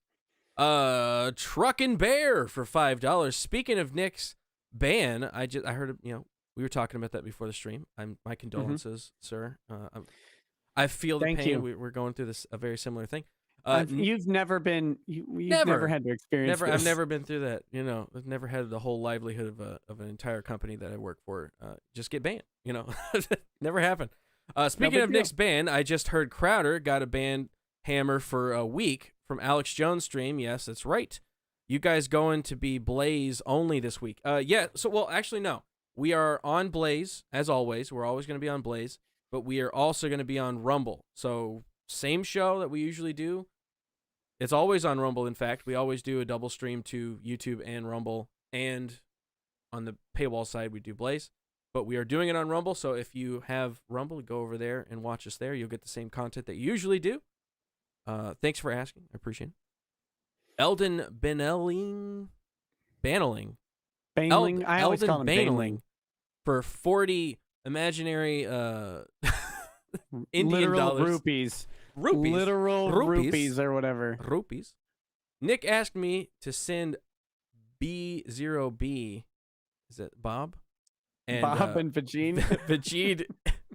Truckin' Bear for $5. Speaking of Nick's ban, I heard, we were talking about that before the stream. My condolences, sir. I feel the pain. We're going through a very similar thing. You've never been. You've never had to experience. This. I've never been through that. I've never had the whole livelihood of an entire company that I work for just get banned. Never happened. Speaking of Nick's ban, I just heard Crowder got a ban hammer for a week from Alex Jones' stream. Yes, that's right. You guys going to be Blaze only this week? Yeah. So, well, actually, no. We are on Blaze as always. We're always going to be on Blaze, but we are also going to be on Rumble. So, same show that we usually do. It's always on Rumble. In fact, we always do a double stream to YouTube and Rumble, and on the paywall side, we do Blaze. But we are doing it on Rumble, so if you have Rumble, go over there and watch us there. You'll get the same content that you usually do. Thanks for asking. I appreciate it. Eldon Baneling. I always call him Baneling. For 40 imaginary Indian literal dollars. Rupees. Literal rupees or whatever. Rupees. Nick asked me to send B0B. Is it Bob? And, Bob and Vajid. Vajid.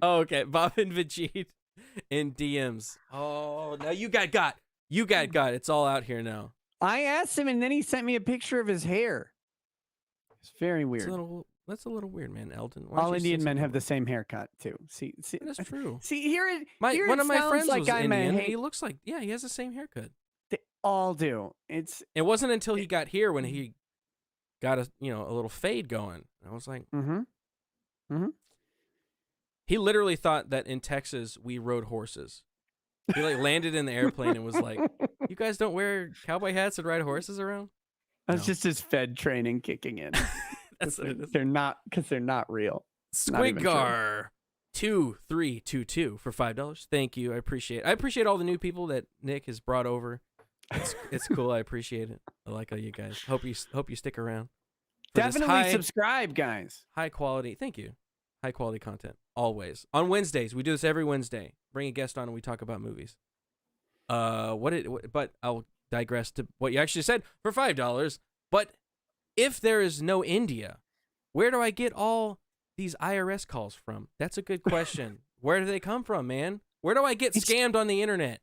Oh, okay. Bob and Vajid in DMs. Oh, now you got. It's all out here now. I asked him, and then he sent me a picture of his hair. It's very weird. That's a little weird, man. Eldon. All Indian men have the same haircut too. See, that's true. See, here one of my friends like was Indian. He looks like he has the same haircut. They all do. It wasn't until he got here when he got a little fade going. I was like, He literally thought that in Texas we rode horses. He landed in the airplane and was like, "You guys don't wear cowboy hats and ride horses around?" That's just his Fed training kicking in. That's what it is. They're not real. Squiggar. 2322 for $5. Thank you. I appreciate all the new people that Nick has brought over. It's cool. I appreciate it. I like all you guys. Hope you stick around. Definitely subscribe, guys. High quality. Thank you. High quality content always. On Wednesdays, we do this every Wednesday. Bring a guest on and we talk about movies. But I'll digress to what you actually said for $5. But if there is no India, where do I get all these IRS calls from? That's a good question. Where do they come from, man? Where do I get scammed on the internet?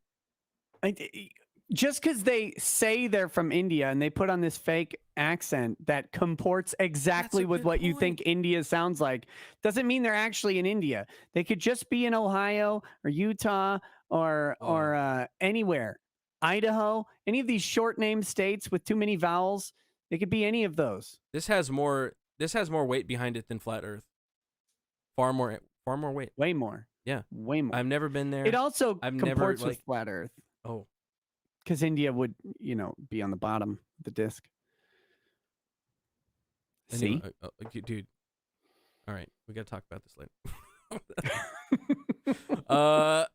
Just because they say they're from India and they put on this fake accent that comports exactly with what you think India sounds like, doesn't mean they're actually in India. They could just be in Ohio or Utah or anywhere. Idaho, any of these short name states with too many vowels. They could be any of those. This has more weight behind it than Flat Earth. Far more weight. Way more. Yeah. Way more. I've never been there. It also comports with Flat Earth. Oh. Because India would, be on the bottom of the disc. See? Dude. All right. We got to talk about this later.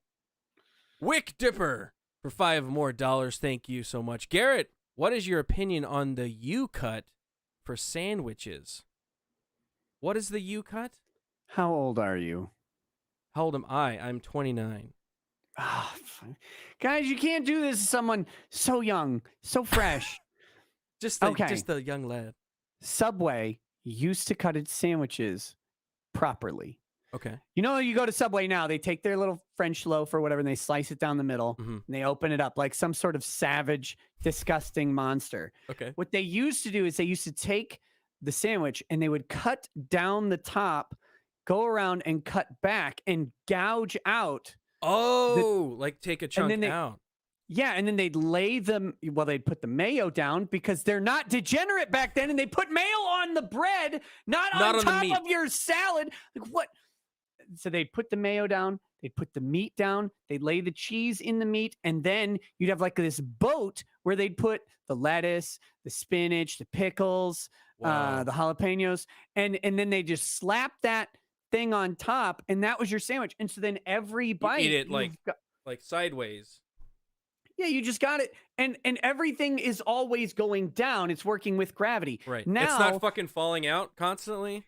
Wick Dipper for $5 more. Thank you so much. Garrett, what is your opinion on the U-cut for sandwiches? What is the U-cut? How old are you? How old am I? I'm 29. Oh, guys, you can't do this to someone so young, so fresh. Just the young lad. Subway used to cut its sandwiches properly. Okay. You go to Subway now, they take their little French loaf or whatever, and they slice it down the middle, and they open it up like some sort of savage, disgusting monster. Okay. What they used to do is they used to take the sandwich, and they would cut down the top, go around and cut back, and gouge out. Like take a chunk out. Yeah, and then they'd they'd put the mayo down because they're not degenerate back then, and they put mayo on the bread, not on top of your salad. Like what? So they'd put the mayo down, they'd put the meat down, they'd lay the cheese in the meat, and then you'd have like this boat where they'd put the lettuce, the spinach, the pickles, the jalapenos, and then they just slap that thing on top, and that was your sandwich. And so then every bite, you eat it like sideways. Yeah, you just got it, and everything is always going down. It's working with gravity. Right. Now, it's not fucking falling out constantly.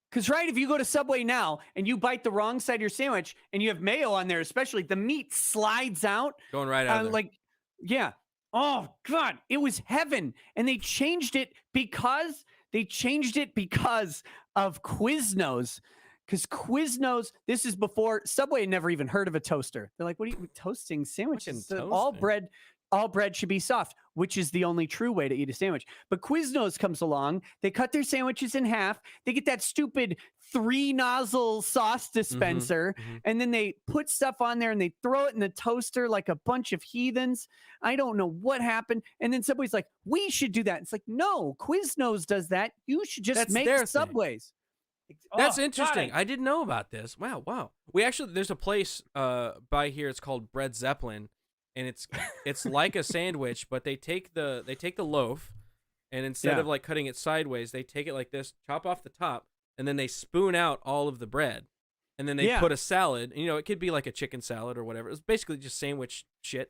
Because if you go to Subway now and you bite the wrong side of your sandwich and you have mayo on there, especially, the meat slides out. Going right out of there. Yeah. Oh God, it was heaven, and they changed it because of Quiznos. Because Quiznos, this is before Subway had never even heard of a toaster. They're like, what are you toasting sandwiches? All bread should be soft, which is the only true way to eat a sandwich. But Quiznos comes along. They cut their sandwiches in half. They get that stupid 3-nozzle sauce dispenser, and then they put stuff on there and they throw it in the toaster like a bunch of heathens. I don't know what happened. And then Subway's like, we should do that. It's like, no, Quiznos does that. You should just make Subways. That's interesting. I didn't know about this. Wow. There's a place by here. It's called Bread Zeppelin, and it's like a sandwich, but they take the loaf, and instead of like cutting it sideways, they take it like this, chop off the top, and then they spoon out all of the bread, and then they put a salad. And, it could be like a chicken salad or whatever. It's basically just sandwich shit,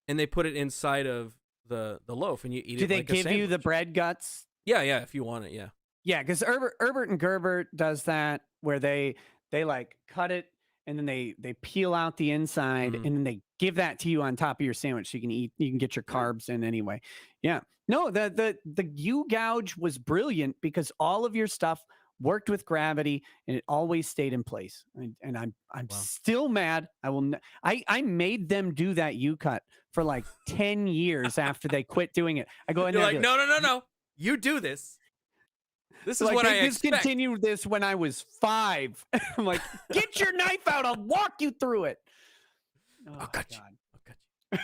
and they put it inside of the loaf, and you eat it. Do they give you the bread guts? Yeah, if you want it, yeah. Yeah, because Herbert and Gerbert does that, where they like cut it and then they peel out the inside, and then they give that to you on top of your sandwich so you can eat. You can get your carbs in anyway. Yeah, no, the U-gouge was brilliant because all of your stuff worked with gravity and it always stayed in place. And I'm still mad. I made them do that U-cut for like 10 years after they quit doing it. I go in there. You're like, no, you do this. This is what I expect. They discontinued this when I was 5. I'm like, get your knife out. I'll walk you through it. I'll cut you.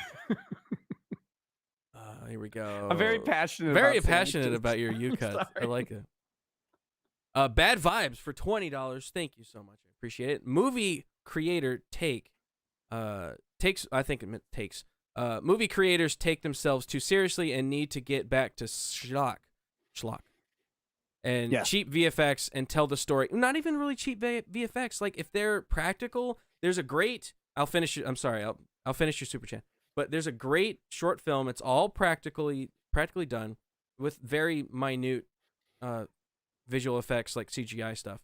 Here we go. I'm very passionate about your U-cuts. I like it. Bad Vibes for $20. Thank you so much. I appreciate it. Movie creator movie creators take themselves too seriously and need to get back to schlock. and Yes. cheap VFX and tell the story. Not even really cheap VFX. Like if they're practical, there's a great. I'll finish. I'm sorry. I'll finish your super chat. But there's a great short film. It's all practically done with very minute visual effects like CGI stuff.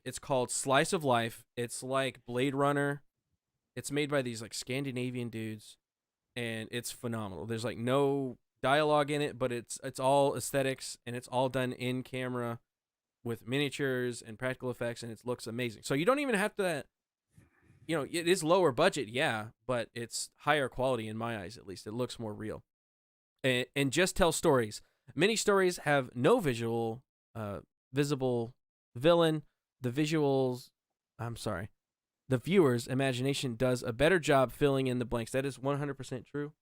It's called Slice of Life. It's like Blade Runner. It's made by these like Scandinavian dudes, and it's phenomenal. There's like no dialogue in it, but it's all aesthetics, and it's all done in camera with miniatures and practical effects, and it looks amazing. So you don't even have to, it is lower budget, yeah, but it's higher quality in my eyes, at least. It looks more real, and just tell stories. Many stories have no visible villain. The viewer's imagination does a better job filling in the blanks. That is 100% true.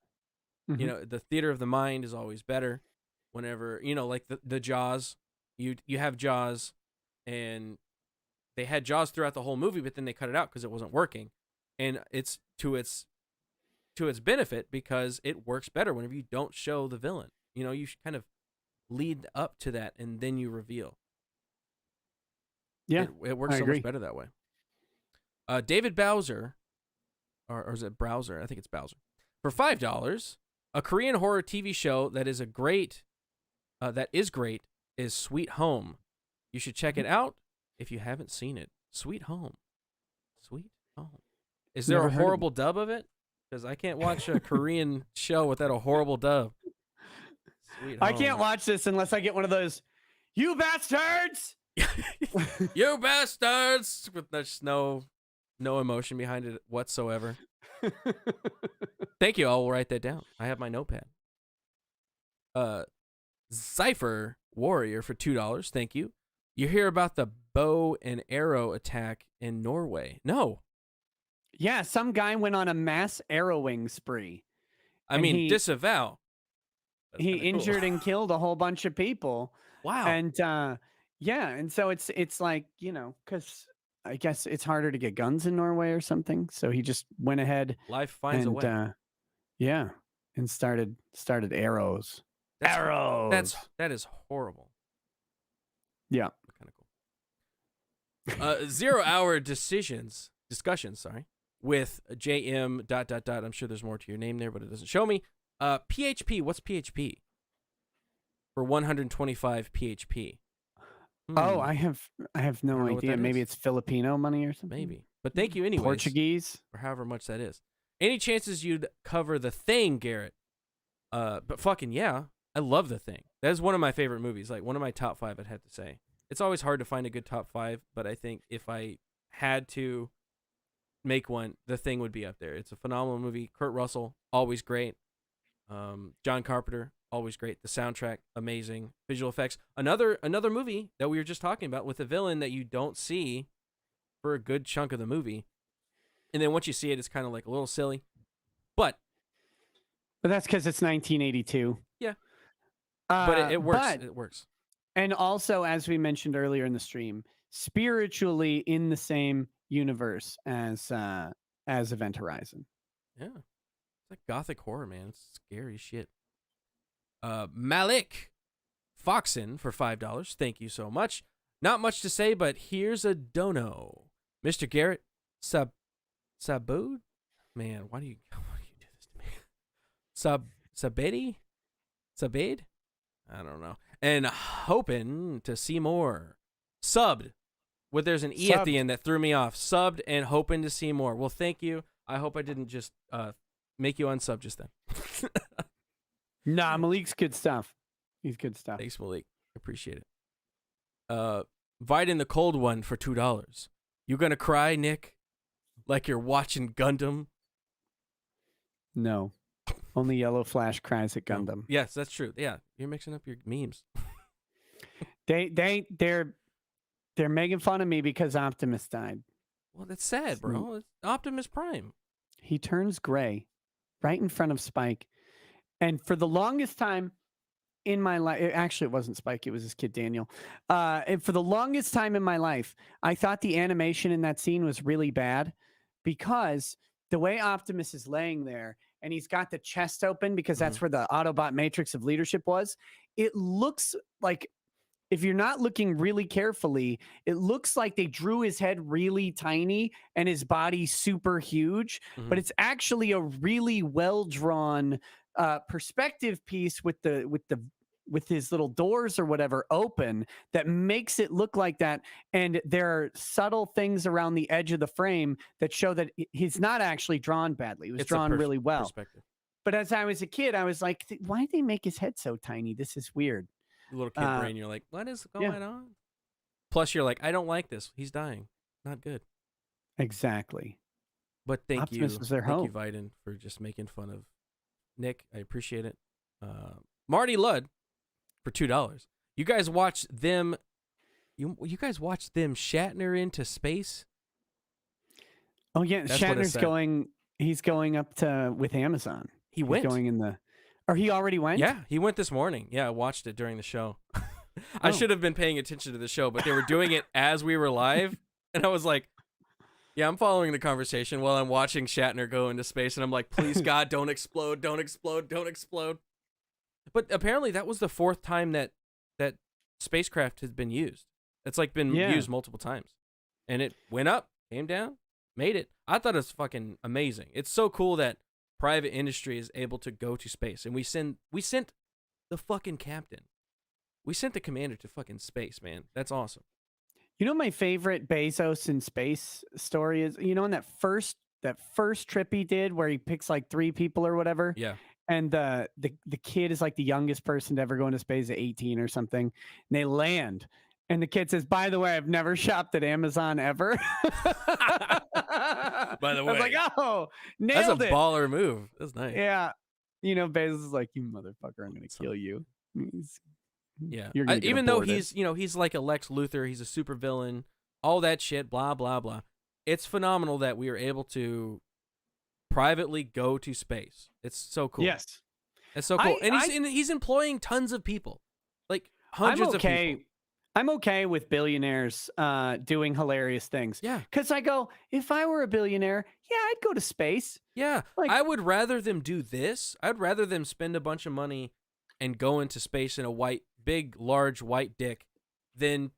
Mm-hmm. The theater of the mind is always better. Whenever like the Jaws, you have Jaws, and they had Jaws throughout the whole movie, but then they cut it out because it wasn't working, and it's to its benefit because it works better whenever you don't show the villain. You should kind of lead up to that, and then you reveal. Yeah, it works so much better that way. David Bowser, or is it Browser? I think it's Bowser. For $5, a Korean horror TV show that is great is Sweet Home. You should check it out if you haven't seen it. Sweet Home. Sweet Home. Is there a horrible dub of it? Because I can't watch a Korean show without a horrible dub. Sweet Home. I can't watch this unless I get one of those, you bastards! You bastards! With just no emotion behind it whatsoever. Thank you. I'll write that down. I have my notepad. Cypher Warrior for $2. Thank you. You hear about the bow and arrow attack in Norway? No. Yeah, some guy went on a mass arrowing spree. I mean, disavow. That's he injured cool. and killed a whole bunch of people. Wow. And yeah, and so it's like, because I guess it's harder to get guns in Norway or something. So he just went ahead. Life finds a way. Yeah, and started arrows. Arrows. That is horrible. Yeah. Kind of cool. 0 hour discussions. Sorry, with JM ... I'm sure there's more to your name there, but it doesn't show me. PHP. What's PHP? For 125 PHP. Oh, I have no idea. Maybe it's Filipino money or something. Maybe. But thank you anyways. Portuguese. Or however much that is. Any chances you'd cover The Thing, Garrett? But fucking yeah. I love The Thing. That is one of my favorite movies. Like one of my top 5, I'd have to say. It's always hard to find a good top 5, but I think if I had to make one, The Thing would be up there. It's a phenomenal movie. Kurt Russell, always great. John Carpenter, always great. The soundtrack, amazing. Visual effects. Another movie that we were just talking about with a villain that you don't see for a good chunk of the movie. And then once you see it, it's kind of like a little silly. But that's because it's 1982. Yeah. But it works. It works. And also, as we mentioned earlier in the stream, spiritually in the same universe as Event Horizon. Yeah. It's like gothic horror, man. It's scary shit. Malik Foxen for $5. Thank you so much. Not much to say, but here's a dono. Mr. Garrett Sabud? Man, why do you do this to me? Sabade? I don't know. And hoping to see more. Subbed. There's an E at the end that threw me off. Subbed and hoping to see more. Well, thank you. I hope I didn't just make you unsub just then. Nah, Malik's good stuff. He's good stuff. Thanks, Malik. Appreciate it. Vide in the Cold One for $2. You gonna cry, Nick? Like you're watching Gundam? No. Only Yellow Flash cries at Gundam. Yes, that's true. Yeah, you're mixing up your memes. They're making fun of me because Optimus died. Well, that's sad, bro. It's Optimus Prime. He turns gray right in front of Spike. And for the longest time in my life, actually it wasn't Spike, it was his kid Daniel. And for the longest time in my life, I thought the animation in that scene was really bad because the way Optimus is laying there and he's got the chest open because that's where the Autobot matrix of leadership was. It looks like if you're not looking really carefully, it looks like they drew his head really tiny and his body super huge, but Mhm. it's actually a really well drawn perspective piece with his little doors or whatever open that makes it look like that. And there are subtle things around the edge of the frame that show that he's not actually drawn badly. It was It's a drawn really well. perspective. But as I was a kid, I was like, why did they make his head so tiny? This is weird. Little kid Uh, brain, you're like, what is yeah, going on? Plus, you're like, I don't like this. He's dying. Not good. exactly. But Optimus was their thank you, hope. Viden, for just making fun of Nick. I appreciate it. Marty Ludd for $2. You guys watch them. You guys watch them Shatner into space. Oh yeah, That's what it Shatner's said. going. He's going up to with Amazon. He He's went. going in the. Or he already went. Yeah, he went this morning. Yeah, I watched it during the show. I Oh. should have been paying attention to the show, but they were doing it as we were live, and I was like, "Yeah, I'm following the conversation while I'm watching Shatner go into space," and I'm like, "Please God, don't explode, don't explode, don't explode." But apparently, that was the fourth time that spacecraft has been used. It's like been Yeah. used multiple times, and it went up, came down, made it. I thought it was fucking amazing. It's so cool that private industry is able to go to space, and we sent the fucking captain. We sent the commander to fucking space, man. That's awesome. You know, my favorite Bezos in space story is, you know, in that first trip he did where he picks like 3 people or whatever. Yeah. And the kid is like the youngest person to ever go into space at 18 or something. And they land. And the kid says, by the way, I've never shopped at Amazon ever. By the I was way. like, oh, That's a nailed it. baller move. That's nice. Yeah. You know, Bezos is like, you motherfucker, I'm going to kill you. Yeah. You're gonna get Even though aborted. he's like a Lex Luthor, he's a super villain, all that shit, blah, blah, blah. It's phenomenal that we are able to privately go to space. It's so cool. Yes. It's so cool. And he's employing tons of people. Like hundreds of people. I'm okay with billionaires doing hilarious things. Yeah. Because I go, if I were a billionaire, yeah, I'd go to space. Yeah. Like- I would rather them do this. I'd rather them spend a bunch of money and go into space in a big, large white dick than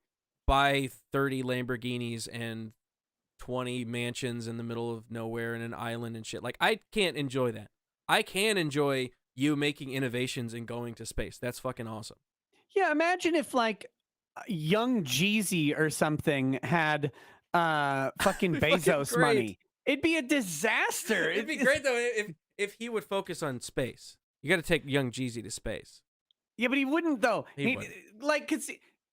buy 30 Lamborghinis and 20 mansions in the middle of nowhere in an island and shit. Like, I can't enjoy that. I can enjoy you making innovations and going to space. That's fucking awesome. Yeah, imagine if like young Jeezy or something had fucking Bezos great. money. It'd be a disaster. It'd be great though if he would focus on space. You got to take young Jeezy to space. Yeah, but he wouldn't though. He wouldn't. Like, cause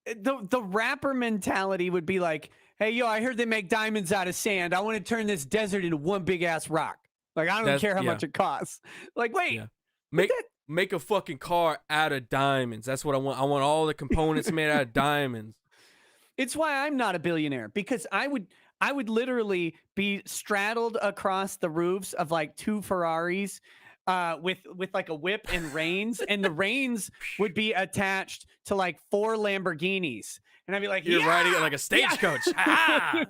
the rapper mentality would be like, "Hey, yo, I heard they make diamonds out of sand. I want to turn this desert into one big ass rock. Like, I don't care how much it costs. Like, wait, yeah. Make a fucking car out of diamonds. That's what I want. I want all the components made out of diamonds. It's why I'm not a billionaire, because I would literally be straddled across the roofs of like 2 Ferraris with like a whip and reins, and the reins would be attached to like 4 Lamborghinis. And I'd be like, You're riding it like a stagecoach. Ah!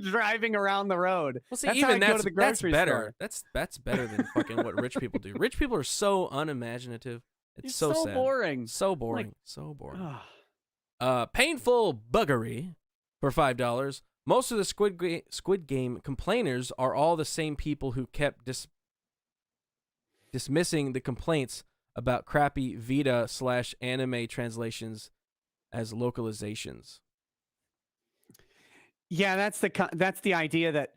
Driving around the road. Well, see, that's even how I go to the that's grocery better. store. That's better than fucking what rich people do. Rich people are so unimaginative. It's so sad. Boring. So boring. Like, so boring. Oh. Painful buggery for $5. Most of the Squid Game complainers are all the same people who kept dismissing the complaints about crappy Vita/anime translations as localizations. Yeah, that's the idea that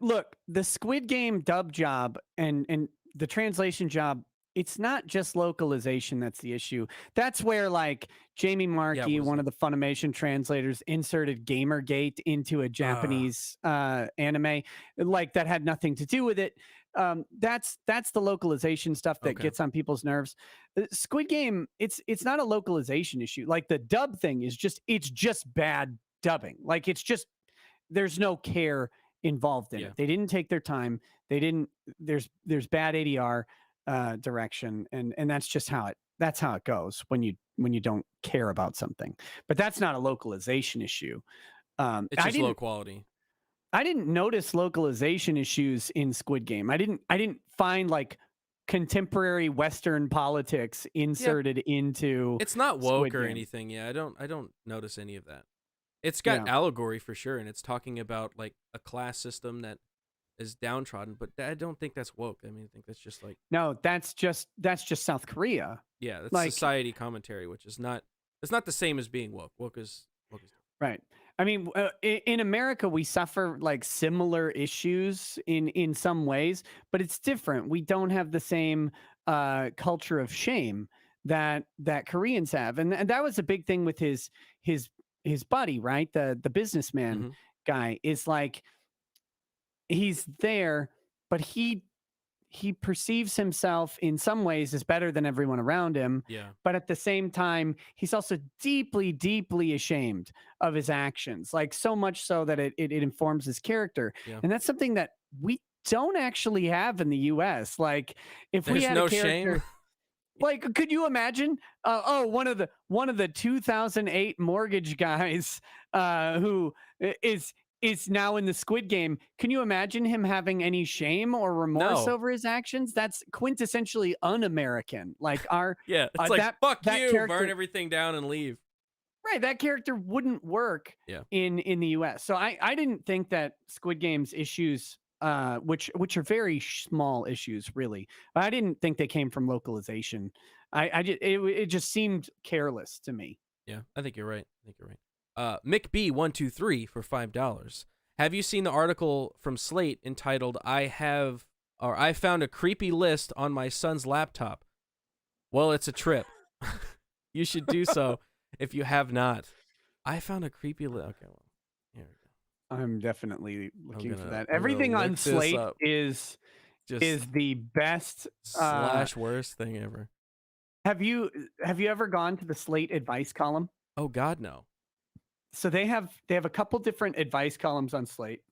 look, the Squid Game dub job and the translation job, it's not just localization that's the issue. That's where like Jamie Markey, one of the Funimation translators, inserted Gamergate into a Japanese anime, like that had nothing to do with it. That's the localization stuff that gets on people's nerves. Squid Game, it's not a localization issue. Like the dub thing is it's just bad dubbing. Like there's no care involved in it. They didn't take their time. There's bad ADR direction, and that's just how it goes when you don't care about something. But that's not a localization issue. It's just low quality. I didn't notice localization issues in Squid Game. I didn't find like contemporary Western politics inserted into It's not woke Squid or Game. anything. Yeah, I don't notice any of that. It's got Yeah. allegory for sure, and it's talking about like a class system that is downtrodden, but I don't think that's woke. I mean, I think that's just like, No, that's just South Korea. yeah, that's Like- society commentary, which is not, it's not the same as being woke. Woke is Right. I mean, in America, we suffer like similar issues in some ways, but it's different. We don't have the same culture of shame that Koreans have, and that was a big thing with his buddy, right? The businessman Mhm. guy is like he's there, but he perceives himself in some ways as better than everyone around him. Yeah. But at the same time, he's also deeply, deeply ashamed of his actions, like so much so that it informs his character. Yeah. And that's something that we don't actually have in the US. Like if we There's had no a character, shame. like, could you imagine? One of the 2008 mortgage guys who is now in the Squid Game. Can you imagine him having any shame or remorse No. over his actions? That's quintessentially un-American. Like our Yeah, it's like, that- fuck that you, character- burn everything down and leave. right, that character wouldn't work Yeah. in the US. So I didn't think that Squid Game's issues, which are very small issues, really, I didn't think they came from localization. It just seemed careless to me. Yeah, I think you're right. Mick B123 for $5. Have you seen the article from Slate entitled I found a creepy list on my son's laptop? Well, it's a trip. You should do so if you have not. I found a creepy list. Okay, well, here we go. I'm definitely looking for gonna- that. I'm gonna Everything on look this Slate up. is Just the best. slash worst thing ever. Have you ever gone to the Slate advice column? Oh God, no. So they have a couple different advice columns on Slate.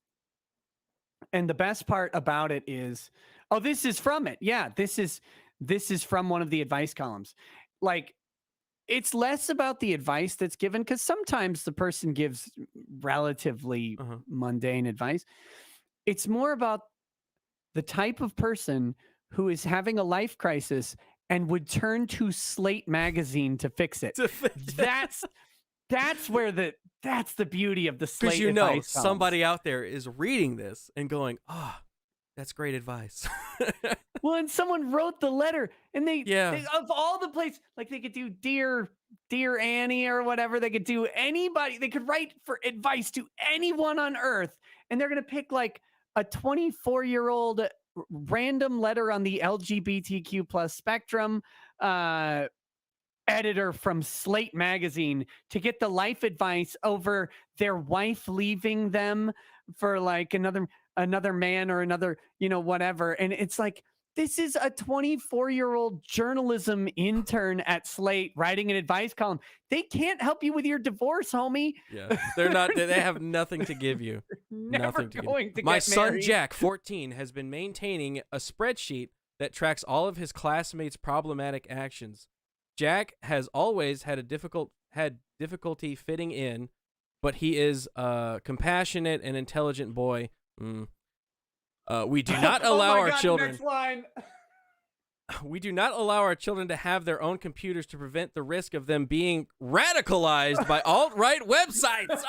And the best part about it is, oh, this is from it. Yeah, this is from one of the advice columns. Like, it's less about the advice that's given, because sometimes the person gives relatively mundane advice. It's more about the type of person who is having a life crisis and would turn to Slate magazine to fix it. That's the beauty of the Slate Because you advice know columns. somebody out there is reading this and going, "Ah, that's great advice." Well, and someone wrote the letter, and they of all the places, like they could do dear Annie or whatever, they could do anybody, they could write for advice to anyone on earth, and they're gonna pick like a 24-year-old random letter on the LGBTQ plus spectrum editor from Slate magazine to get the life advice over their wife leaving them for like another man or another, whatever. And it's like, this is a 24-year-old journalism intern at Slate writing an advice column. They can't help you with your divorce, homie. Yeah, they're not. They have nothing to give you. Never going to My get son married. Jack, 14, has been maintaining a spreadsheet that tracks all of his classmates' problematic actions. Jack has always had difficulty fitting in, but he is a compassionate and intelligent boy. We do not allow our children. Next line. We do not allow our children to have their own computers to prevent the risk of them being radicalized by alt-right websites.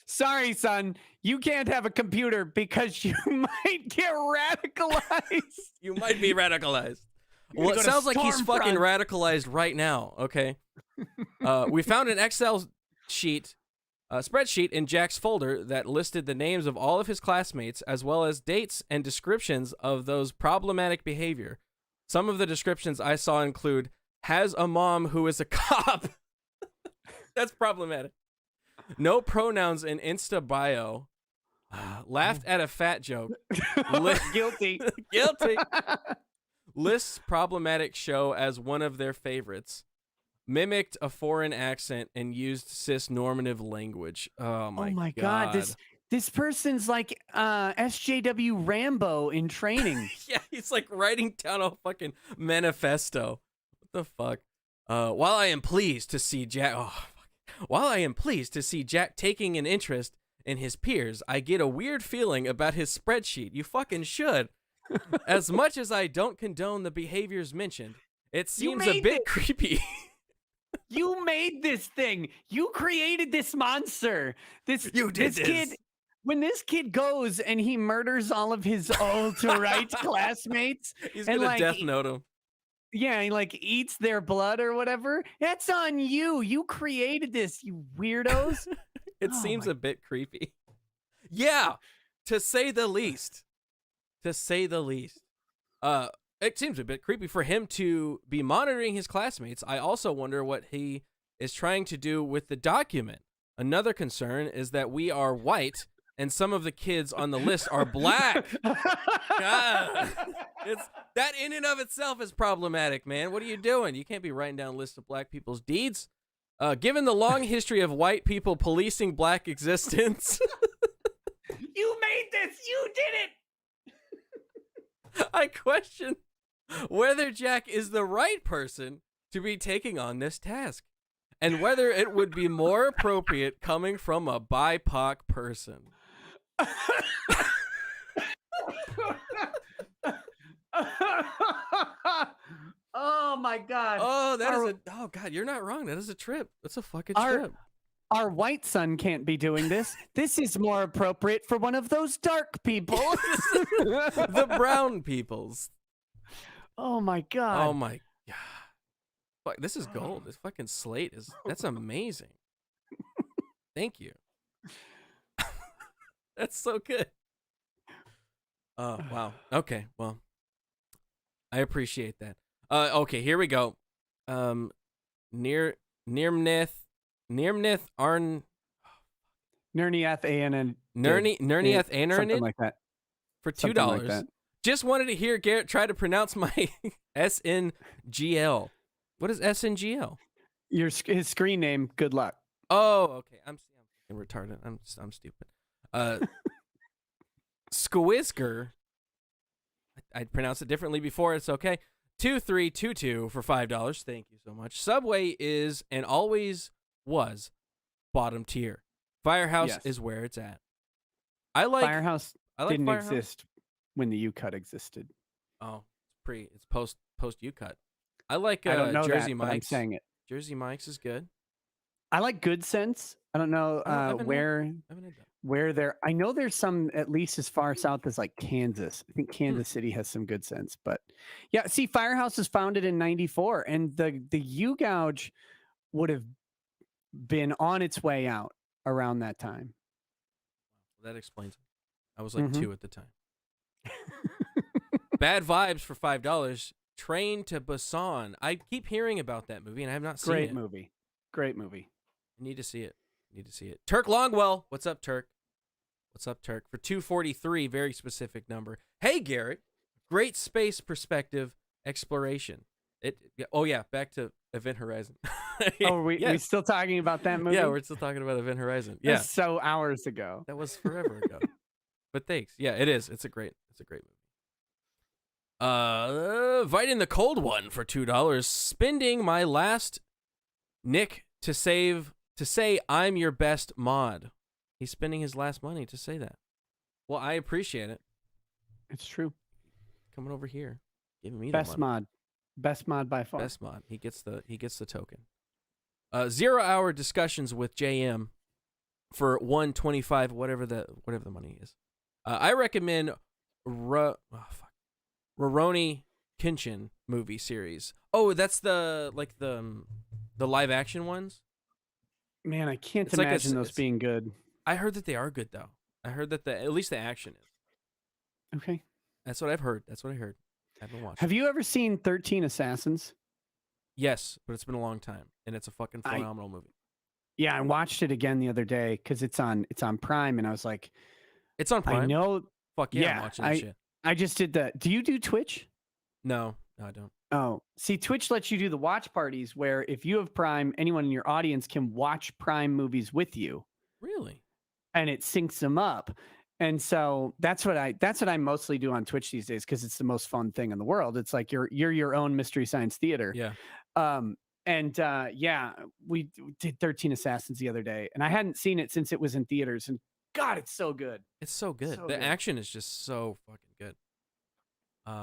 Sorry, son. You can't have a computer because you might get radicalized. You might be radicalized. Well, go it to sounds like he's fucking Stormfront. radicalized right now, okay? We found an Excel spreadsheet in Jack's folder that listed the names of all of his classmates, as well as dates and descriptions of those problematic behavior. Some of the descriptions I saw include, has a mom who is a cop. That's problematic. No pronouns in Insta bio. Laughed at a fat joke. Guilty. Guilty. Lists problematic show as one of their favorites. Mimicked a foreign accent and used cis-normative language. Oh my god. This person's like SJW Rambo in training. Yeah, he's like writing down a fucking manifesto. What the fuck? While I am pleased to see Jack taking an interest and his peers, I get a weird feeling about his spreadsheet. You fucking should. As much as I don't condone the behaviors mentioned, it seems a bit creepy. You made this thing. You created this monster. This kid. When this kid goes and he murders all of his alt-right classmates, He's gonna death note him. Yeah, he like eats their blood or whatever. That's on you. You created this, you weirdos. It seems a bit creepy. Yeah, to say the least. To say the least. It seems a bit creepy for him to be monitoring his classmates. I also wonder what he is trying to do with the document. Another concern is that we are white and some of the kids on the list are black. God. That in and of itself is problematic, man. What are you doing? You can't be writing down lists of black people's deeds. Given the long history of white people policing black existence. You made this. You did it. I question whether Jack is the right person to be taking on this task, and whether it would be more appropriate coming from a BIPOC person. Oh my God. Oh, oh God, you're not wrong. That is a trip. That's a fucking trip. Our white son can't be doing this. This is more appropriate for one of those dark people. The brown peoples. Oh my God. Oh my God. Fuck, this is gold. This fucking slate that's amazing. Thank you. That's so good. Oh, wow. Okay, well, I appreciate that. Okay, here we go. Nirmnith Arn Nerniath Anan Nerniath Anarin something like that. For $2. Like just wanted to hear Garrett try to pronounce my SNGL. What is SNGL? His screen name. Good luck. Oh, okay. I'm retarded. I'm stupid. Squisker. I pronounced it differently before. It's okay. 2322 for $5. Thank you so much. Subway is and always was bottom tier. Firehouse is where it's at. Firehouse didn't Firehouse. exist when the U-Cut existed. Oh, it's post U-Cut. I like I don't know Jersey that, Mike's. but I'm saying it. Jersey Mike's is good. I like Good Sense. I don't know where they're. I know there's some at least as far south as like Kansas. I think Kansas City has some Good Sense, but yeah. See, Firehouse was founded in '94, and the U-Gouge would have been on its way out around that time. That explains it. I was like 2 at the time. Bad Vibes for $5. Train to Busan. I keep hearing about that movie, and I have not seen it. Great movie. I need to see it. Turk Longwell. What's up, Turk? For $2.43, very specific number. Hey, Garrett. Great space perspective exploration. Back to Event Horizon. Oh, we still talking about that movie? Yeah, we're still talking about Event Horizon. Yeah. So hours ago. That was forever ago. But thanks. Yeah, it is. It's a great movie. Inviting the Cold One for $2. Spending my last Nick to say I'm your best mod. He's spending his last money to say that. Well, I appreciate it. It's true. Coming over here, giving me best mod by far. Best mod. He gets the token. 0 hour discussions with JM for $125, whatever the money is. I recommend Rurouni Kenshin movie series. Oh, that's the live action ones. Man, I can't imagine those being good. I heard that they are good though. I heard that at least the action is. Okay. That's what I've heard. That's what I heard. I haven't watched. Have you ever seen 13 Assassins? Yes, but it's been a long time, and it's a fucking phenomenal movie. Yeah, I watched it again the other day because it's on Prime, and I was like, it's on Prime. I know. Fuck yeah, I'm watching that shit. I just did that. Do you do Twitch? No, I don't. Oh, see, Twitch lets you do the watch parties where if you have Prime, anyone in your audience can watch Prime movies with you. Really? And it syncs them up. And so that's what I mostly do on Twitch these days because it's the most fun thing in the world. It's like you're your own Mystery Science Theater. Yeah. We did 13 Assassins the other day, and I hadn't seen it since it was in theaters, and God, it's so good. It's so good. So The good. action is just so fucking good.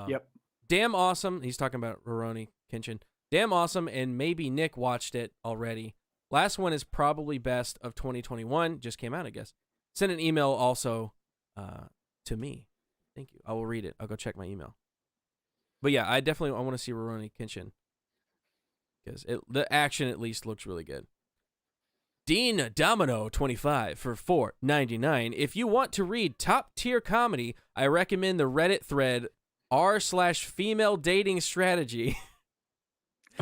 Yep. Damn awesome. He's talking about Rurouni Kenshin. Damn awesome, and maybe Nick watched it already. Last one is probably best of 2021. Just came out, I guess. Send an email also to me. Thank you. I will read it. I'll go check my email. But yeah, I want to see Rurouni Kenshin because the action at least looks really good. Dean Domino 25 for $4.99. If you want to read top tier comedy, I recommend the Reddit thread r/female dating strategy.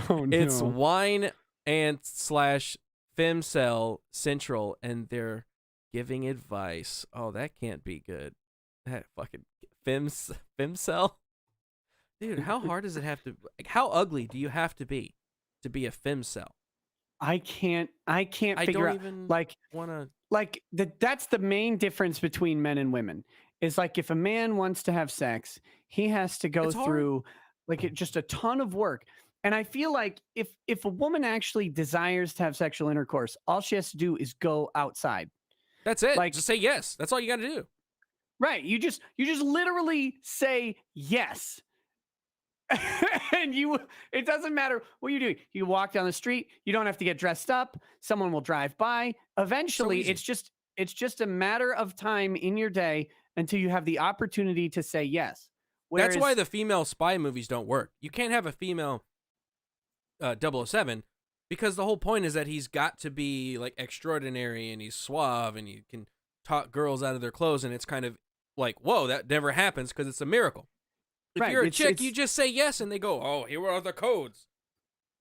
Oh no. It's wine and / femcel central, and they're giving advice. Oh, that can't be good. That fucking femcel, dude. How hard does it have to? Like, how ugly do you have to be a femcel? I can't figure out even like wanna. that's the main difference between men and women. Is like if a man wants to have sex, he has to go It's hard. through just a ton of work. And I feel like if a woman actually desires to have sexual intercourse, all she has to do is go outside. That's it. Like, just say yes. That's all you got to do. Right. You just literally say yes. And it doesn't matter what you do. You walk down the street, you don't have to get dressed up. Someone will drive by. Eventually, So it's just a matter of time in your day until you have the opportunity to say yes. That's why the female spy movies don't work. You can't have a female 007 because the whole point is that he's got to be like extraordinary and he's suave and he can talk girls out of their clothes, and it's kind of like, whoa, that never happens because it's a miracle. If you're a chick, you just say yes, and they go, "Oh, here are the codes,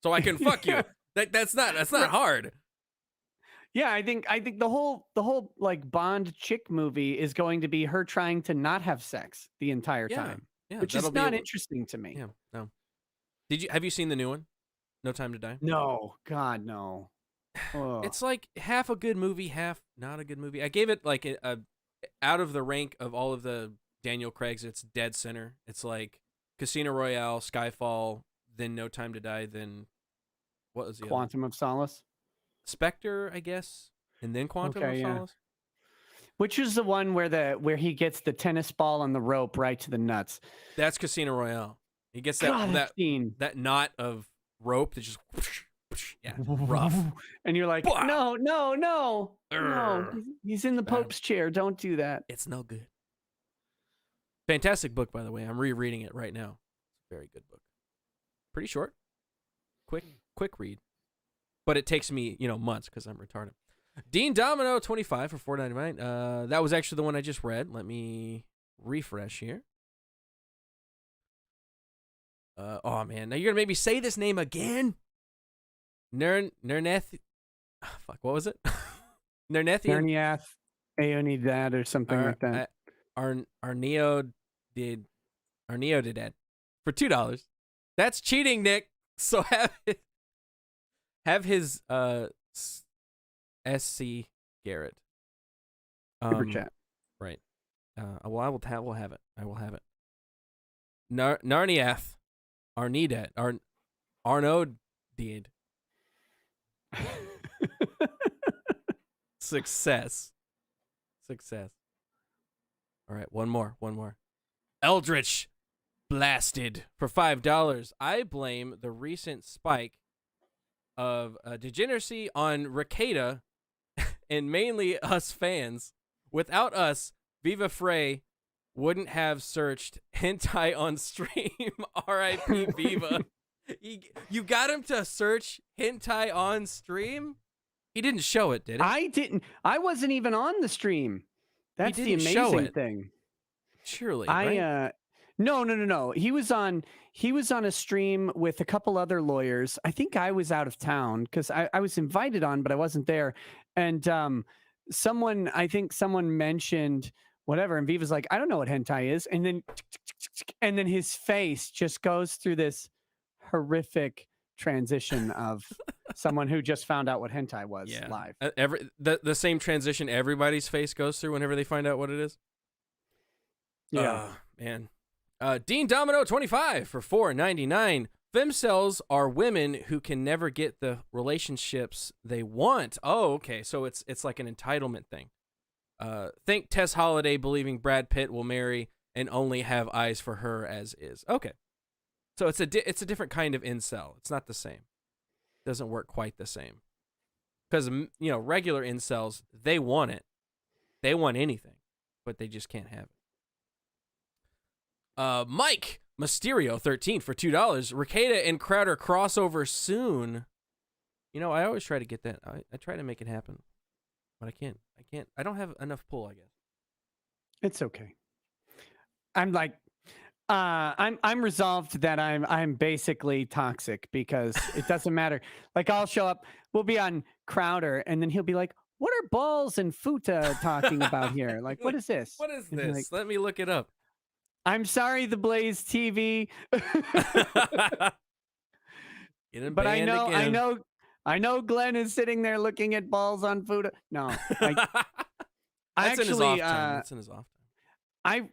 so I can fuck you." That's not hard. Yeah, I think the whole like Bond chick movie is going to be her trying to not have sex the entire time, which is not interesting to me. Yeah, no. Have you seen the new one, No Time to Die? No, God, no. Oh. It's like half a good movie, half not a good movie. I gave it like a out of the rank of all of the Daniel Craig's, it's dead center. It's like Casino Royale, Skyfall, then No Time to Die, then what was the Quantum of Solace? Spectre, I guess, and then Quantum of Solace. Which is the one where he gets the tennis ball on the rope right to the nuts? That's Casino Royale. He gets that knot of rope that just rough. And you're like, no. He's in the Pope's chair. Don't do that. It's no good. Fantastic book, by the way. I'm rereading it right now. It's a very good book. Pretty short. Quick read. But it takes me, months because I'm retarded. Dean Domino 25 for $4.99. That was actually the one I just read. Let me refresh here. Oh man, now you're gonna make me say this name again. Nerneth. Fuck, what was it? Nernethian. Nerniath, Aeonidad, or something like that. Arneo did that for $2. That's cheating, Nick. So have his SC Garrett Super chat. Right. Well, I will have it. I will have it. Narniath. Arnedat. Arno did. Success. All right, one more. Eldritch Blasted for $5. I blame the recent spike of degeneracy on Rekieta and mainly us fans. Without us, Viva Frey wouldn't have searched hentai on stream. R.I.P. Viva. You got him to search hentai on stream? He didn't show it, did he? I didn't. I wasn't even on the stream. That's the amazing thing. Surely, right? No. He was on a stream with a couple other lawyers. I think I was out of town because I was invited on, but I wasn't there. And someone mentioned whatever, and Viva's like, I don't know what hentai is. And then his face just goes through this horrific transition of someone who just found out what hentai was live. The same transition everybody's face goes through whenever they find out what it is. Yeah, man. Dean Domino 25 for $4.99. Femcells are women who can never get the relationships they want. Oh, okay. So it's like an entitlement thing. Think Tess Holiday believing Brad Pitt will marry and only have eyes for her as is. Okay. So it's a different kind of incel. It's not the same. It doesn't work quite the same. Because, regular incels, they want it. They want anything, but they just can't have it. Mike Mysterio 13 for $2. Rekieta and Crowder crossover soon. I always try to get that. I try to make it happen, but I can't. I don't have enough pull, I guess. It's okay. I'm like, I'm resolved that I'm basically toxic because it doesn't matter. Like I'll show up, we'll be on Crowder, and then he'll be like, "What are balls and futa talking about here? Like, what is this? What is And this? like, Let me look it up." I'm sorry, the Blaze TV, but I know Glenn is sitting there looking at balls on futa. No, That's in his off time. That's in his off time.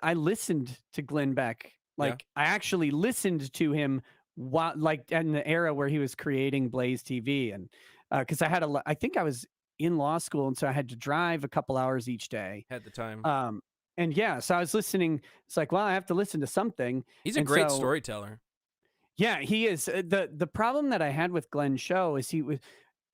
I listened to Glenn Beck. Like I actually listened to him while, like in the era where he was creating Blaze TV, and because I think I was in law school, and so I had to drive a couple hours each day. Had the time. And yeah, so I was listening. It's like, well, I have to listen to something. He's a great storyteller. Yeah, he is. The problem that I had with Glenn's show is he was,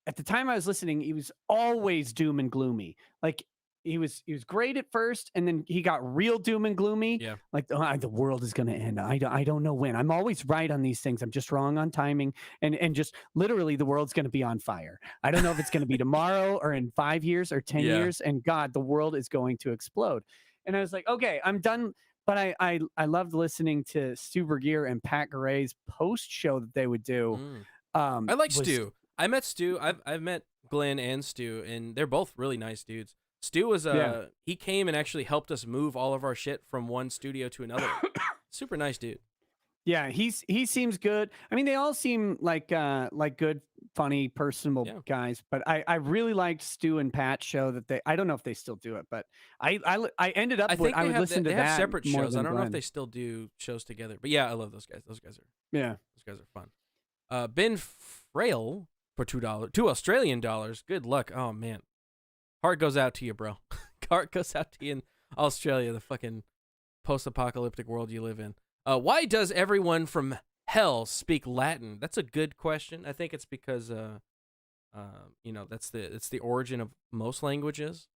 at the time I was listening, he was always doom and gloomy. Like he was great at first, and then he got real doom and gloomy. Yeah. Like the world is going to end. I don't know when. I'm always right on these things. I'm just wrong on timing, and just literally the world's going to be on fire. I don't know if it's going to be tomorrow or in 5 years or 10 years, and God, the world is going to explode. And I was like, okay, I'm done. But I loved listening to Stu Bergier and Pat Garay's post show that they would do. I like Stu. I met Stu. I've met Glenn and Stu, and they're both really nice dudes. Stu was he came and actually helped us move all of our shit from one studio to another. Super nice dude. Yeah, he seems good. I mean, they all seem like good, funny, personable guys. But I really liked Stu and Pat's show that I don't know if they still do it, but I ended up I would listen to that. They have separate shows. I don't know if Glenn. they still do shows together. But yeah, I love those guys. Those guys are fun. Ben Frail for $2, $2 Good luck. Oh man, heart goes out to you, bro. Heart goes out to you in Australia, the fucking post-apocalyptic world you live in. Why does everyone from hell speak Latin? That's a good question. I think it's because, it's the origin of most languages.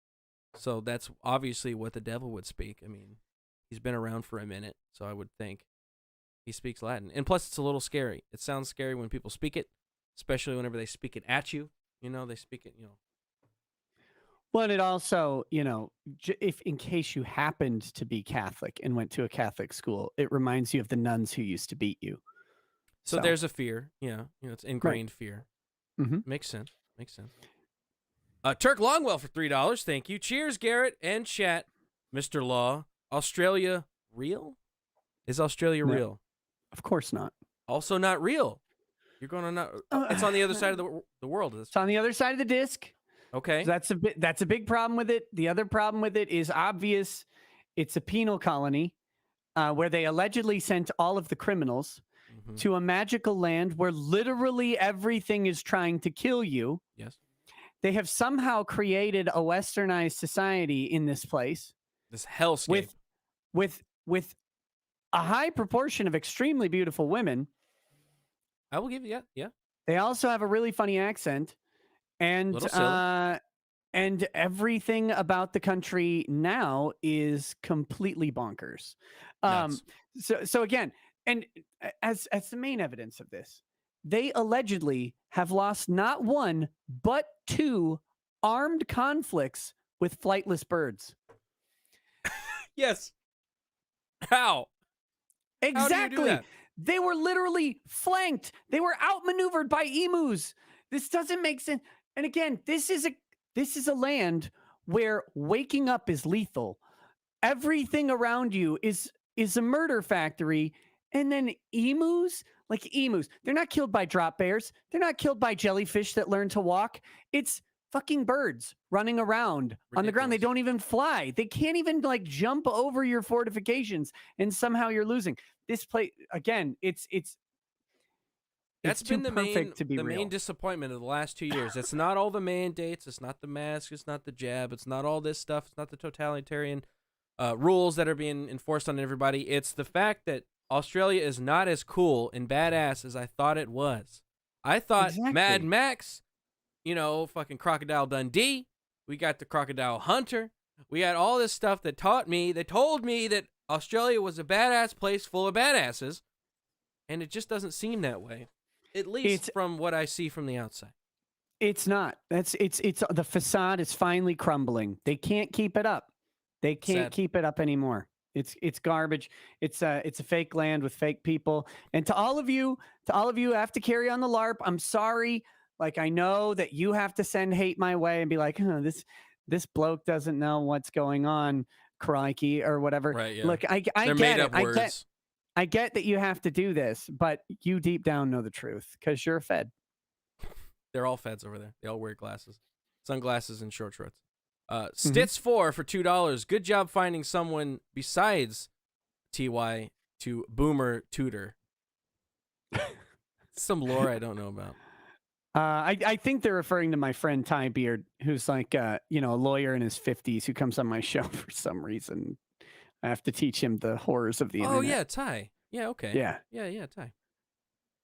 So that's obviously what the devil would speak. I mean, he's been around for a minute, so I would think he speaks Latin. And plus, it's a little scary. It sounds scary when people speak it, especially whenever they speak it at you. They speak it, Well, and it also, if in case you happened to be Catholic and went to a Catholic school, it reminds you of the nuns who used to beat you. So there's a fear. Yeah. It's ingrained fear. Mm-hmm. Makes sense. Turk Longwell for $3. Thank you. Cheers, Garrett and chat. Mr. Law. Australia real? Is Australia real? Of course not. Also not real. You're going to not. It's on the other side of the world. It's on the other side of the disc. Okay. So that's a big problem with it. The other problem with it is obvious. It's a penal colony where they allegedly sent all of the criminals to a magical land where literally everything is trying to kill you. Yes. They have somehow created a westernized society in this place. This hellscape. With a high proportion of extremely beautiful women. I will give you, yeah. They also have a really funny accent. And everything about the country now is completely bonkers. So again, and as the main evidence of this, they allegedly have lost not one but 2 armed conflicts with flightless birds. Yes. How? Exactly. How do you do that? They were literally flanked. They were outmaneuvered by emus. This doesn't make sense. And again, this is a land where waking up is lethal. Everything around you is a murder factory. And then emus, they're not killed by drop bears. They're not killed by jellyfish that learn to walk. It's fucking birds running around on the ground. They don't even fly. They can't even jump over your fortifications, and somehow you're losing. This place, again, it's That's it's been too perfect to be the real. main disappointment of the last 2 years. It's not all the mandates. It's not the mask. It's not the jab. It's not all this stuff. It's not the totalitarian rules that are being enforced on everybody. It's the fact that Australia is not as cool and badass as I thought it was. I thought Mad Exactly. Max, fucking Crocodile Dundee. We got the Crocodile Hunter. We had all this stuff that told me that Australia was a badass place full of badasses, and it just doesn't seem that way, at least from what I see from the outside. It's not. It's the facade is finally crumbling. They can't keep it up. They can't keep it up anymore. It's garbage. It's a fake land with fake people. And to all of you who have to carry on the LARP, I'm sorry. Like, I know that you have to send hate my way and be like, this bloke doesn't know what's going on, crikey, or whatever. Right, yeah. Look, I They're get made it. up words. I get that you have to do this, but you deep down know the truth because you're a Fed. They're all feds over there. They all wear glasses, sunglasses, and short shorts. Stitz 4 for $2. Good job finding someone besides TY to boomer tutor. Some lore I don't know about. I think they're referring to my friend Ty Beard, who's like a lawyer in his 50s who comes on my show for some reason. I have to teach him the horrors of the internet. Oh yeah, Ty. Yeah, okay. Yeah, Ty.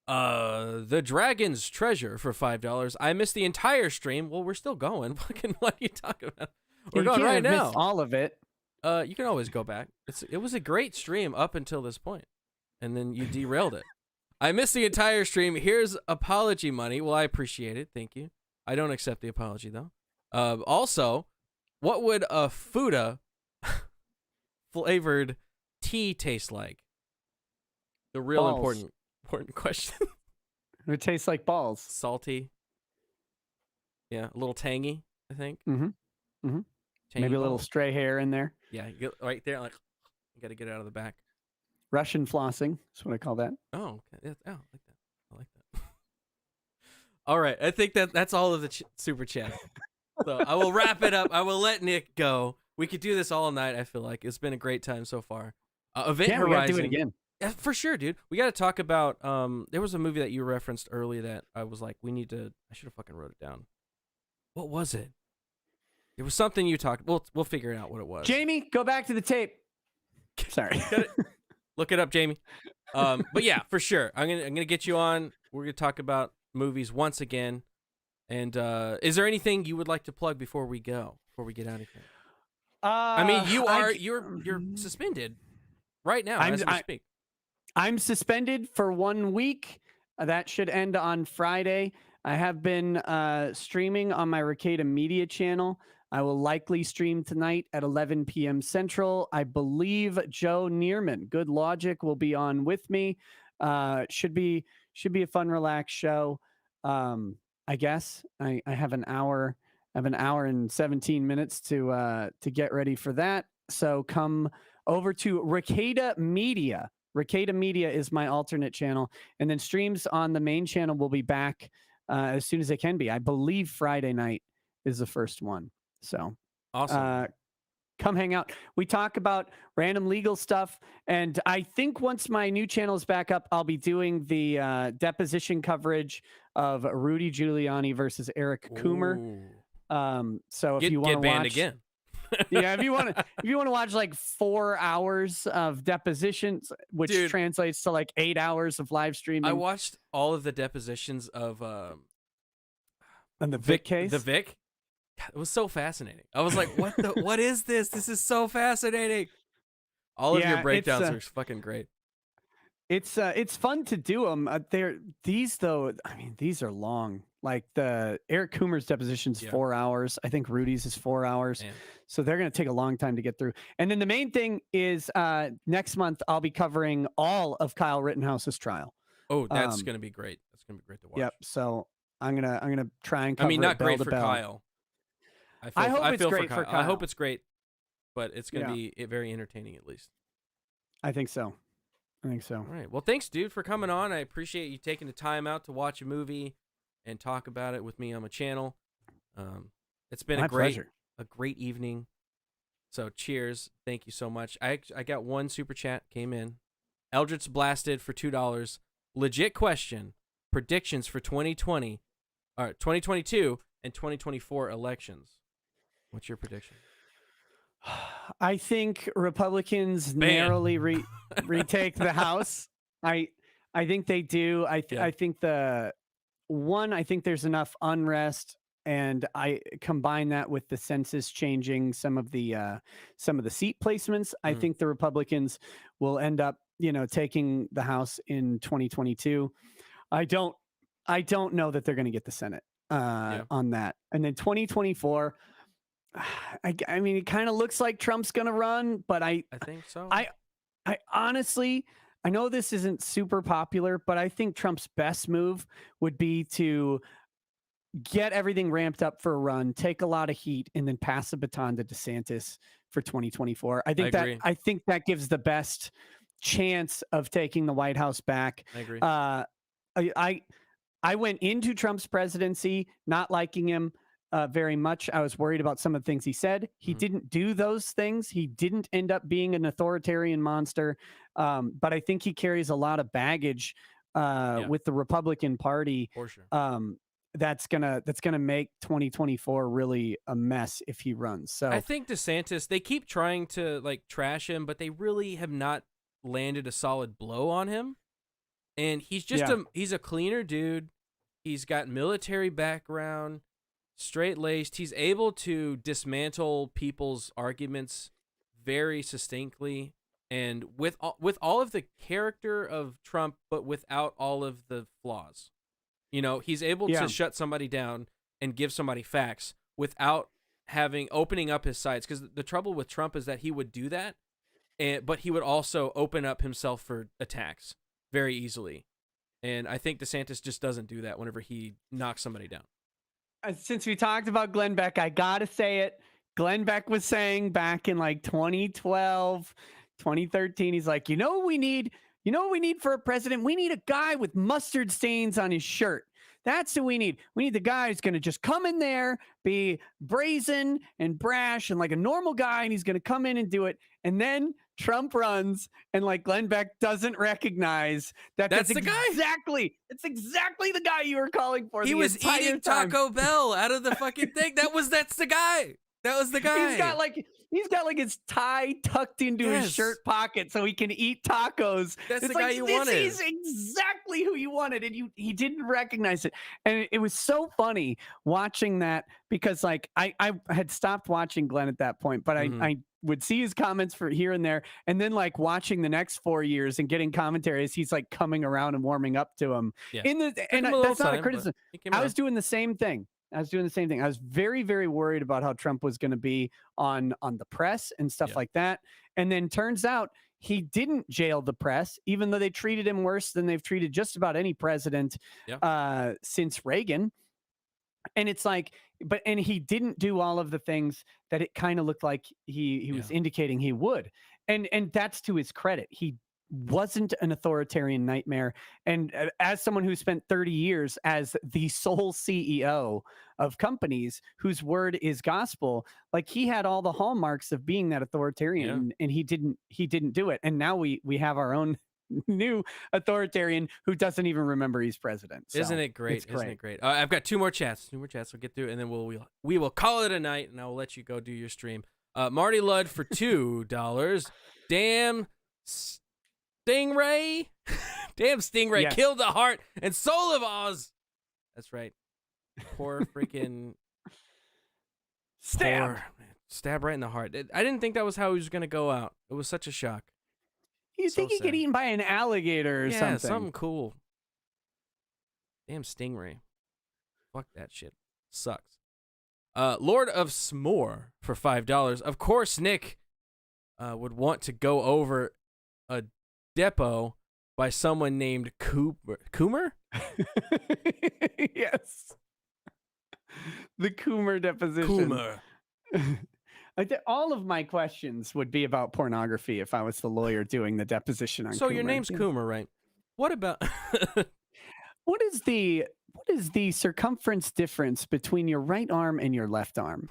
The Dragon's Treasure for $5. I missed the entire stream. Well, we're still going. Fucking, what are you talking about? We're going right now. All of it. You can always go back. It was a great stream up until this point, and then you derailed it. I missed the entire stream. Here's apology money. Well, I appreciate it. Thank you. I don't accept the apology, though. Also, what would a Fuda flavored tea taste like? The real Balls. important question. It tastes like balls. Salty. Yeah, a little tangy, I think. Mm-hmm. Mm-hmm. Maybe a little stray hair in there. Yeah, you get right there, like, you got to get it out of the back. Russian flossing. That's what I call that. Oh, okay. I like that. All right. I think that's all of the super chat. So I will wrap it up. I will let Nick go. We could do this all night, I feel like. It's been a great time so far. Event Horizon. We got to do it again. Yeah, for sure, dude. We got to talk about, there was a movie that you referenced early that I was like, I should have fucking wrote it down. What was it? It was something you talked, we'll figure out what it was. Jamie, go back to the tape. Sorry. Look it up, Jamie. But yeah, for sure. I'm gonna get you on. We're gonna talk about movies once again. And is there anything you would like to plug before we get out of here? I mean, you're suspended right now as we speak. I'm suspended for 1 week. That should end on Friday. I have been streaming on my Rekieta Media channel. I will likely stream tonight at 11 p.m. Central. I believe Joe Neerman, Good Logic, will be on with me. Should be a fun, relaxed show. I guess I have an hour. I have an hour and 17 minutes to get ready for that. So come over to Rekieta Media. Rekieta Media is my alternate channel, and then streams on the main channel will be back as soon as they can be. I believe Friday night is the first one. So awesome. Come hang out. We talk about random legal stuff, and I think once my new channel is back up, I'll be doing the deposition coverage of Rudy Giuliani versus Eric Coomer. So if you want to watch again. Yeah, if you want to watch like 4 hours of depositions, which translates to like 8 hours of live streaming. I watched all of the depositions of and the Vic case. The Vic. It was so fascinating. I was like, what is this? This is so fascinating. All of your breakdowns are fucking great. It's fun to do them. These are long. Like the Eric Coomer's deposition's 4 hours. I think Rudy's is 4 hours. Man. So they're going to take a long time to get through. And then the main thing is next month I'll be covering all of Kyle Rittenhouse's trial. Oh, that's going to be great. That's going to be great to watch. Yep. So I'm gonna try and cover not it great for Kyle. I hope it's great for Kyle. I hope it's great, but it's going to be very entertaining at least. I think so. All right. Well, thanks, dude, for coming on. I appreciate you taking the time out to watch a movie and talk about it with me on my channel. It's been a great evening. So cheers. Thank you so much. I got one super chat came in. Eldritch Blasted for $2. Legit question. predictions for 2020, or 2022 and 2024 elections. What's your prediction? I think Republicans Ban. narrowly retake the House. I think they do. I think I think there's enough unrest, and I combine that with the census changing some of the seat placements. I think the Republicans will end up, taking the House in 2022. I don't know that they're going to get the Senate on that. And then 2024, I mean, it kind of looks like Trump's going to run, but I think so. I honestly, I know this isn't super popular, but I think Trump's best move would be to get everything ramped up for a run, take a lot of heat, and then pass the baton to DeSantis for 2024. I think that gives the best chance of taking the White House back. I agree. I went into Trump's presidency not liking him very much. I was worried about some of the things he said. He didn't do those things. He didn't end up being an authoritarian monster. But I think he carries a lot of baggage with the Republican Party. For sure. That's gonna make 2024 really a mess if he runs. So I think DeSantis, they keep trying to like trash him, but they really have not landed a solid blow on him. And he's just he's a cleaner dude. He's got military background, straight-laced. He's able to dismantle people's arguments very succinctly, and with all of the character of Trump, but without all of the flaws. He's able to shut somebody down and give somebody facts without opening up his sides. Because the trouble with Trump is that he would do that, but he would also open up himself for attacks very easily. And I think DeSantis just doesn't do that whenever he knocks somebody down. Since we talked about Glenn Beck, I got to say it. Glenn Beck was saying back in like 2012, 2013, he's like, what we need for a president? We need a guy with mustard stains on his shirt. That's who we need. We need the guy who's going to just come in there, be brazen and brash and like a normal guy, and he's going to come in and do it. And then Trump runs, and like Glenn Beck doesn't recognize that that's the guy. It's exactly the guy you were calling for. He was eating Taco Bell out of the fucking thing. That's the guy. That was the guy. He's got like his tie tucked into his shirt pocket so he can eat tacos. That's the guy you wanted. He's exactly who you wanted, and he didn't recognize it. And it was so funny watching that, because like I had stopped watching Glenn at that point, but I would see his comments for here and there, and then like watching the next 4 years and getting commentaries, he's like coming around and warming up to him. Yeah. That's not a criticism. I was doing the same thing. I was very, very worried about how Trump was going to be on the press and stuff like that. And then turns out he didn't jail the press, even though they treated him worse than they've treated just about any president since Reagan. And it's like, and he didn't do all of the things that it kind of looked like he was indicating he would. And that's to his credit. He wasn't an authoritarian nightmare. And as someone who spent 30 years as the sole CEO of companies whose word is gospel, like he had all the hallmarks of being that authoritarian, and he didn't do it. And now we have our own new authoritarian who doesn't even remember he's president. So Isn't it great? Isn't it great? I've got two more chats. We'll get through, and then we will call it a night, and I will let you go do your stream. Marty Ludd for $2. Damn Stingray. Damn Stingray killed the heart and soul of Oz. That's right. Poor freaking stab right in the heart. I didn't think that was how he was going to go out. It was such a shock. You think he get eaten by an alligator or something? Yeah, something cool. Damn Stingray. Fuck that shit. Sucks. Lord of S'more for $5. Of course, Nick would want to go over a depot by someone named Coomer? Yes. The Coomer deposition. Coomer. All of my questions would be about pornography if I was the lawyer doing the deposition on So Coomer. your name's Coomer, right? What about What is the circumference difference between your right arm and your left arm?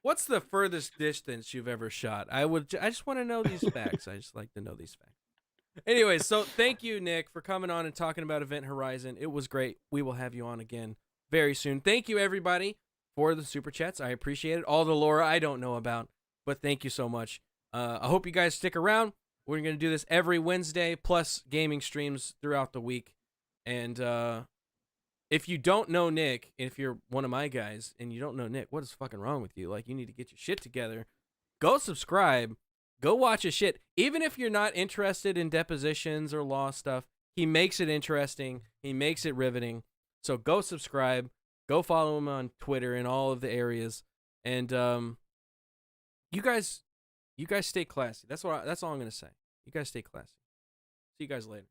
What's the furthest distance you've ever shot? I just want to know these facts. I just like to know these facts. Anyways, so thank you, Nick, for coming on and talking about Event Horizon. It was great. We will have you on again very soon. Thank you, everybody, for the super chats. I appreciate it. All the lore I don't know about, but thank you so much. I hope you guys stick around. We're going to do this every Wednesday, plus gaming streams throughout the week. And if you don't know Nick, if you're one of my guys and you don't know Nick, what is fucking wrong with you? Like, you need to get your shit together. Go subscribe. Go watch his shit. Even if you're not interested in depositions or law stuff, he makes it interesting. He makes it riveting. So go subscribe. Go follow him on Twitter and all of the areas. And you guys stay classy. That's all I'm gonna say. You guys stay classy. See you guys later.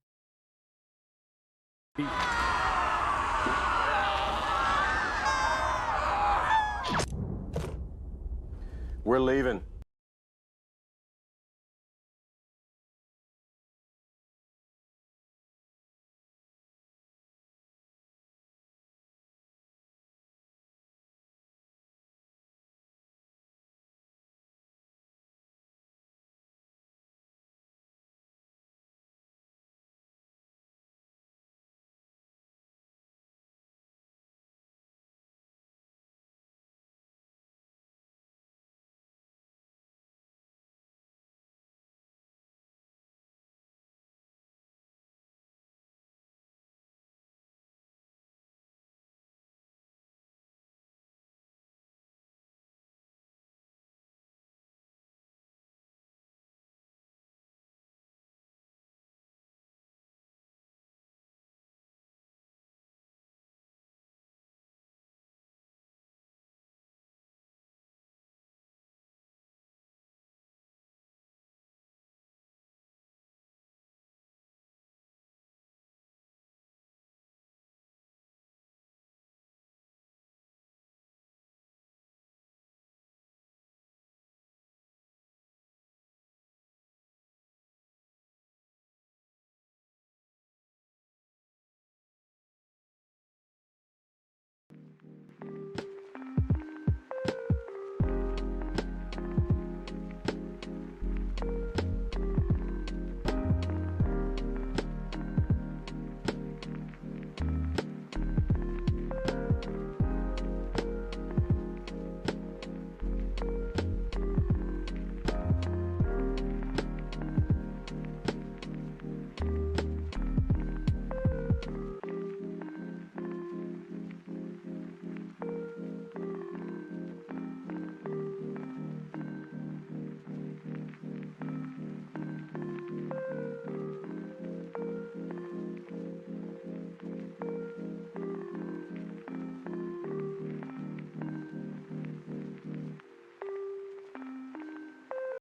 We're leaving.